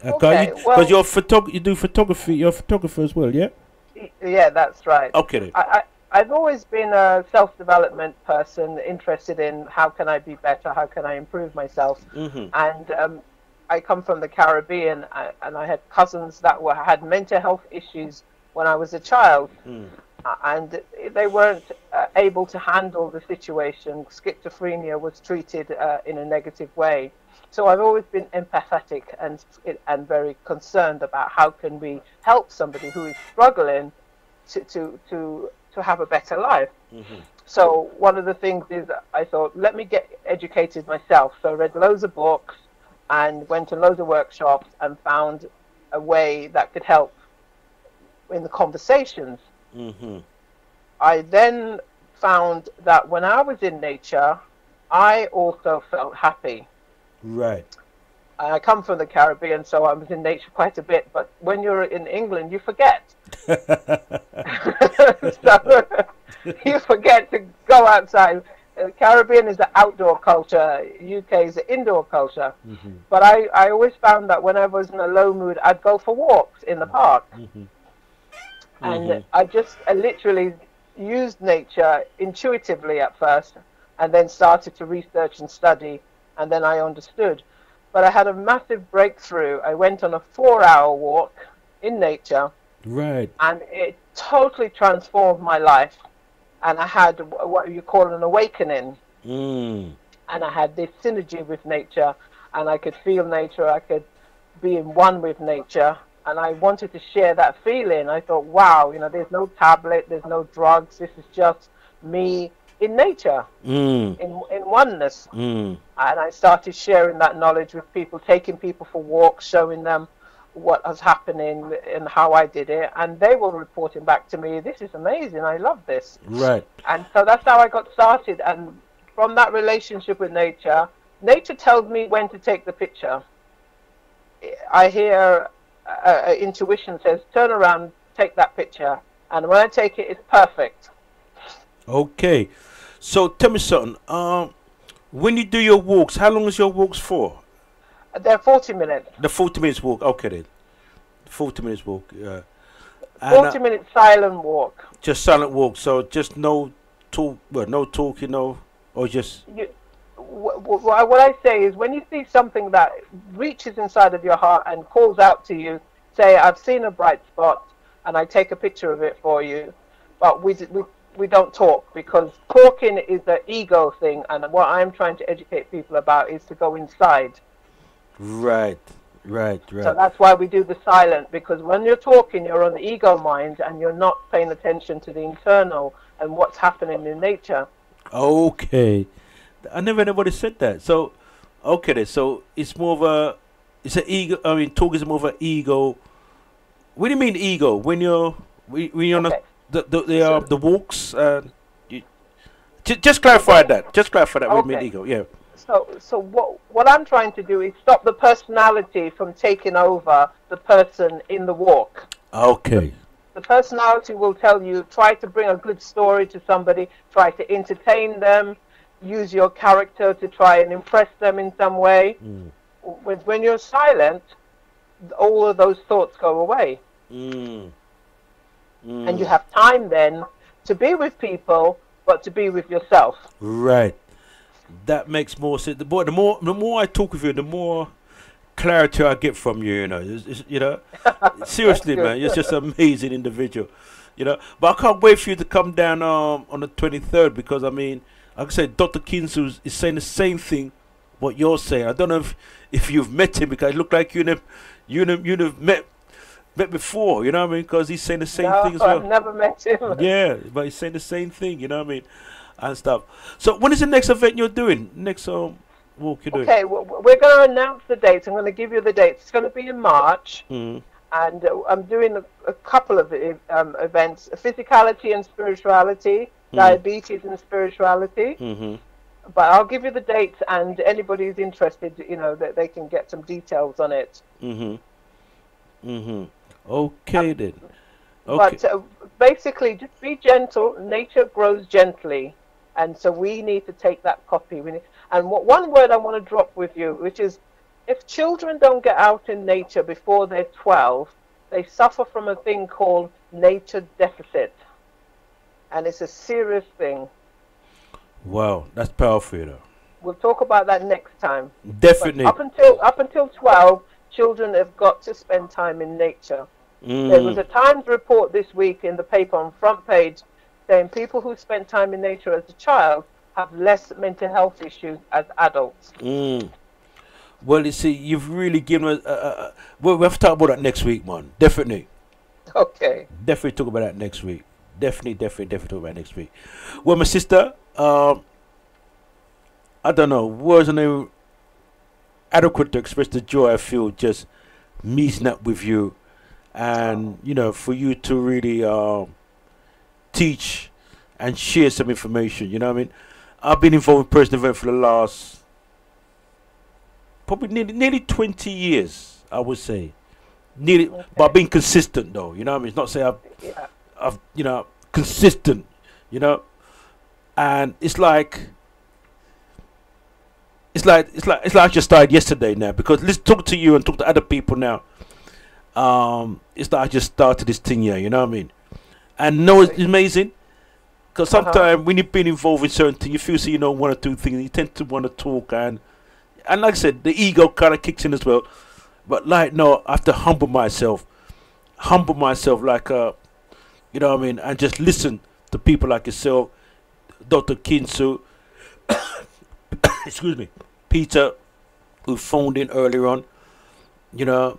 Because you do photography. You're a photographer as well, yeah? Yeah, that's right. Okay then. I've always been a self-development person, interested in how can I be better, how can I improve myself. And I come from the Caribbean, and I had cousins that had mental health issues when I was a child, and they weren't able to handle the situation. Schizophrenia was treated in a negative way. So I've always been empathetic and very concerned about how can we help somebody who is struggling to have a better life. So one of the things is I thought, let me get educated myself. So I read loads of books and went to loads of workshops and found a way that could help in the conversations. I then found that when I was in nature, I also felt happy. Right. I come from the Caribbean, so I was in nature quite a bit, but when you're in England, you forget. So you forget to go outside. Caribbean is the outdoor culture, UK is the indoor culture. But I always found that when I was in a low mood, I'd go for walks in the park. And I literally used nature intuitively at first, and then started to research and study, and then I understood. But I had a massive breakthrough. I went on a 4-hour walk in nature. Right. And it totally transformed my life. And I had what you call an awakening. And I had this synergy with nature, and I could feel nature. I could be in one with nature. And I wanted to share that feeling. I thought, wow, you know, there's no tablet, there's no drugs. This is just me in nature, in oneness. And I started sharing that knowledge with people, taking people for walks, showing them what was happening and how I did it. And they were reporting back to me, this is amazing, I love this. Right. And so that's how I got started. And from that relationship with nature, nature tells me when to take the picture. I hear intuition says, turn around, take that picture. And when I take it, it's perfect. Okay. So tell me something. When you do your walks, how long is your walks for? They're 40 minutes. The 40 minutes walk. Okay then. 40 minutes walk. Yeah. 40 minute silent walk. Just silent walk. So just no talk. Well, no talking. No, or just. What I say is, when you see something that reaches inside of your heart and calls out to you, say, I've seen a bright spot, and I take a picture of it for you. But we don't talk, because talking is an ego thing, and what I'm trying to educate people about is to go inside. Right. So that's why we do the silent, because when you're talking, you're on the ego mind, and you're not paying attention to the internal and what's happening in nature. Okay. I never nobody said that. So, okay then. So it's more of it's an ego. I mean, talk is more of an ego. What do you mean ego? When you're on the walks. Just clarify that. Just clarify that. What you mean ego? Yeah. So what I'm trying to do is stop the personality from taking over the person in the walk. Okay. The personality will tell you, try to bring a good story to somebody, try to entertain them, use your character to try and impress them in some way. When you're silent, all of those thoughts go away. And you have time then to be with people, but to be with yourself. Right. That makes more sense. The more I talk with you, the more clarity I get from you. You know, you know, seriously, man, you're just an amazing individual. You know, but I can't wait for you to come down on the 23rd, because I mean, like I said, Dr. Kensue is saying the same thing what you're saying. I don't know if you've met him, because it looked like you'd have met before. You know what I mean? Because he's saying the same thing as well. I've never met him. Yeah, but he's saying the same thing. You know what I mean? And stuff. So when is the next event you're doing? Next walk you're doing? Okay, well, we're going to announce the dates. I'm going to give you the dates. It's going to be in March, and I'm doing a couple of events: physicality and spirituality, diabetes and spirituality. But I'll give you the dates, and anybody who's interested, you know, that they can get some details on it. Okay then. Okay. But basically, just be gentle. Nature grows gently, and so we need to take that copy. And one word I want to drop with you, which is, if children don't get out in nature before they're 12, they suffer from a thing called nature deficit, and it's a serious thing. Wow, that's powerful, you know. We'll talk about that next time. Definitely. But up until 12, children have got to spend time in nature. There was a Times report this week in the paper on front page saying people who spend time in nature as a child have less mental health issues as adults. Well, you see, you've really given us. We'll have to talk about that next week, man. Definitely. Okay. Definitely talk about that next week. Definitely talk about it next week. Well, my sister, I don't know, words are adequate to express the joy I feel just meeting up with you, and you know, for you to really teach and share some information. You know what I mean? I've been involved in personal development for the last probably nearly 20 years, I would say. Nearly, but being consistent though. You know what I mean? It's not say I've you know, consistent. You know, and it's like I just started yesterday now, because let's talk to you and talk to other people now. It's like I just started this thing here, you know what I mean? And no, it's amazing, because sometimes when you've been involved in certain things, you feel so you know one or two things, you tend to want to talk, and like I said, the ego kind of kicks in as well. But like, no, I have to humble myself like you know what I mean, and just listen to people like yourself, Dr. Kensue, excuse me, Peter, who phoned in earlier on. You know,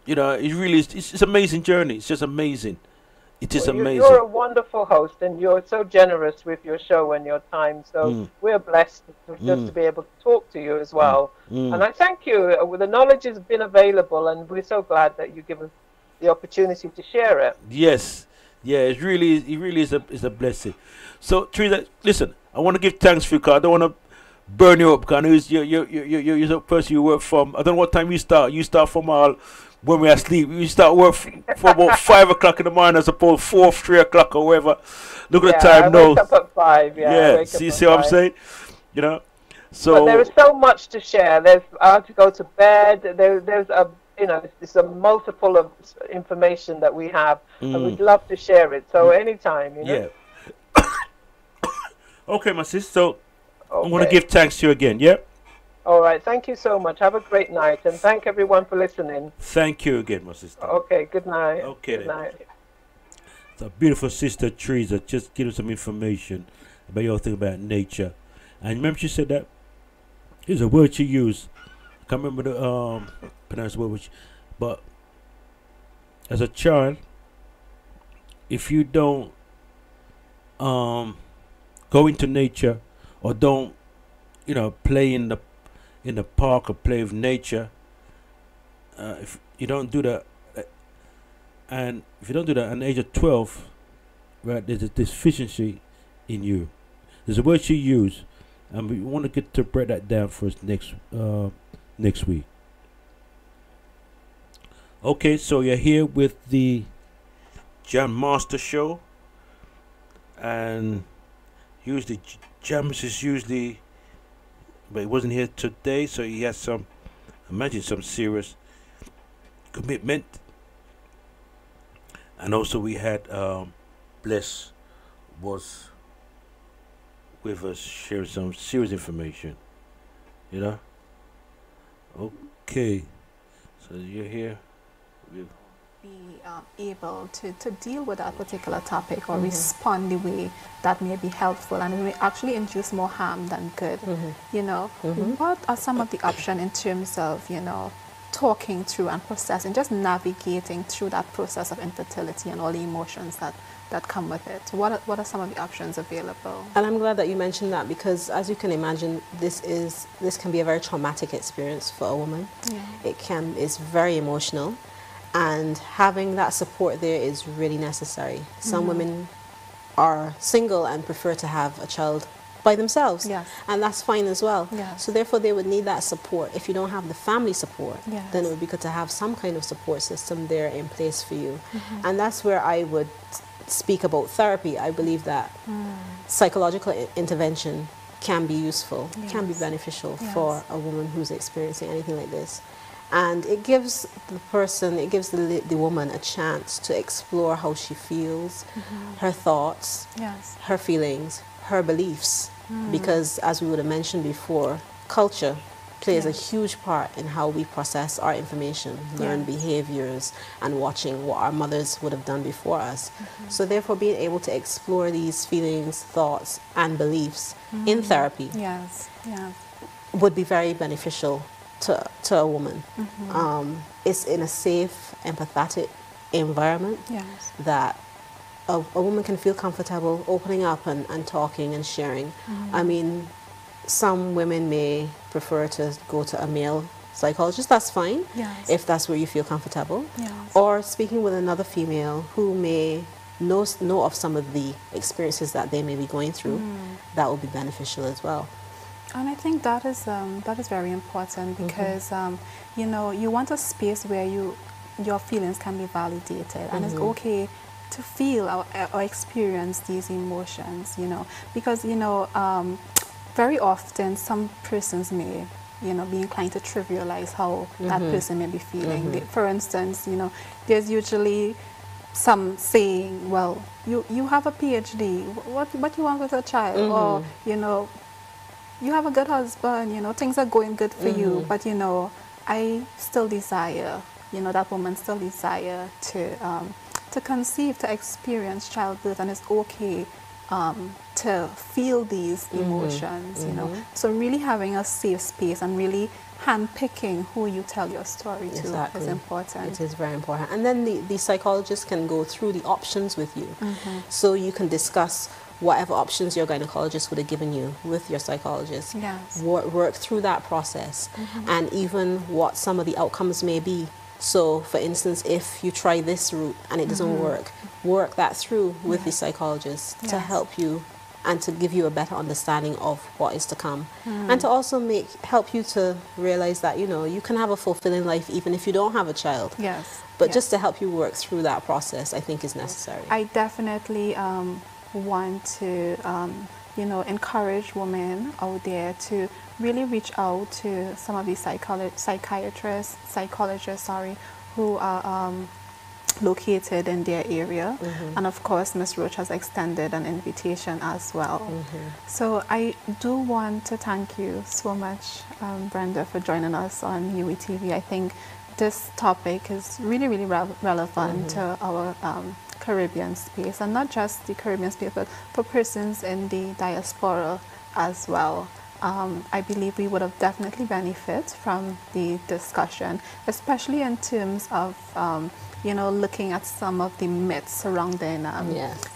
it really is. It's an amazing journey. It's just amazing. It is amazing. You're a wonderful host, and you're so generous with your show and your time. So we're blessed just to be able to talk to you as well. And I thank you. The knowledge has been available, and we're so glad that you give us the opportunity to share it. Yes, yeah, it really is a blessing. So Teresa, listen, I want to give thanks for you, because I don't want to burn you up, because you're the person you work from. I don't know what time you start. You start from when we're asleep. You start work from about 5 o'clock in the morning, as opposed to 4, 3 o'clock or whatever. Look at the time now. I wake up at 5. Yeah. See what I'm saying? You know. So but there is so much to share. I have to go to bed. There's a it's a multiple of information that we have, and we'd love to share it. So anytime, you know. Yeah. Okay, my sister. So I want to give thanks to you again. Yeah. All right. Thank you so much. Have a great night, and thank everyone for listening. Thank you again, my sister. Okay. Good night. Okay. Good night. So beautiful sister Teresa just give us some information about your thing about nature, and remember she said that here's a word she used. I can't remember the pronounced word, but as a child, if you don't go into nature, or don't, you know, play in the park or play with nature, if you don't do that, and if you don't do that at the age of 12, right, there's a deficiency in you. There's a word she used, and we want to get to break that down for us next week. Okay, so you're here with the Jam Master Show, and usually James is usually, but he wasn't here today, so he has some, imagine, some serious commitment. And also we had Bless was with us, sharing some serious information. You know? Okay. So you're here with be able to deal with that particular topic or respond the way that may be helpful and may actually induce more harm than good. You know, what are some of the options in terms of, you know, talking through and processing, just navigating through that process of infertility and all the emotions that come with it? What are some of the options available? And I'm glad that you mentioned that, because as you can imagine, this can be a very traumatic experience for a woman. It's very emotional. And having that support there is really necessary. Some women are single and prefer to have a child by themselves. And that's fine as well. So therefore they would need that support. If you don't have the family support, then it would be good to have some kind of support system there in place for you. And that's where I would speak about therapy. I believe that psychological intervention can be useful, can be beneficial for a woman who's experiencing anything like this. And it gives the person, it gives the woman a chance to explore how she feels, her thoughts, her feelings, her beliefs. Because as we would have mentioned before, culture plays a huge part in how we process our information, learn behaviors, and watching what our mothers would have done before us. So therefore being able to explore these feelings, thoughts, and beliefs in therapy would be very beneficial to a woman. It's in a safe, empathetic environment that a woman can feel comfortable opening up and talking and sharing. I mean, some women may prefer to go to a male psychologist. That's fine, if that's where you feel comfortable. Or speaking with another female who may know of some of the experiences that they may be going through, that will be beneficial as well. And I think that is very important, because you know, you want a space where your feelings can be validated, and it's okay to feel or experience these emotions, you know, because, you know, very often some persons may, you know, be inclined to trivialize how that person may be feeling. For instance, you know, there's usually some saying, well, you have a PhD, what you want with a child? Or, you know, you have a good husband, you know, things are going good for you, but, you know, I still desire, you know, that woman still desire to conceive, to experience childbirth, and it's okay to feel these emotions, you know. So really having a safe space and really handpicking who you tell your story to is important. It is very important. And then the psychologist can go through the options with you. So you can discuss whatever options your gynecologist would have given you with your psychologist. Work through that process, and even what some of the outcomes may be. So, for instance, if you try this route and it doesn't work that through with the psychologist to help you and to give you a better understanding of what is to come. And to also help you to realize that, you know, you can have a fulfilling life even if you don't have a child. But just to help you work through that process, I think is necessary. I definitely want to, you know, encourage women out there to really reach out to some of these psychologists, who are located in their area. And of course, Ms. Roach has extended an invitation as well. So I do want to thank you so much, Brenda, for joining us on UETV. I think this topic is really, really relevant to our Caribbean space, and not just the Caribbean space, but for persons in the diaspora as well. I believe we would have definitely benefit from the discussion, especially in terms of, you know, looking at some of the myths surrounding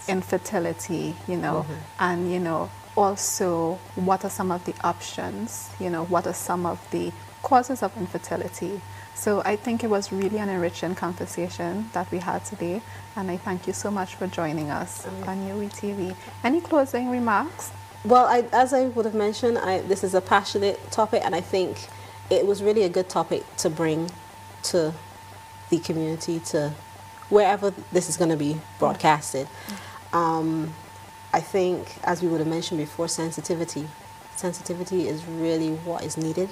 infertility, you know, and, you know, also what are some of the options, you know, what are some of the causes of infertility. So I think it was really an enriching conversation that we had today, and I thank you so much for joining us on UETV. Any closing remarks? Well, as I would have mentioned, this is a passionate topic, and I think it was really a good topic to bring to the community, to wherever this is going to be broadcasted. I think, as we would have mentioned before, sensitivity is really what is needed.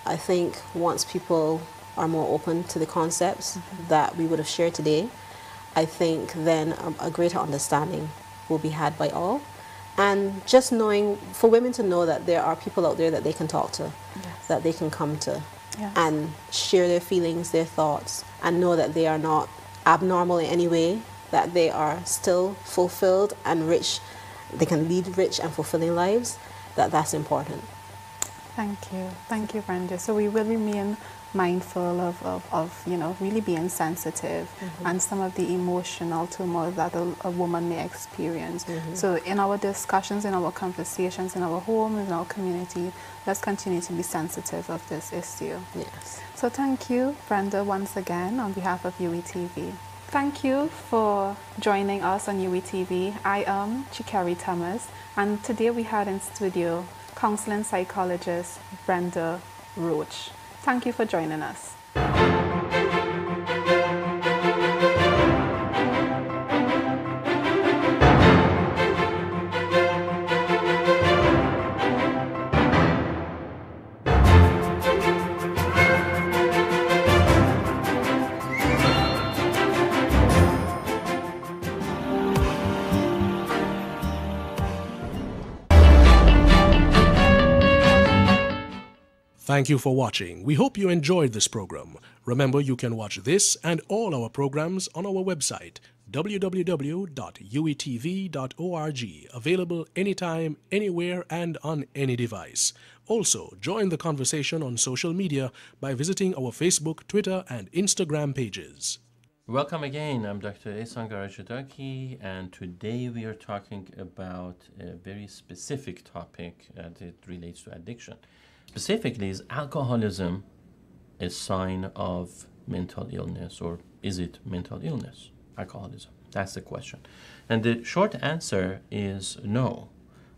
I think once people are more open to the concepts that we would have shared today, I think then a greater understanding will be had by all. And just knowing, for women to know that there are people out there that they can talk to, that they can come to, and share their feelings, their thoughts, and know that they are not abnormal in any way, that they are still fulfilled and rich, they can lead rich and fulfilling lives, that's important. Thank you, Brenda. So we will remain mindful of you know, really being sensitive and some of the emotional turmoil that a woman may experience. So in our discussions, in our conversations, in our homes, in our community, let's continue to be sensitive of this issue. Yes. So thank you, Brenda, once again on behalf of UETV. Thank you for joining us on UETV. I am Chikeri Thomas, and today we had in studio counseling psychologist Brenda Roach. Thank you for joining us. Thank you for watching. We hope you enjoyed this program. Remember, you can watch this and all our programs on our website, www.uitv.org, available anytime, anywhere, and on any device. Also, join the conversation on social media by visiting our Facebook, Twitter, and Instagram pages. Welcome again. I'm Dr. Ehsan Garajadaki, and today we are talking about a very specific topic that it relates to addiction. Specifically, is alcoholism a sign of mental illness, or is it mental illness, alcoholism? That's the question. And the short answer is no.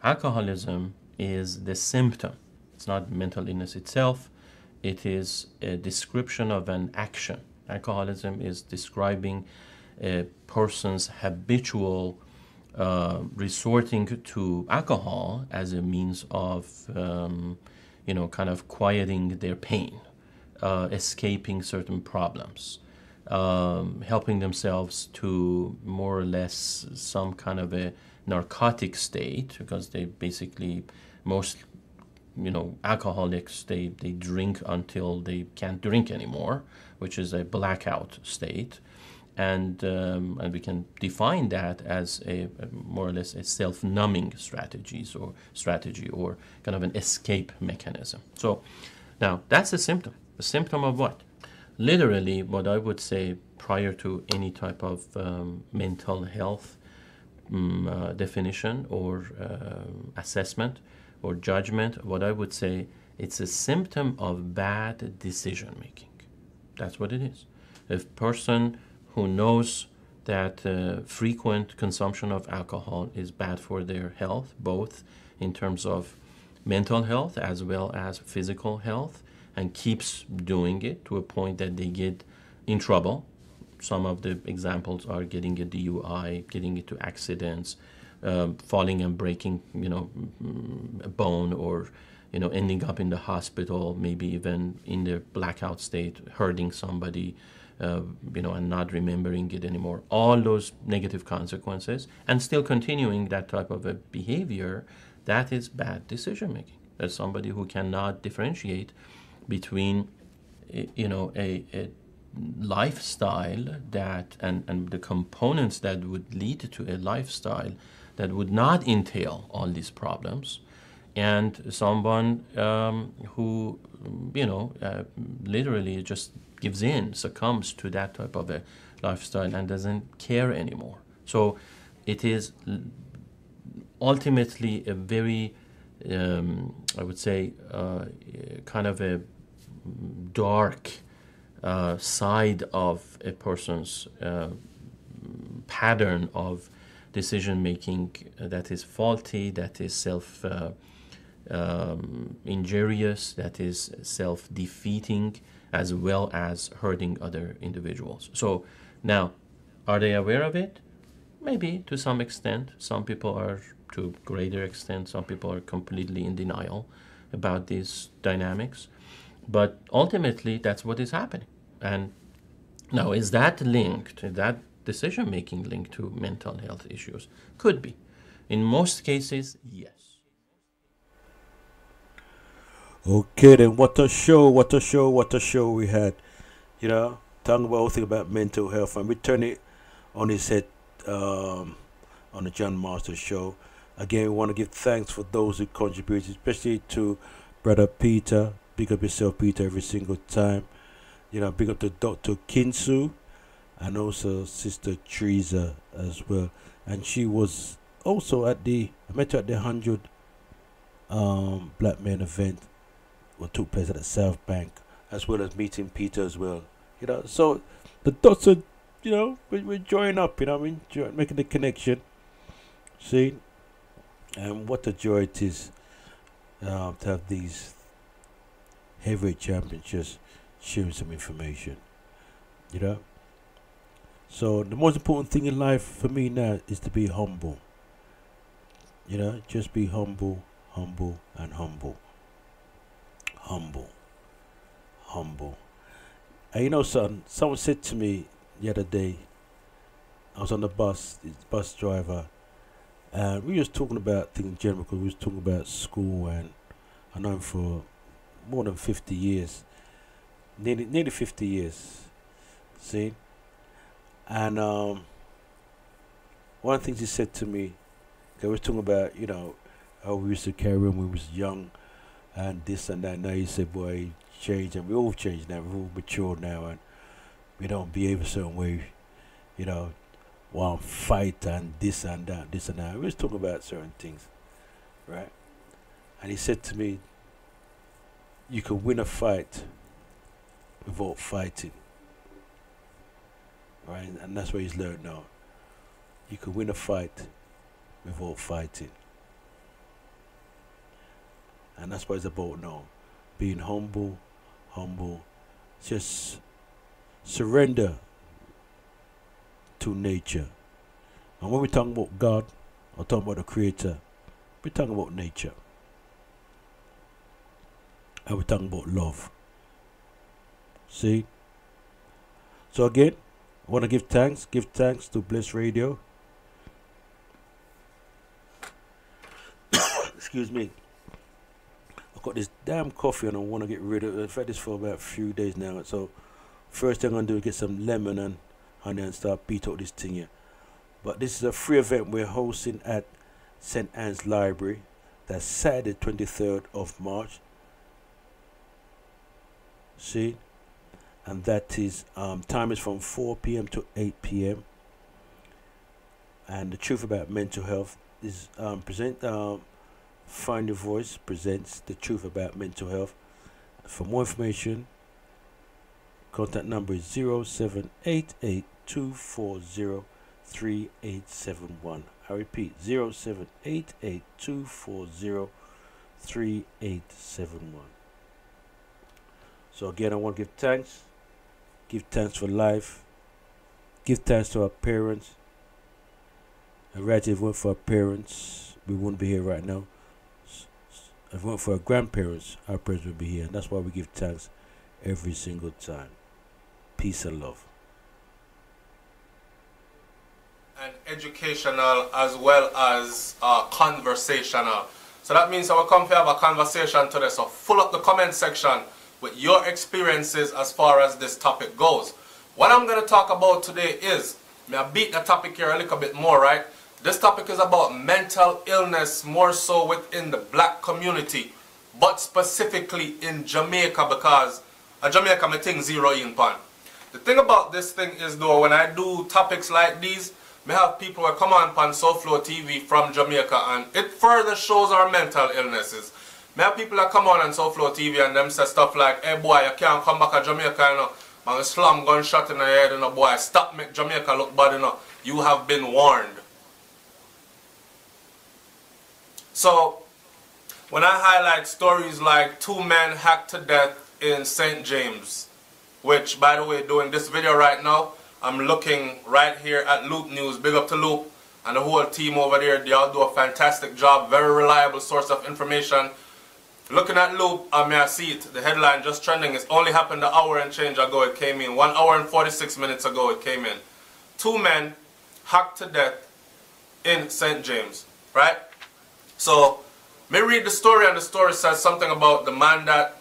Alcoholism is the symptom. It's not mental illness itself. It is a description of an action. Alcoholism is describing a person's habitual resorting to alcohol as a means of kind of quieting their pain, escaping certain problems, helping themselves to more or less some kind of a narcotic state, because they basically, most alcoholics, they drink until they can't drink anymore, which is a blackout state. And we can define that as a more or less a self-numbing strategy or kind of an escape mechanism. So now that's a symptom. A symptom of what? Literally, what I would say prior to any type of mental health definition or assessment or judgment, what I would say, it's a symptom of bad decision making. That's what it is. A person who knows that frequent consumption of alcohol is bad for their health, both in terms of mental health as well as physical health, and keeps doing it to a point that they get in trouble. Some of the examples are getting a DUI, getting into accidents, falling and breaking, a bone, or ending up in the hospital, maybe even in their blackout state, hurting somebody, and not remembering it anymore. All those negative consequences, and still continuing that type of a behavior, that is bad decision making. That's somebody who cannot differentiate between, a lifestyle that and the components that would lead to a lifestyle that would not entail all these problems, and someone who, literally just gives in, succumbs to that type of a lifestyle and doesn't care anymore. So it is ultimately a very, I would say, kind of a dark side of a person's pattern of decision making that is faulty, that is injurious, that is self-defeating, as well as hurting other individuals. So now, are they aware of it? Maybe to some extent. Some people are to greater extent. Some people are completely in denial about these dynamics. But ultimately, that's what is happening. And now, is that linked, is that decision-making linked to mental health issues? Could be. In most cases, yes. Okay, then what a show we had. You know, talking about whole thing about mental health, and we turn it on his head on the John Master show. Again, we want to give thanks for those who contributed, especially to Brother Peter. Big up yourself, Peter, every single time. You know, big up to Dr. Kensue and also Sister Teresa as well. And she was also I met her at the 100 Black Men event what took place at the South Bank, as well as meeting Peter as well. You know, so the dots are, you know, we're joining up, you know what I mean? Making the connection. See? And what a joy it is to have these heavyweight champions just sharing some information, you know. So the most important thing in life for me now is to be humble, you know. Just be humble, humble, and humble. And you know, son, someone said to me the other day, I was on the bus driver, and we was talking about things in general, because we was talking about school, and I know him for more than 50 years, nearly 50 years, see? And one of the things he said to me, we was talking about, you know, how we used to carry on when we was young, and this and that. Now he said, boy, changed, and we all changed now, we're all mature now, and we don't behave a certain way, you know, one fight and this and that, this and that. We was talking about certain things, right? And he said to me, you can win a fight without fighting, right? And that's what he's learned now. You can win a fight without fighting. And that's what it's about now. Being humble, just surrender to nature. And when we talk about God, or talk about the Creator, we're talking about nature. And we're talking about love. See? So again, I want to give thanks to Bless Radio. Excuse me. I've got this damn coffee and I want to get rid of it. I've had this for about a few days now. So first thing I'm going to do is get some lemon and honey and start beat out this thing here. But this is a free event we're hosting at St. Anne's Library. That's Saturday 23rd of March. See? And that is, time is from 4 p.m. to 8 p.m. And the truth about mental health is Find Your Voice presents the truth about mental health. For more information, contact number is 0788-240-3871. I repeat, 0788-240-3871. So again, I want to give thanks for life, give thanks to our parents. And right, if it weren't for our parents, we wouldn't be here right now. If it weren't for our grandparents, our parents would be here. And that's why we give thanks every single time. Peace and love. And educational as well as conversational. So that means that we'll come to have a conversation today. So fill up the comment section with your experiences as far as this topic goes. What I'm going to talk about today is, may I beat the topic here a little bit more, right? This topic is about mental illness, more so within the black community, but specifically in Jamaica, because Jamaica my thing zero in pan. The thing about this thing is though, when I do topics like these, I have people who come on SoFlo TV from Jamaica, and it further shows our mental illnesses. I have people that come on SoFlo TV and them say stuff like, hey boy, you can't come back to Jamaica, you know, and slam gunshot in the head, you know, boy, stop make Jamaica look bad, you know, you have been warned. So, when I highlight stories like 2 men hacked to death in St. James, which, by the way, doing this video right now, I'm looking right here at Loop News. Big up to Loop and the whole team over there. They all do a fantastic job. Very reliable source of information. Looking at Loop, I may see it. The headline just trending. It's only happened an hour and change ago. It came in. 1 hour and 46 minutes ago it came in. 2 men hacked to death in St. James. right? So, me read the story, and the story says something about the man that,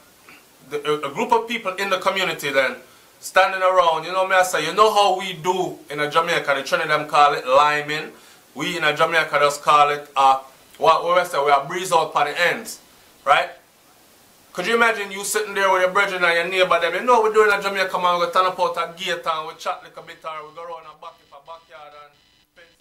a group of people in the community then, standing around, you know me I say, you know how we do in a Jamaica, the Trinidad call it liming, we in a Jamaica just call it, what we say, we are breeze out for the ends, right? Could you imagine you sitting there with your brethren and your neighbor them, you know we're doing a Jamaica man, we turn up out a gate and we chat like a bit or we go around a backyard and fence